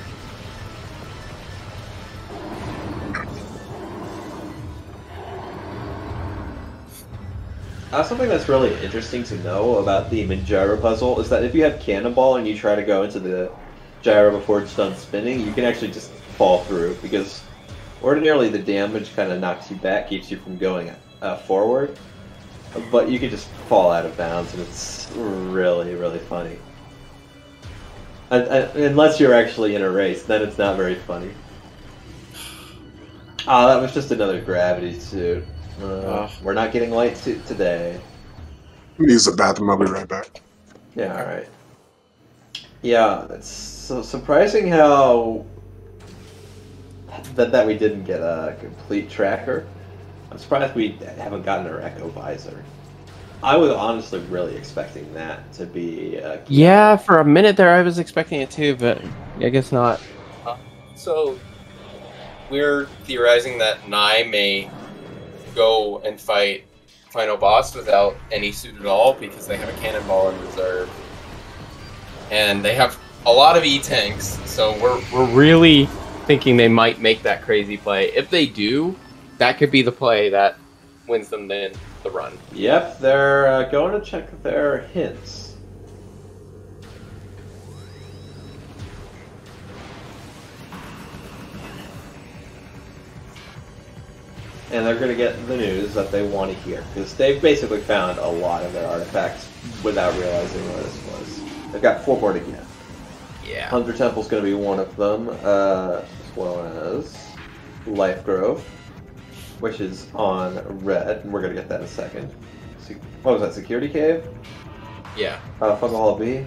Something that's really interesting to know about the mid gyro puzzle is that if you have Cannonball and you try to go into the gyro before it's done spinning, you can actually just fall through, because ordinarily the damage kind of knocks you back, keeps you from going forward, but you can just fall out of bounds, and it's really, really funny. Unless you're actually in a race, then it's not very funny. That was just another gravity suit. We're not getting light suit today. Let me use the bathroom, I'll be right back. Yeah, alright. Yeah, it's so surprising how that we didn't get a complete tracker. I'm surprised we haven't gotten a Echo visor. I was honestly really expecting that to be Yeah, for a minute there I was expecting it too, but I guess not. So, we're theorizing that Nye may go and fight final boss without any suit at all because they have a cannonball in reserve, and they have a lot of E-tanks. So we're really thinking they might make that crazy play. If they do, that could be the play that wins them the run. Yep, they're going to check their hints. And they're going to get the news that they want to hear, because they've basically found a lot of their artifacts without realizing where this was. They've got 4 more to get. Yeah. Hunter Temple's going to be one of them, as well as Life Grove, which is on red, and we're going to get that in a second. What was that, Security Cave? Yeah. Fungal Hall B.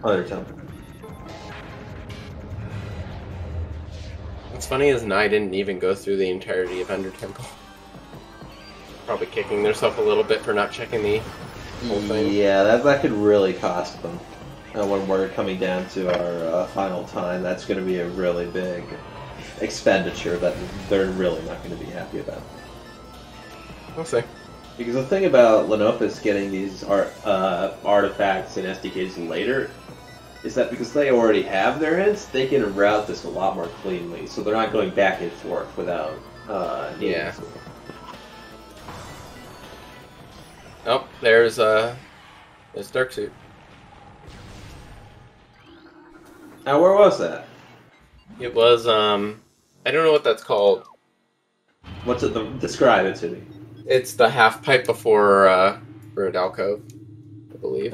Hunter Temple. What's funny is Nye didn't even go through the entirety of Under Temple. Probably kicking themselves a little bit for not checking the whole thing. Yeah, that could really cost them. When we're coming down to our final time, that's going to be a really big expenditure that they're really not going to be happy about. We'll see. Because the thing about Lenopus getting these artifacts and SDKs later is that because they already have their hints, they can route this a lot more cleanly. So they're not going back and forth without needing to. Oh, there's Dark Suit. Now, where was that? It was I don't know what that's called. What's it? Describe it to me. It's the half pipe before Road Alcove, I believe.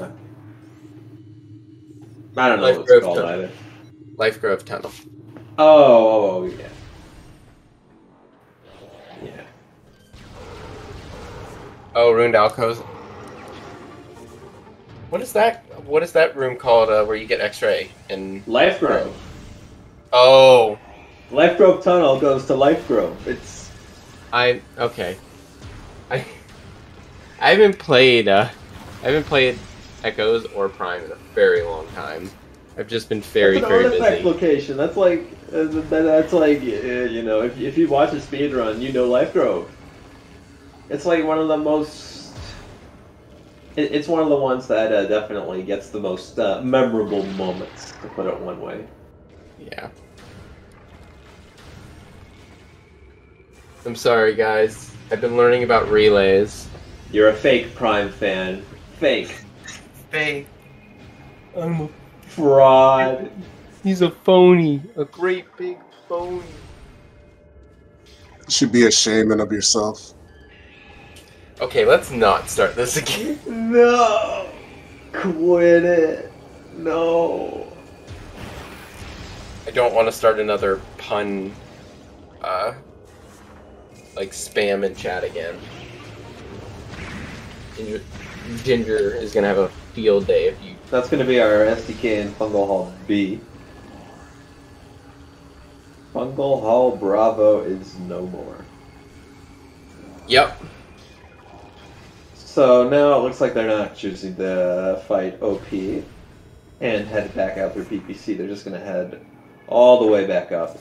I don't know Life what Grove it's called Tunnel. either. Life Grove Tunnel. Oh, yeah. Yeah. Oh, Ruined Alcoves. What is that? What is that room called where you get X-ray and Life Grove. Oh, Life Grove Tunnel goes to Life Grove. It's okay. I haven't played Echoes or Prime in a very long time. I've just been very that's an artifact busy. location. That's like you know, if you watch a speedrun, you know Life Grove. It's like one of the most. It's one of the ones that definitely gets the most memorable moments, to put it one way. Yeah. I'm sorry, guys. I've been learning about relays. You're a fake Prime fan. Fake. Fake. I'm a Fraud. He's a phony. A great big phony. You should be ashamed of yourself. Okay, let's not start this again. No. Quit it. No. I don't want to start another pun, like spam in chat again. Ginger is gonna have a field day if you. That's going to be our SDK in Fungal Hall B. Fungal Hall Bravo is no more. Yep. So now it looks like they're not choosing to fight OP and head back out through PPC. They're just going to head all the way back up.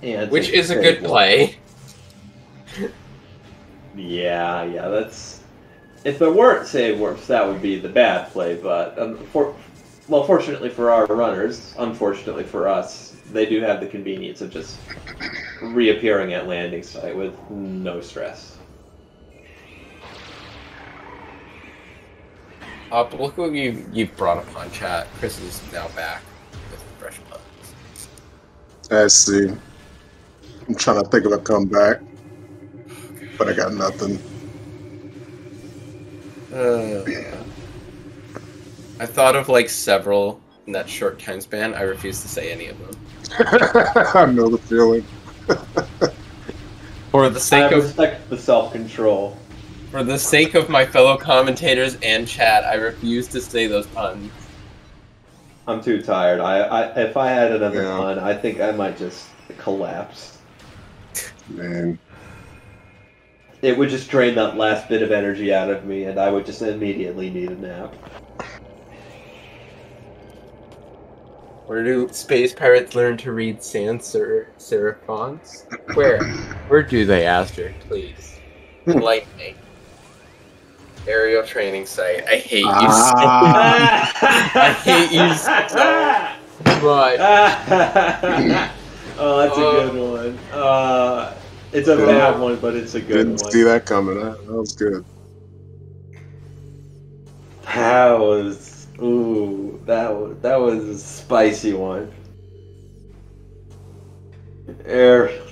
And Which is a good play. Yeah, that's... If there weren't save warps, that would be the bad play, but fortunately for our runners, unfortunately for us, they do have the convenience of just reappearing at landing site with no stress. But look what you've brought upon chat. Chris is now back with fresh puns. I see. I'm trying to think of a comeback, but I got nothing. I thought of like several in that short time span. I refuse to say any of them. I know the feeling. For the sake I of respect the self-control. For the sake of my fellow commentators and chat, I refuse to say those puns. I'm too tired. If I had another Yeah. pun, I think I might just collapse. Man. It would just drain that last bit of energy out of me, and I would just immediately need a nap. Where do space pirates learn to read sans serif fonts? Where? Where do they, Aster? Please. Enlighten me. Aerial training site. I hate you so I hate you so much. Oh, that's a good one. It's a bad one, but it's a good Didn't one. see that coming. That was good. That was that was a spicy one. Aerial.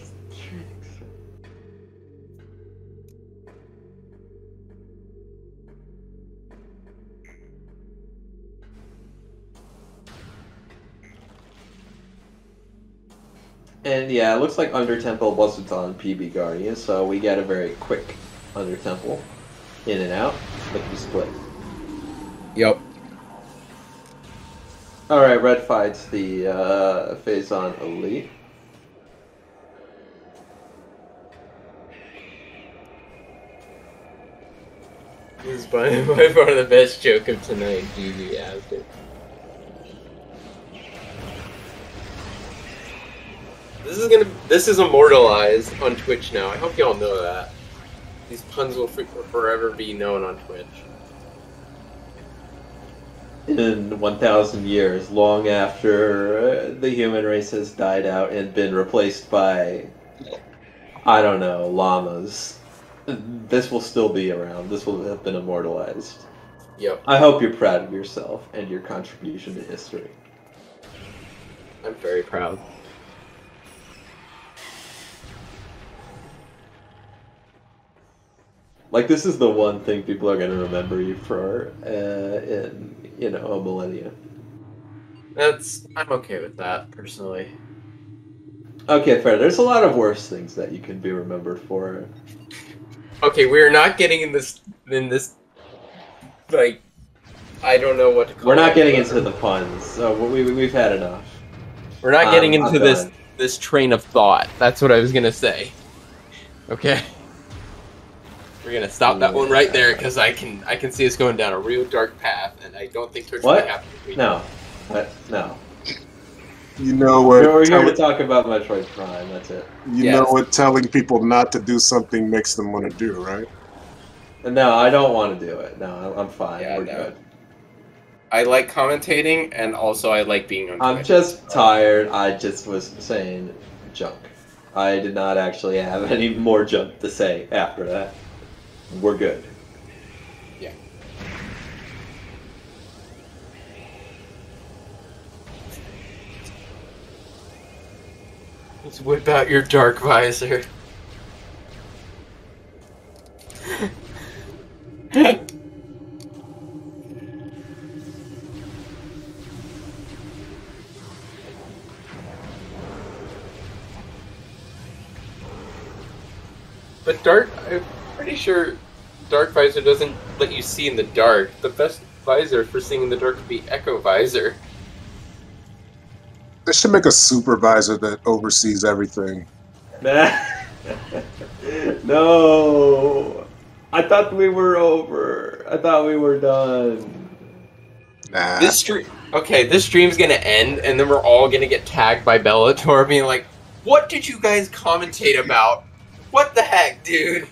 And yeah, it looks like Under Temple wasn't on PB Guardian, so we get a very quick Under Temple. In and out, lickety split. Yep. Alright, Red fights the Phazon Elite. This is by far the best joke of tonight, GG after. This is immortalized on Twitch now. I hope y'all know that. These puns will forever be known on Twitch. In 1,000 years, long after the human race has died out and been replaced by, I don't know, llamas, this will still be around. This will have been immortalized. Yep. I hope you're proud of yourself and your contribution to history. I'm very proud. Like, this is the one thing people are going to remember you for in, you know, a millennia. I'm okay with that, personally. Okay, fair. There's a lot of worse things that you can be remembered for. Okay, we're not getting in this, like, I don't know what to call it. We're not getting into the puns, so we've had enough. We're not getting I'm into done. this train of thought. That's what I was gonna say. Okay. We're gonna stop that one right there because I can see us going down a real dark path, and I don't think Twitch What? will happen. No. No. You know what? We're here to talk about Metroid Prime, that's it. You know what telling people not to do something makes them want to do, right? No, I don't want to do it. No, I'm fine. Yeah, We're no. good. I like commentating, and also I like being on I'm Twitch. just tired. I just was saying junk. I did not actually have any more junk to say after that. We're good. Yeah. Let's whip out your dark visor. But I'm pretty sure dark visor doesn't let you see in the dark. The best visor for seeing in the dark would be echo visor. They should make a supervisor that oversees everything. No. I thought we were over. I thought we were done. Nah. This stream's gonna end, and then we're all gonna get tagged by Bellator being like, "What did you guys commentate about? What the heck, dude?"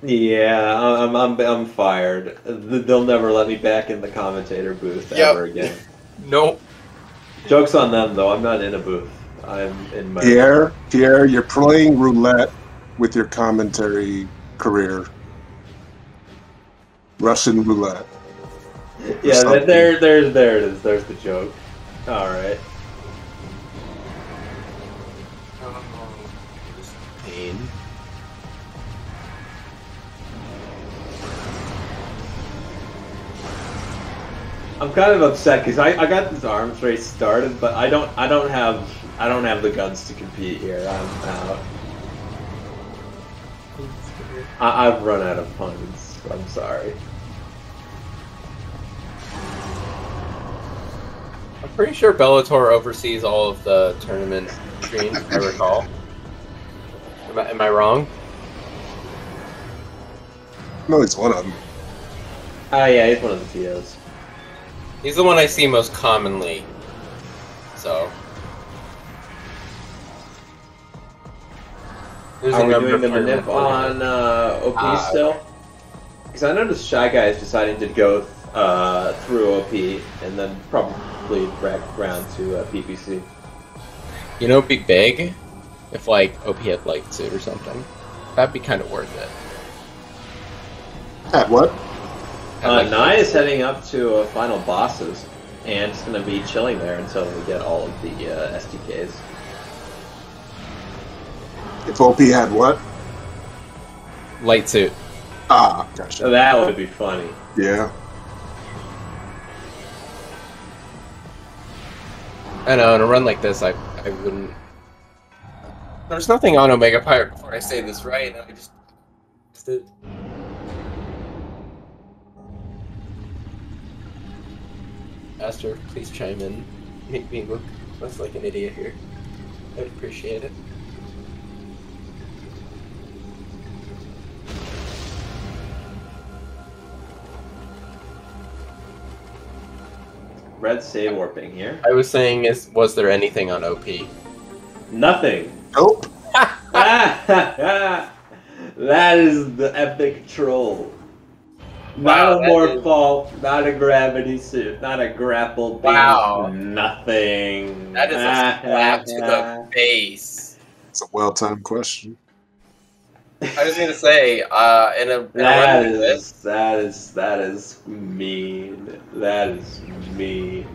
Yeah, I'm fired. They'll never let me back in the commentator booth ever again. Nope. Joke's on them, though. I'm not in a booth. I'm in my... Pierre, you're playing roulette with your commentary career. Russian roulette. Yeah, there it is. There's the joke. All right. Pain. I'm kind of upset because I got this arms race started, but I don't have the guns to compete here. I'm out. I've run out of puns. I'm sorry. I'm pretty sure Bellator oversees all of the tournament streams, if I recall. Am I wrong? No, it's one of them. Yeah, he's one of the TOs. He's the one I see most commonly. So. There's Are we number doing the of manip on OP still? Because I noticed ShyGuyExpress deciding to go through OP and then probably back around to PPC. You know, it'd be big if like OP had light suit or something. That'd be kind of worth it. At what? Nai is heading up to final bosses, and it's going to be chilling there until we get all of the SDKs. If OP had what? Light suit. Ah, gotcha. So that would be funny. Yeah. I know, in a run like this, I wouldn't... There's nothing on Omega Pirate before I say this, right? I just did. Aster, please chime in. Make me look less like an idiot here. I'd appreciate it. Red save warping here. I was saying, was there anything on OP? Nothing. Nope. That is the epic troll. Wow, Not a morph, not a gravity suit, not a grapple beam. Wow. Nothing. That is a slap to the face. It's a well-timed question. I was gonna say, in a run like this, That is mean. That is mean.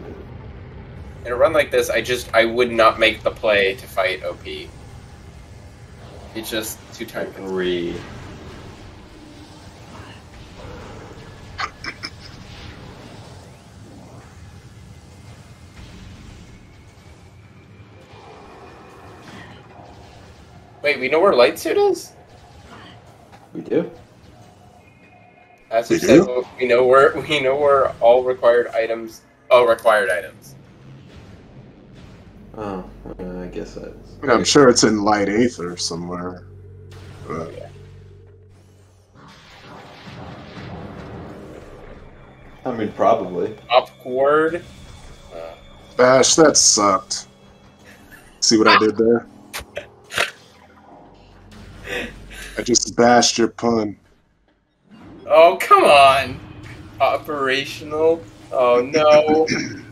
in a run like this, I would not make the play to fight OP. It's just too time consuming. Agree. Wait, we know where Light Suit is? We do. As We we said, do? we know where all required items. Oh, required items. Oh, I guess that's. I'm sure it's in Light Aether somewhere. But I mean, probably. Upward. Bash, that sucked. See what I did there? I just bashed your pun. Oh, come on! Operational? Oh no.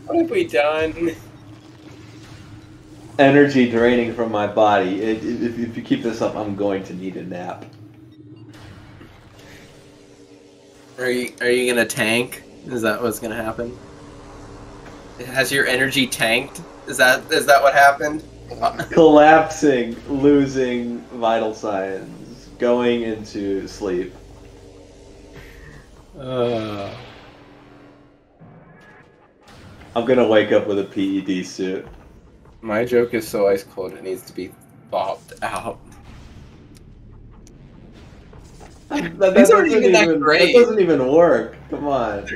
What have we done? Energy draining from my body. If you keep this up, I'm going to need a nap. Are you gonna tank? Is that what's gonna happen? Has your energy tanked? Is that what happened? Collapsing, losing vital signs, going into sleep. I'm gonna wake up with a PED suit. My joke is so ice cold it needs to be bobbed out. That These aren't doesn't even that great. That doesn't even work. Come on.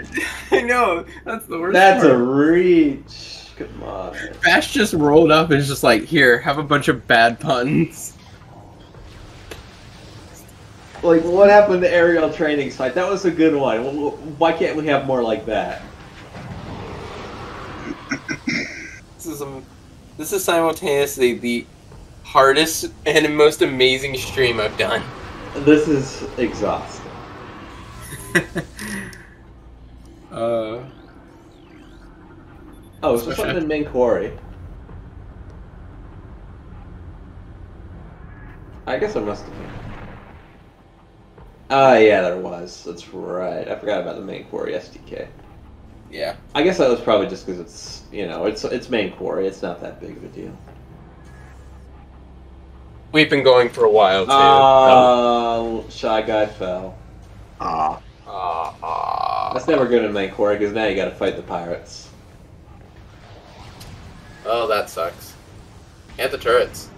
I know, that's the worst That's part. a reach. Come on. Bash just rolled up and is just like, here, have a bunch of bad puns. Like, what happened to aerial training site? That was a good one. Why can't we have more like that? This is simultaneously the hardest and most amazing stream I've done. This is exhausting. Oh, so something in main quarry. I guess I must have been. Ah, yeah, there was. That's right. I forgot about the main quarry SDK. Yeah. I guess that was probably just because it's, you know, it's main quarry. It's not that big of a deal. We've been going for a while, too. Shy Guy fell. ah, That's never good in main quarry because now you gotta fight the pirates. Oh, that sucks. And the turrets.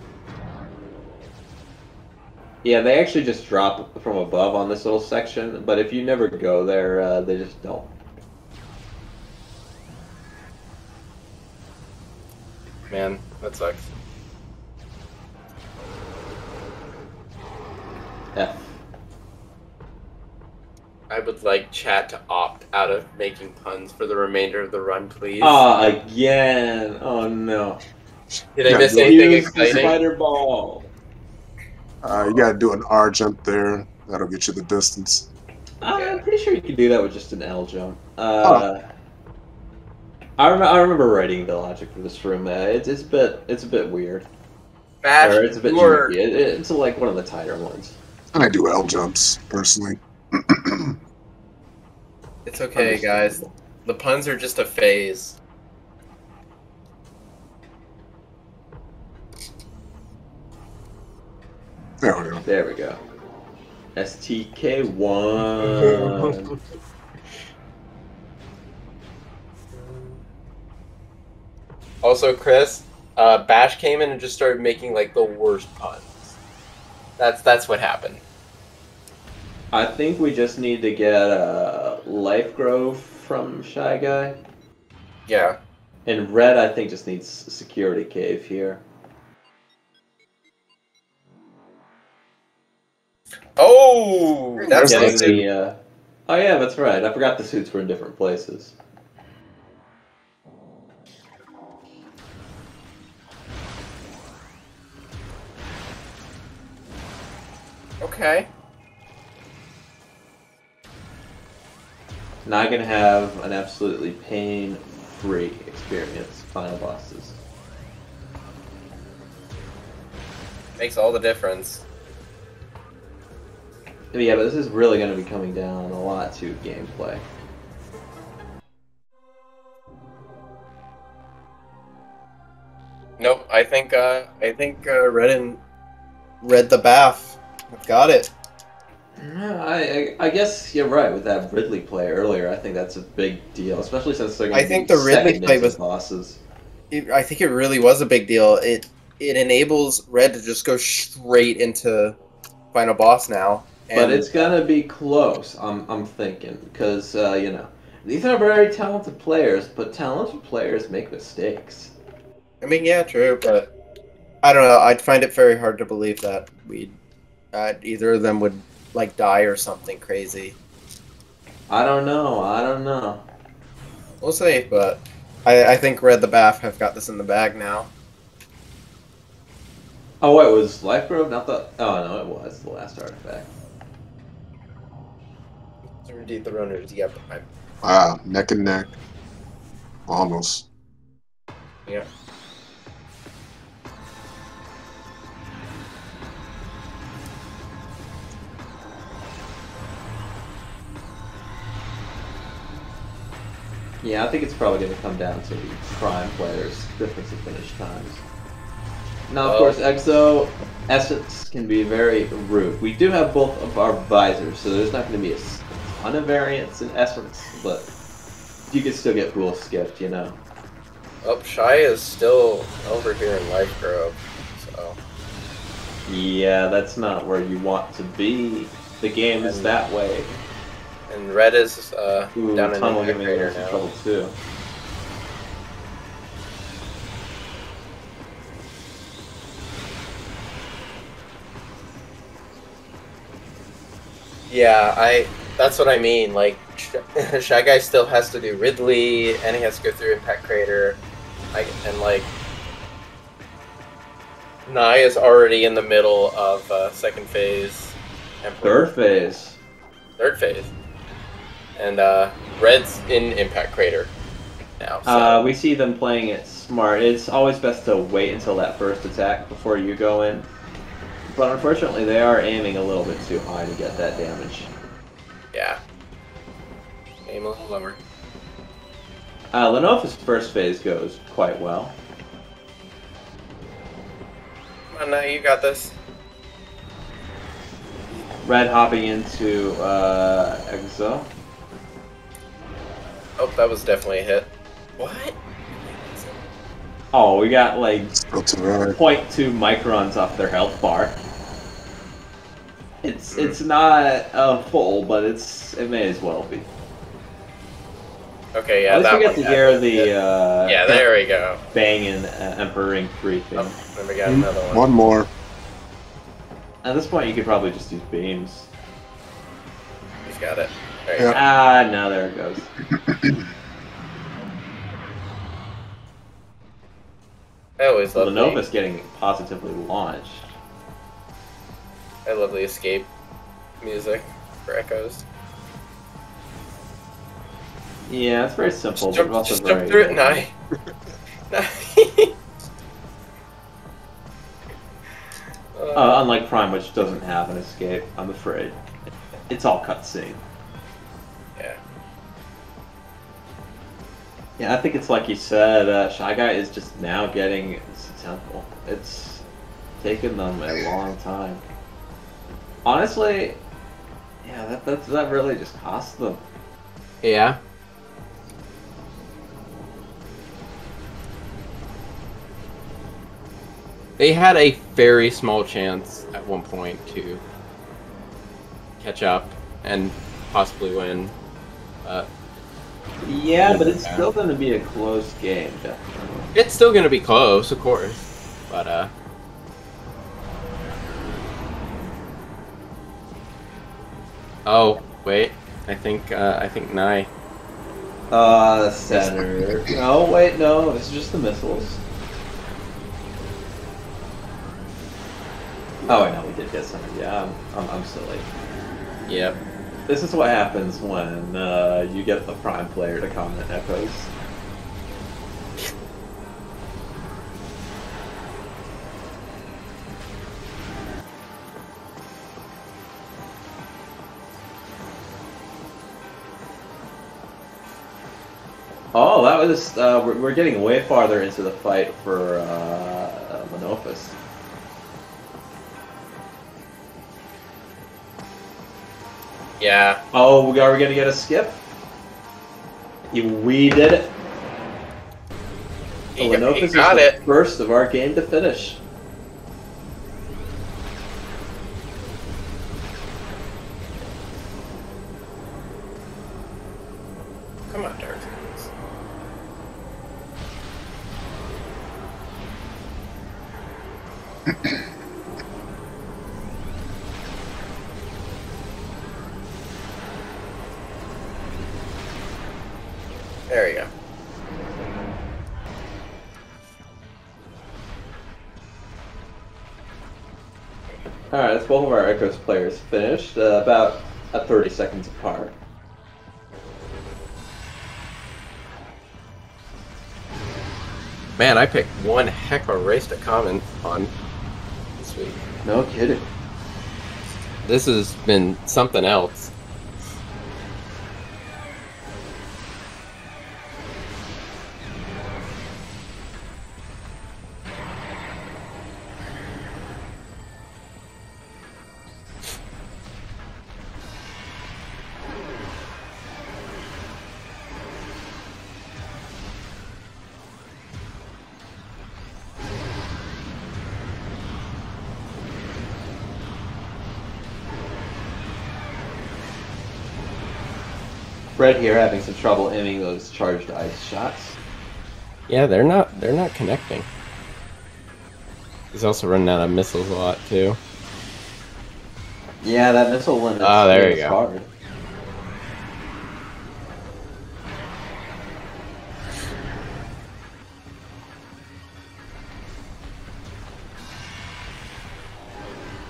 Yeah, they actually just drop from above on this little section, but if you never go there, they just don't. Man, that sucks. F. I would like chat to opt out of making puns for the remainder of the run, please. Again. Oh no. Did I miss anything Use the exciting? spider ball. you gotta do an R jump there. That'll get you the distance. I'm pretty sure you can do that with just an L jump. Oh. I remember writing the logic for this room. It's a bit weird. Bash, Or it's a bit you're- tricky. It's like one of the tighter ones. I do L jumps, personally. It's okay, guys. The puns are just a phase. There we go. There we go. STK1. Also, Chris, Bash came in and just started making like the worst puns. That's what happened. I think we just need to get a life grove from Shy Guy. Yeah. And Red, I think, just needs security cave here. Oh, that's There's Getting that the, oh yeah, that's right. I forgot the suits were in different places. Okay. Not gonna have an absolutely pain-free experience final bosses. Makes all the difference. Yeah, but this is really gonna be coming down a lot to gameplay. Nope, I think Red the Baf have got it. I guess you're right with that Ridley play earlier. I think that's a big deal, especially since they're going I to think be the Ridley second play into was- bosses. I think it really was a big deal. It enables Red to just go straight into final boss now. But it's gonna be close. I'm thinking because you know these are very talented players, but talented players make mistakes. I mean, yeah, true, but I don't know. I'd find it very hard to believe that either of them would like die or something crazy. I don't know. I don't know. We'll see, but I think Red the Baf have got this in the bag now. Oh, wait, was Life Grove not the? Oh no, it was the last artifact. So indeed, the runners. Yep. Wow, neck and neck. Almost. Yeah. Yeah, I think it's probably going to come down to the prime players' difference of finish times. Now, of course, Exo Essence can be very rude. We do have both of our visors, so there's not going to be a ton of variance in Essence, but you can still get pool skipped, you know. Oh, Shy is still over here in Life Grove, so... Yeah, that's not where you want to be. The game is that way. And Red is down in Tunnel the giving generator us some now. trouble too. Yeah, that's what I mean. Like, Shy Guy still has to do Ridley, and he has to go through Impact Crater, and like, Nye is already in the middle of second phase. And Third phase. Third phase. And Red's in Impact Crater now. So. We see them playing it smart. It's always best to wait until that first attack before you go in. But unfortunately, they are aiming a little bit too high to get that damage. Yeah. Aim a little lower. Lenova's first phase goes quite well. Come on, now you got this. Red hopping into Exo. Oh, that was definitely a hit. What? Oh, we got like Still too early. 0.2 microns off their health bar. It's not full, but it may as well be. Okay, yeah, At least that we get one to hear happened. the Yeah, there we go. banging Emperor Ring 3 thing. Oh, then we got another one. One more. At this point, you could probably just use beams. He's got it. There you Yeah. go. Ah, no, there it goes. I always So love Lenova's getting positively launched. I love the escape music for Echoes. Yeah, it's very simple, Just but also jump very... through it, Nye. Unlike Prime, which doesn't have an escape, I'm afraid. It's all cutscene. Yeah. Yeah, I think it's like you said, Shy Guy is just now getting his temple. It's taken them a long time. Honestly, yeah, that really just cost them. Yeah. They had a very small chance at one point to catch up and possibly win. Yeah, but it's still going to be a close game, definitely. It's still going to be close, of course, but oh wait, I think Nye. Center. Oh, wait, no, it's just the missiles. Oh, I know we did get some. Yeah, I'm silly. Yep. This is what happens when you get the Prime player to comment echoes. Oh, that was we're getting way farther into the fight for Monophis. Yeah. Oh, are we gonna get a skip? We did it. He Monophis is got the it. first of our game to finish. Come on, Dark Souls. There you go. Alright, that's both of our Echoes players finished, about 30 seconds apart. Man, I picked one heck of a race to comment on this week. No kidding. This has been something else. Fred here having some trouble aiming those charged ice shots. Yeah, they're not connecting. He's also running out of missiles a lot too. Yeah, that missile limit there you is go. hard.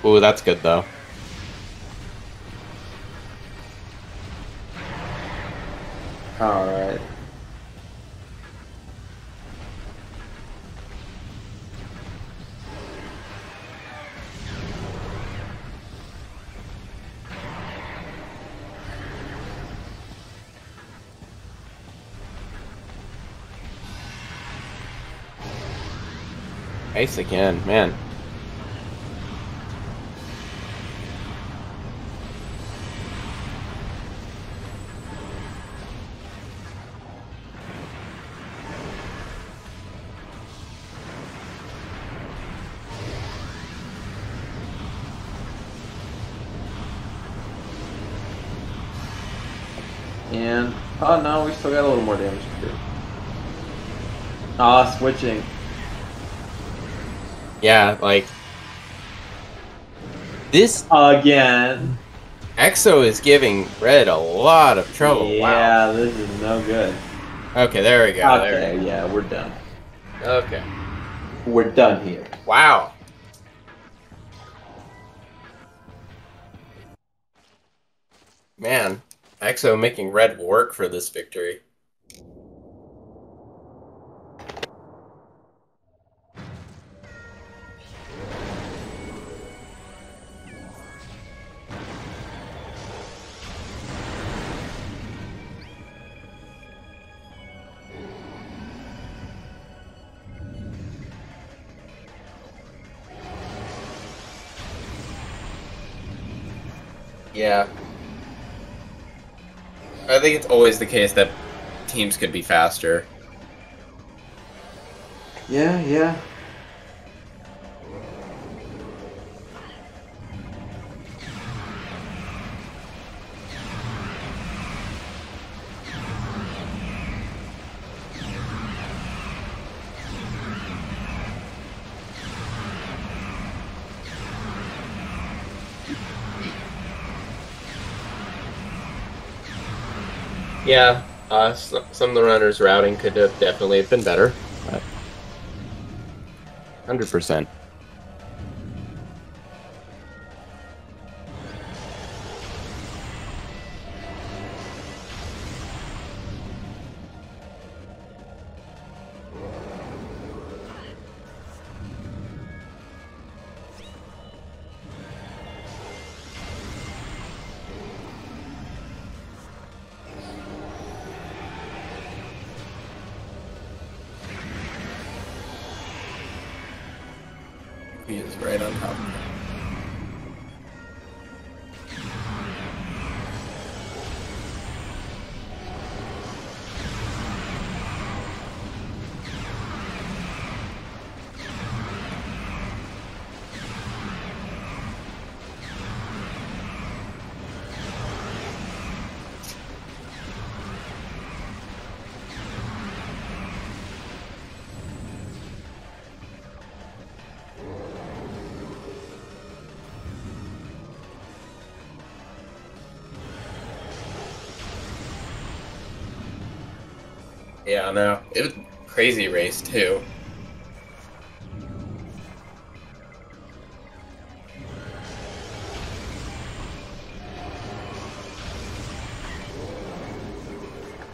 Ooh, that's good though. Alright. Ace again, man. And, oh no, we still got a little more damage to do. Ah, switching. Yeah, like this Again. Exo is giving Red a lot of trouble. Yeah, Wow. this is no good. Okay, there we go. Okay, yeah, we're done. Okay. We're done here. Wow. Man, Exo making Red work for this victory. Yeah. I think it's always the case that teams could be faster. Yeah, yeah. Yeah, some of the runners' routing could have definitely been better. 100%. He is right on top of it. Yeah, no. It was a crazy race, too.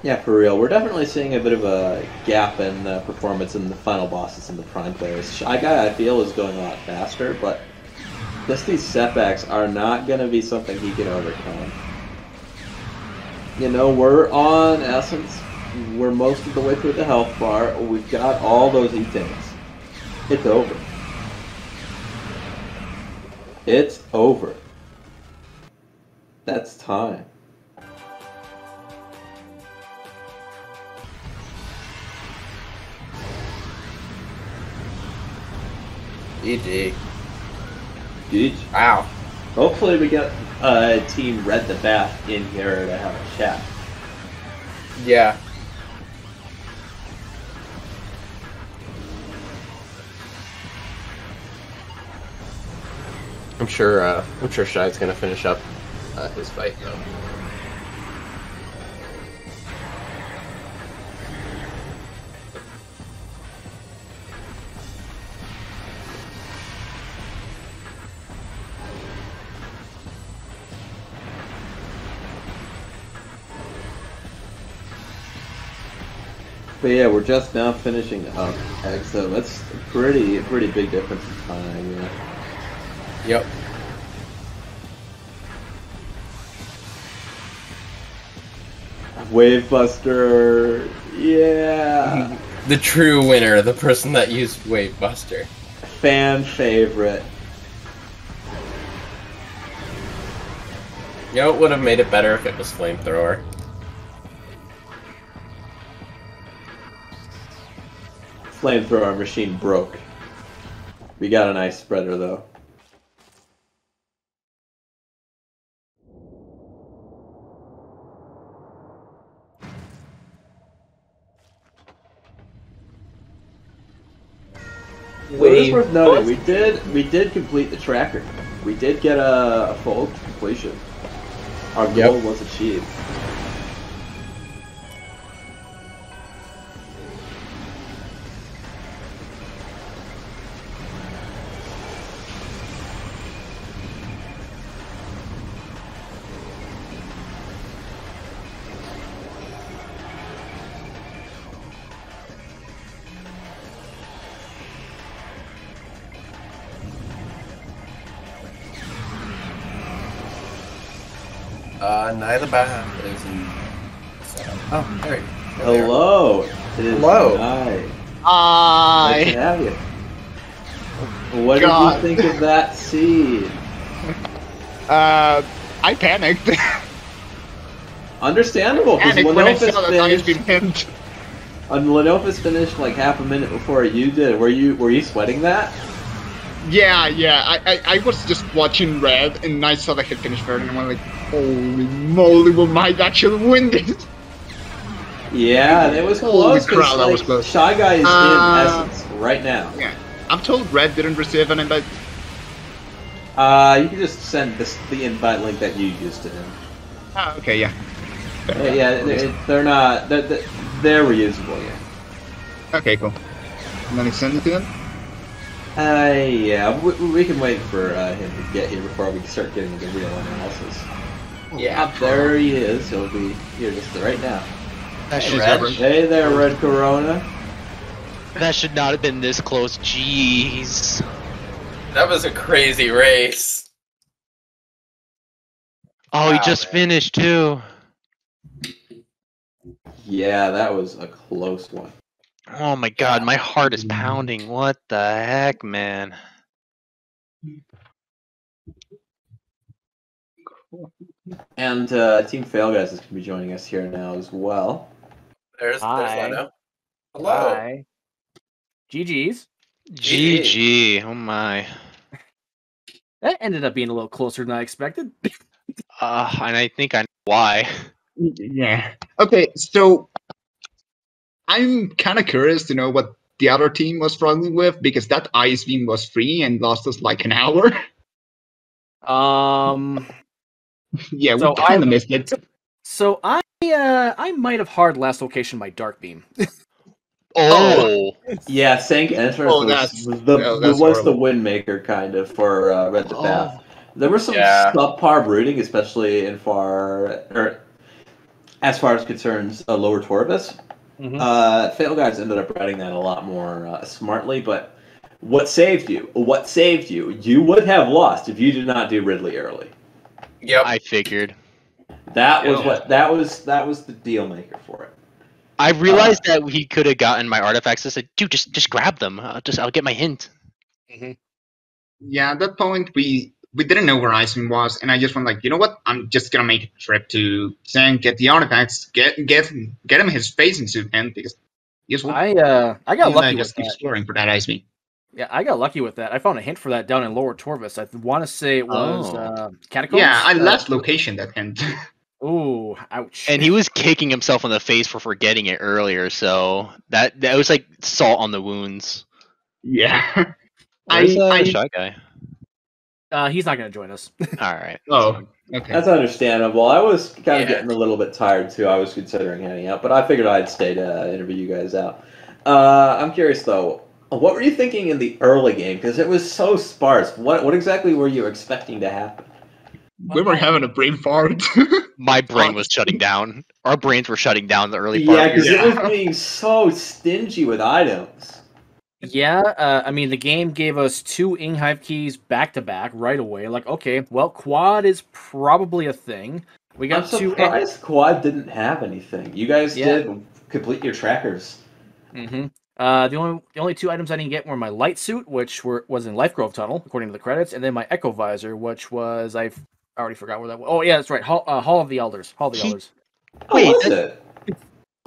Yeah, for real. We're definitely seeing a bit of a gap in performance in the final bosses and the prime players. Shy Guy, I feel, is going a lot faster, but just these setbacks are not going to be something he can overcome. You know, we're on Essence. We're most of the way through the health bar. We've got all those E-tanks. It's over. It's over. That's time. GG. GG. Wow. Hopefully we get Team Red the Baf in here to have a chat. Yeah. I'm sure Shy's gonna finish up his fight though. But yeah, we're just now finishing up, so that's a pretty big difference in time, yeah. Yep. Wave Buster, yeah. The true winner, the person that used Wave Buster. Fan favorite. You know, it would have made it better if it was Flamethrower. Flamethrower machine broke. We got a nice spreader though. What is worth noting, we did complete the tracker. We did get a full completion. Our goal was achieved. Neither Baf is in. Oh, there. Hello. It is Hello. Nice Hi. to have you. What God. did you think of that seed? I panicked. Understandable, because Panicked when I saw that I was being pinned. Lenofus finished like half a minute before you did. Were you sweating that? Yeah. I was just watching Red, and I saw that he finished third, and I'm like, holy moly, we might actually win this. Yeah, it was Holy close. crap, that was Like, close. Shy Guy is in Essence right now. Yeah, I'm told Red didn't receive an invite. You can just send the invite link that you used to him. Ah, okay, yeah. They're not. They're reusable. Yeah. Okay, cool. And then he sent it to them? Yeah, we can wait for him to get here before we start getting into real analysis. Yeah. There he is. He'll be here just right now. That should, Hey there, Red Corona. that should not have been this close. Jeez. That was a crazy race. Oh, he Wow, just man. finished too. Yeah, that was a close one. Oh my god, my heart is pounding. What the heck, man? And Team FhailGuys is going to be joining us here now as well. There's Hi. Leno. Hello. Hi. GG's. GG. Oh my. That ended up being a little closer than I expected. And I think I know why. Yeah. Okay, so I'm kind of curious to know what the other team was struggling with because that ice beam was free and lost us like an hour. Yeah, we So kind of missed it. So I might have hard last location my dark beam. Oh. Yeah, Sank Entrance Oh, was that's the horrible. win maker kind of for Red the Baf. Oh. There was some Yeah. subpar brooding, especially as far as concerns lower Torvis. Mhm. FhailGuys ended up writing that a lot more smartly, but what saved you? What saved you? You would have lost if you did not do Ridley early. Yep. I figured. That was Yeah. what that was the deal maker for it. I realized that he could have gotten my artifacts. I said, dude, just grab them. I'll get my hint. Yeah, at that point we didn't know where Iceman was, and I just went like, you know what? I'm just gonna make a trip to Sang, get the artifacts, get him his phasing suit, and because guess what? I got lucky with just that. exploring for that Iceman. Yeah, I got lucky with that. I found a hint for that down in Lower Torvis. I want to say it was Catacombs. Yeah, I last location that hint. Ooh, ouch. And he was kicking himself in the face for forgetting it earlier, so that was like salt on the wounds. Yeah. Where's I Shy Guy? He's not going to join us. All right. Oh, okay. That's understandable. I was kind of getting a little bit tired too. I was considering hanging out, but I figured I'd stay to interview you guys out. I'm curious though, what were you thinking in the early game? Because it was so sparse. What exactly were you expecting to happen? We were having a brain fart. My brain was shutting down. Our brains were shutting down in the early part. Yeah, because it was being so stingy with items. Yeah, I mean, the game gave us 2 Inghive keys back-to-back right away. Like, okay, well, quad is probably a thing. We got I'm surprised Quad didn't have anything. You guys did complete your trackers. Mm-hmm. The only 2 items I didn't get were my light suit, which was in Life Grove Tunnel, according to the credits, and then my Echo Visor, which was I already forgot where that was. Oh yeah, that's right. Hall of the Elders. Hall of the Elders. Wait, was it?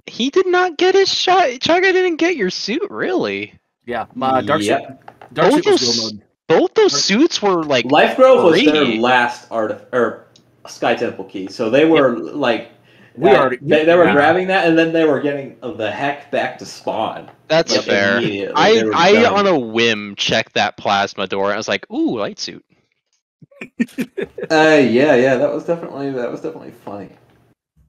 He did not get his shot. Chaga didn't get your suit, really. Yeah, Dark Suit. Dark Both Suit was those, gold mode. both those suits were like Life Grove was free. their last Sky Temple key, so they were like they were grabbing that, and then they were getting the heck back to spawn. That's like, fair. immediately. I on a whim checked that plasma door. And I was like, ooh, light suit. Yeah, that was definitely funny.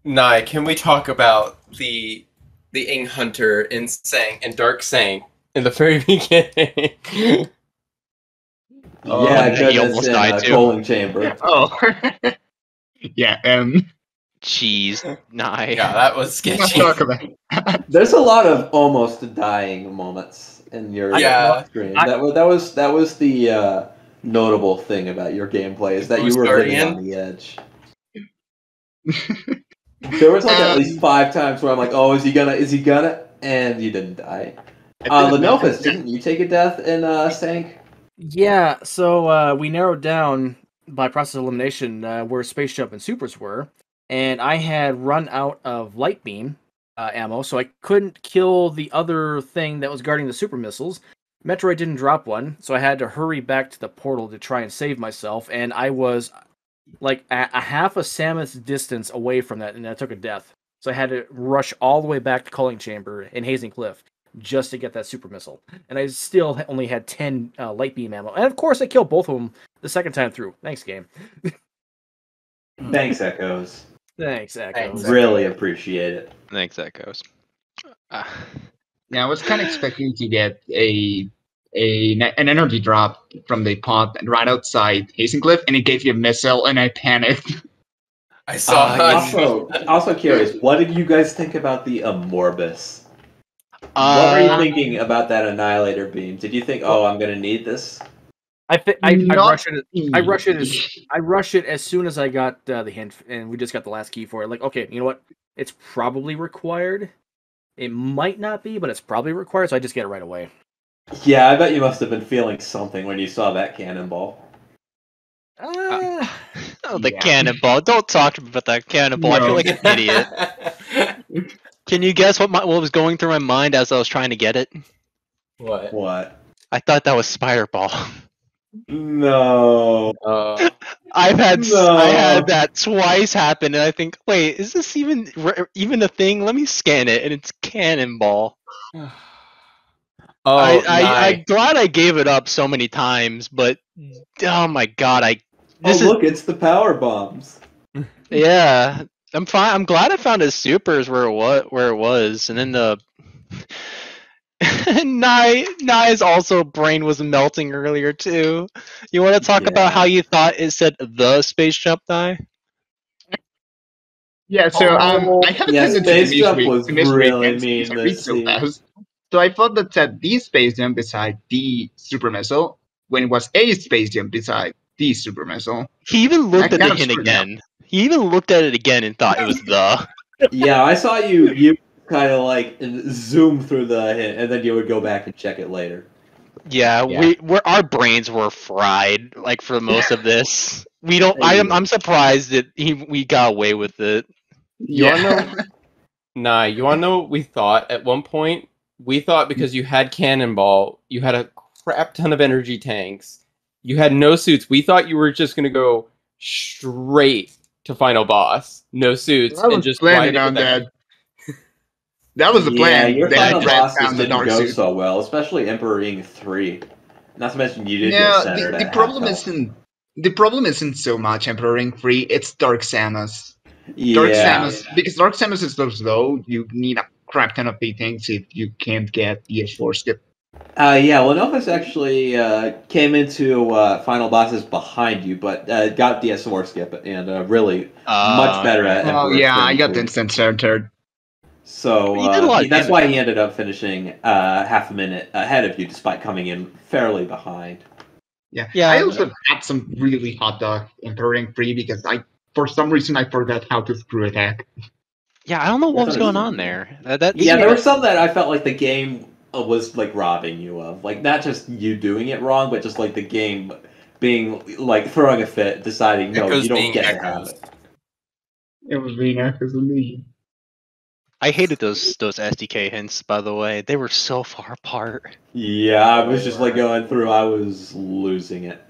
Nye, can we talk about the Ing Hunter in Sang and Dark Sang in the very beginning? Yeah, he almost died too. Polling chamber. Oh, yeah. Jeez, Nye. Yeah, that was sketchy. There's a lot of almost dying moments in your screen. That was the notable thing about your gameplay is that you were living on the edge. There was like at least 5 times where I'm like, oh, is he gonna? And you didn't die. Lenofus, didn't you take a death in Sank? Yeah, so we narrowed down by process of elimination where Space Jump and Supers were, and I had run out of light beam ammo, so I couldn't kill the other thing that was guarding the super missiles. Metroid didn't drop one, so I had to hurry back to the portal to try and save myself, and I was like a half a Samus distance away from that, and I took a death. So I had to rush all the way back to Culling Chamber in Hazing Cliff just to get that super missile. And I still only had 10 light beam ammo. And of course, I killed both of them the second time through. Thanks, game. Thanks, Echoes. Thanks, Echoes. Really appreciate it. Thanks, Echoes. Yeah, I was kind of expecting to get an energy drop from the pod right outside Hazing Cliff, and it gave you a missile, and I panicked. I saw. Also curious, what did you guys think about the Amorbus? What were you thinking about that Annihilator beam? Did you think, oh, I'm gonna need this? I rush it as soon as I got the hint, and we just got the last key for it. Like, okay, you know what? It's probably required. It might not be, but it's probably required, so I just get it right away. Yeah, I bet you must have been feeling something when you saw that cannonball. Oh, the Yeah. cannonball! Don't talk to me about that cannonball. I feel No. like an idiot. Can you guess what was going through my mind as I was trying to get it? What? What? I thought that was Spider-Ball. No. I had No. that twice happen, and I think, wait, is this even a thing? Let me scan it, and it's Cannonball. Oh, I'm glad I gave it up so many times, but oh my god, Look, it's the power bombs. yeah, I'm fine. I'm glad I found his supers where it was, and then the Nye's also brain was melting earlier too. You want to talk about how you thought it said the space jump Nye? Yeah, so I have a Yeah, tendency Space Jump was to misread really hints because mean I read this so scene. fast. So I thought that said the space jump beside the super missile when it was a space jump beside the super missile. He even looked I at the kind of hint screwed up. again. He even looked at it again and thought it was the. Yeah, I saw you kind of like zoom through the hint, and then you would go back and check it later. Yeah, our brains were fried like for most of this. We don't. I'm surprised that we got away with it. You wanna know? Nah, you wanna know what we thought at one point? We thought because you had Cannonball, you had a crap ton of energy tanks, you had no suits. We thought you were just gonna go straight to final boss, no suits, I was and just planning ride it on with that. That was the Yeah, plan. your Then final Red bosses found the didn't dark go suit. so well, especially Emperor Ing 3. Not to mention you did get No, centered the at problem half health. isn't so much Emperor Ring 3, it's Dark Samus. Dark Yeah. Samus, because Dark Samus is so slow, you need a crap ton of big things if you can't get the H4 skip. Yeah, well, Novus actually came into final bosses behind you, but got the S4 skip and really much better at Oh Emperor yeah, I Ring got 3. instant centered. So He did a lot of that's damage. why he ended up finishing half a minute ahead of you, despite coming in fairly behind. Yeah. Yeah. I also had some really hot dog Emperor Ring 3 because for some reason I forgot how to screw attack. Yeah, I don't know what was That's going on understandable. there. Yeah, there were some that I felt like the game was like robbing you of, like not just you doing it wrong, but just like the game being like throwing a fit, deciding no, Echoes you don't being get to echoes. have it. It was being echoes of me. I hated those SDK hints, by the way. They were so far apart. Yeah, I was just like going through. I was losing it.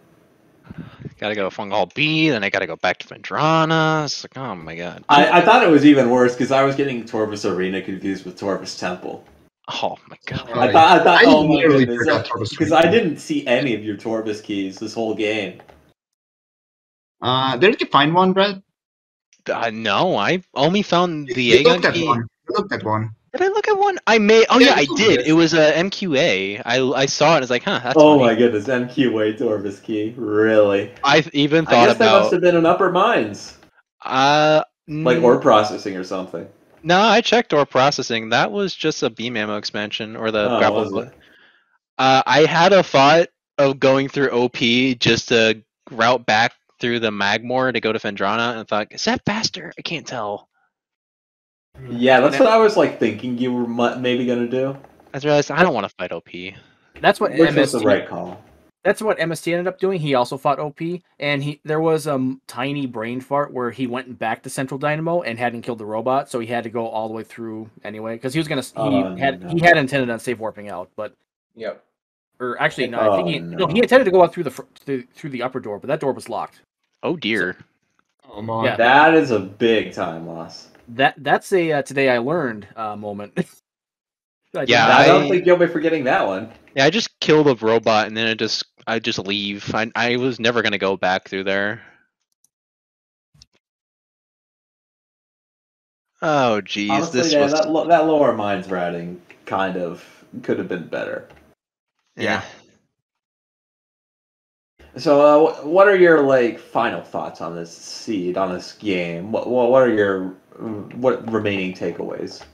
Gotta go to Fungal B, then I gotta go back to Vendrana. It's like, oh my god. I thought it was even worse because I was getting Torvus Arena confused with Torvus Temple. Oh my god. I thought, I oh my nearly goodness, forgot Torvus because Arena. I didn't see any of your Torvus keys this whole game. Did you find one, Brad? No, I only found the You looked Aegon at key. one. You looked at one. Did I look at one? I may. Oh Yeah, yeah, I you did. did. It was a MQA. I saw it. I was like, huh, that's Oh funny. my goodness, MQA Torvus key, really? I even I thought guess that must about. have been an Upper Minds, like Mm, ore processing or something. no, I checked ore processing. That was just a beam ammo expansion or the Oh, grapple. was it? I had a thought of going through OP just to route back through the Magmore to go to Fendrana, and I thought, is that faster? I can't tell. Yeah, that's what I was like thinking you were maybe gonna do. I realized I don't want to fight OP. That's what Which was the MST. right call. That's what MST ended up doing. He also fought OP, and there was a tiny brain fart where he went back to Central Dynamo and hadn't killed the robot, so he had to go all the way through anyway because he was gonna. He had intended on safe warping out, but Yep. or actually no, I think he intended to go out through through the upper door, but that door was locked. Oh dear. Oh my. Yeah. That is a big time loss. That's a today I learned moment. Yeah, I don't think you'll be forgetting that one. Yeah, I just killed a robot and then I just leave. I was never gonna go back through there. Oh jeez, Honestly, this yeah, was that lower mines routing kind of could have been better. yeah. So, what are your like final thoughts on this seed, on this game? What are your remaining takeaways?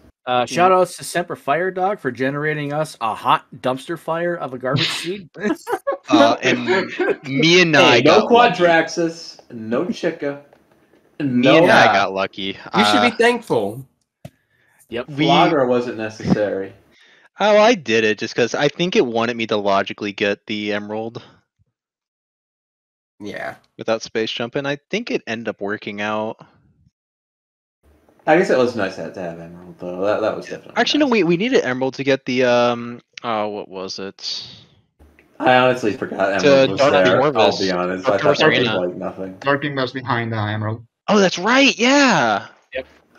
Shout outs to Semper Fire Dog for generating us a hot dumpster fire of a garbage seed. And me and I no got lucky. Quadraxis, no Chica, Me and I got lucky. You should be thankful. Yep. Flogger wasn't necessary. Oh, I did it just because I think it wanted me to logically get the emerald Yeah. without space jumping. I think it ended up working out. I guess it was nice to have Emerald though. That was definitely. Actually, nice. no, we needed emerald to get the oh, what was it? I honestly forgot Emerald was Dark there. Dwarves. I'll be honest. I Dark thought that Dwarves was Arena. like nothing. Darkwing was behind the Emerald. Oh, that's right. Yeah.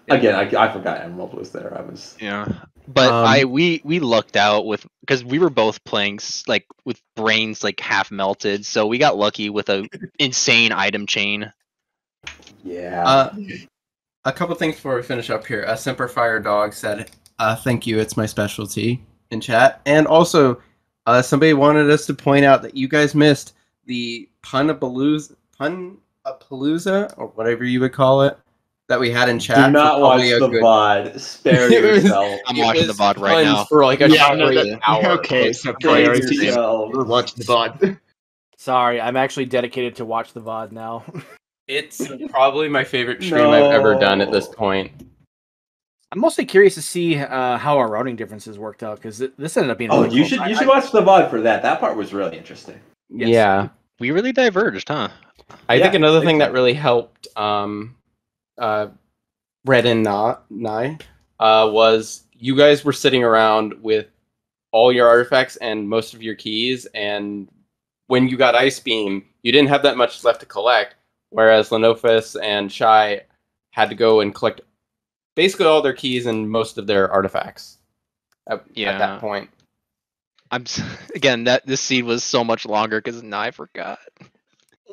Again, I forgot Emerald was there. I was. Yeah. But we lucked out with because we were both playing like with brains like half melted, so we got lucky with a insane item chain. Yeah. A couple things before we finish up here. Semper Fire Dog said, "Thank you, it's my specialty." In chat, and also somebody wanted us to point out that you guys missed the Punapalooza, or whatever you would call it, that we had in chat. Do not watch the VOD. Spare yourself. I'm watching the VOD right now. For like a hour. Okay, so priority. We're watching the VOD. Sorry, I'm actually dedicated to watch the VOD now. It's probably my favorite stream I've ever done at this point. I'm mostly curious to see how our routing differences worked out because this ended up being. Oh, really you cool. should watch the VOD for that. That part was really interesting. Yes. Yeah, we really diverged, huh? I think another thing that really helped Red and Nye was you guys were sitting around with all your artifacts and most of your keys, and when you got Ice Beam, you didn't have that much left to collect, whereas Lenofus and Shy had to go and collect basically all their keys and most of their artifacts at that point. Again, this scene was so much longer because Nye forgot.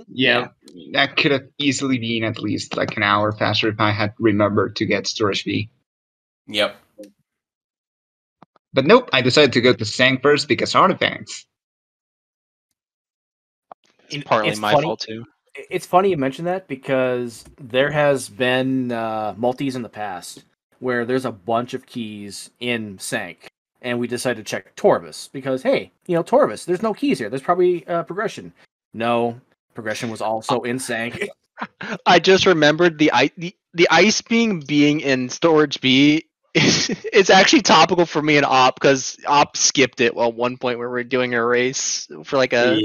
Yeah, that could have easily been at least like an hour faster if I had remembered to get storage V. Yep. But nope, I decided to go to Sang first because artifacts. Partly my fault too. It's funny you mention that because there has been multis in the past where there's a bunch of keys in Sank, and we decided to check Torvus because hey, Torvus, there's no keys here. There's probably progression. No, progression was also in Sank. I just remembered the Ice Beam being in storage B. It's actually topical for me and Op because Op skipped it at one point where we were doing a race for like a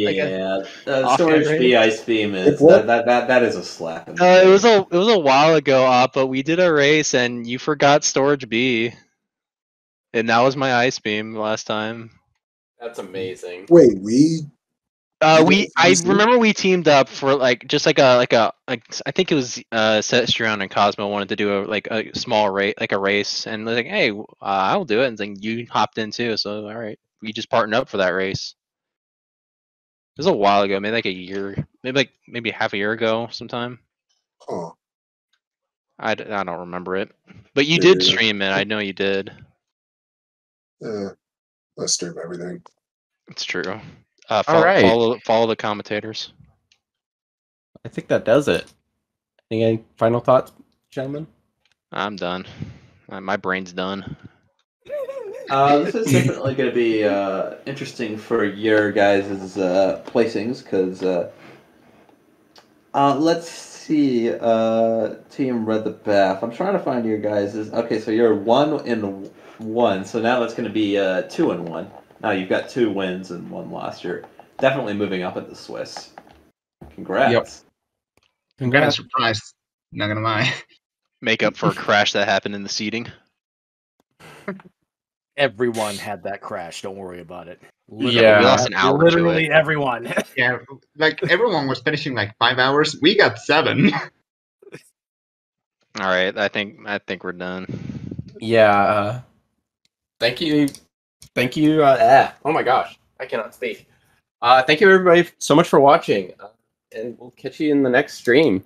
storage B Ice Beam is that is a slap. It was a while ago, Op, but we did a race and you forgot storage B, and that was my Ice Beam last time. That's amazing. Wait, I remember we teamed up for like I think it was Sestrion and Cosmo wanted to do a small race, like a race, and they're like, hey, I'll do it, and then you hopped in too, so all right, we just partnered up for that race. It was a while ago, maybe like a year, maybe half a year ago sometime. Oh, I don't remember it, but you did stream it. I know you did. I stream everything. It's true. All right. Follow the commentators. I think that does it. Any final thoughts, gentlemen? I'm done. My brain's done. This is definitely going to be interesting for your guys' placings because let's see. Team Red the Baf. I'm trying to find your guys'. Okay, so you're 1-1. So now it's going to be 2-1. Now you've got 2 wins and 1 loss. You're definitely moving up at the Swiss. Congrats. Yep. Congrats. I'm surprised. Not gonna lie. Make up for a crash that happened in the seating. Everyone had that crash. Don't worry about it. We lost an hour. Literally everyone. Yeah, like everyone was finishing like 5 hours. We got 7. All right, I think we're done. Yeah. Thank you. Oh my gosh, I cannot speak. Thank you everybody so much for watching, and we'll catch you in the next stream.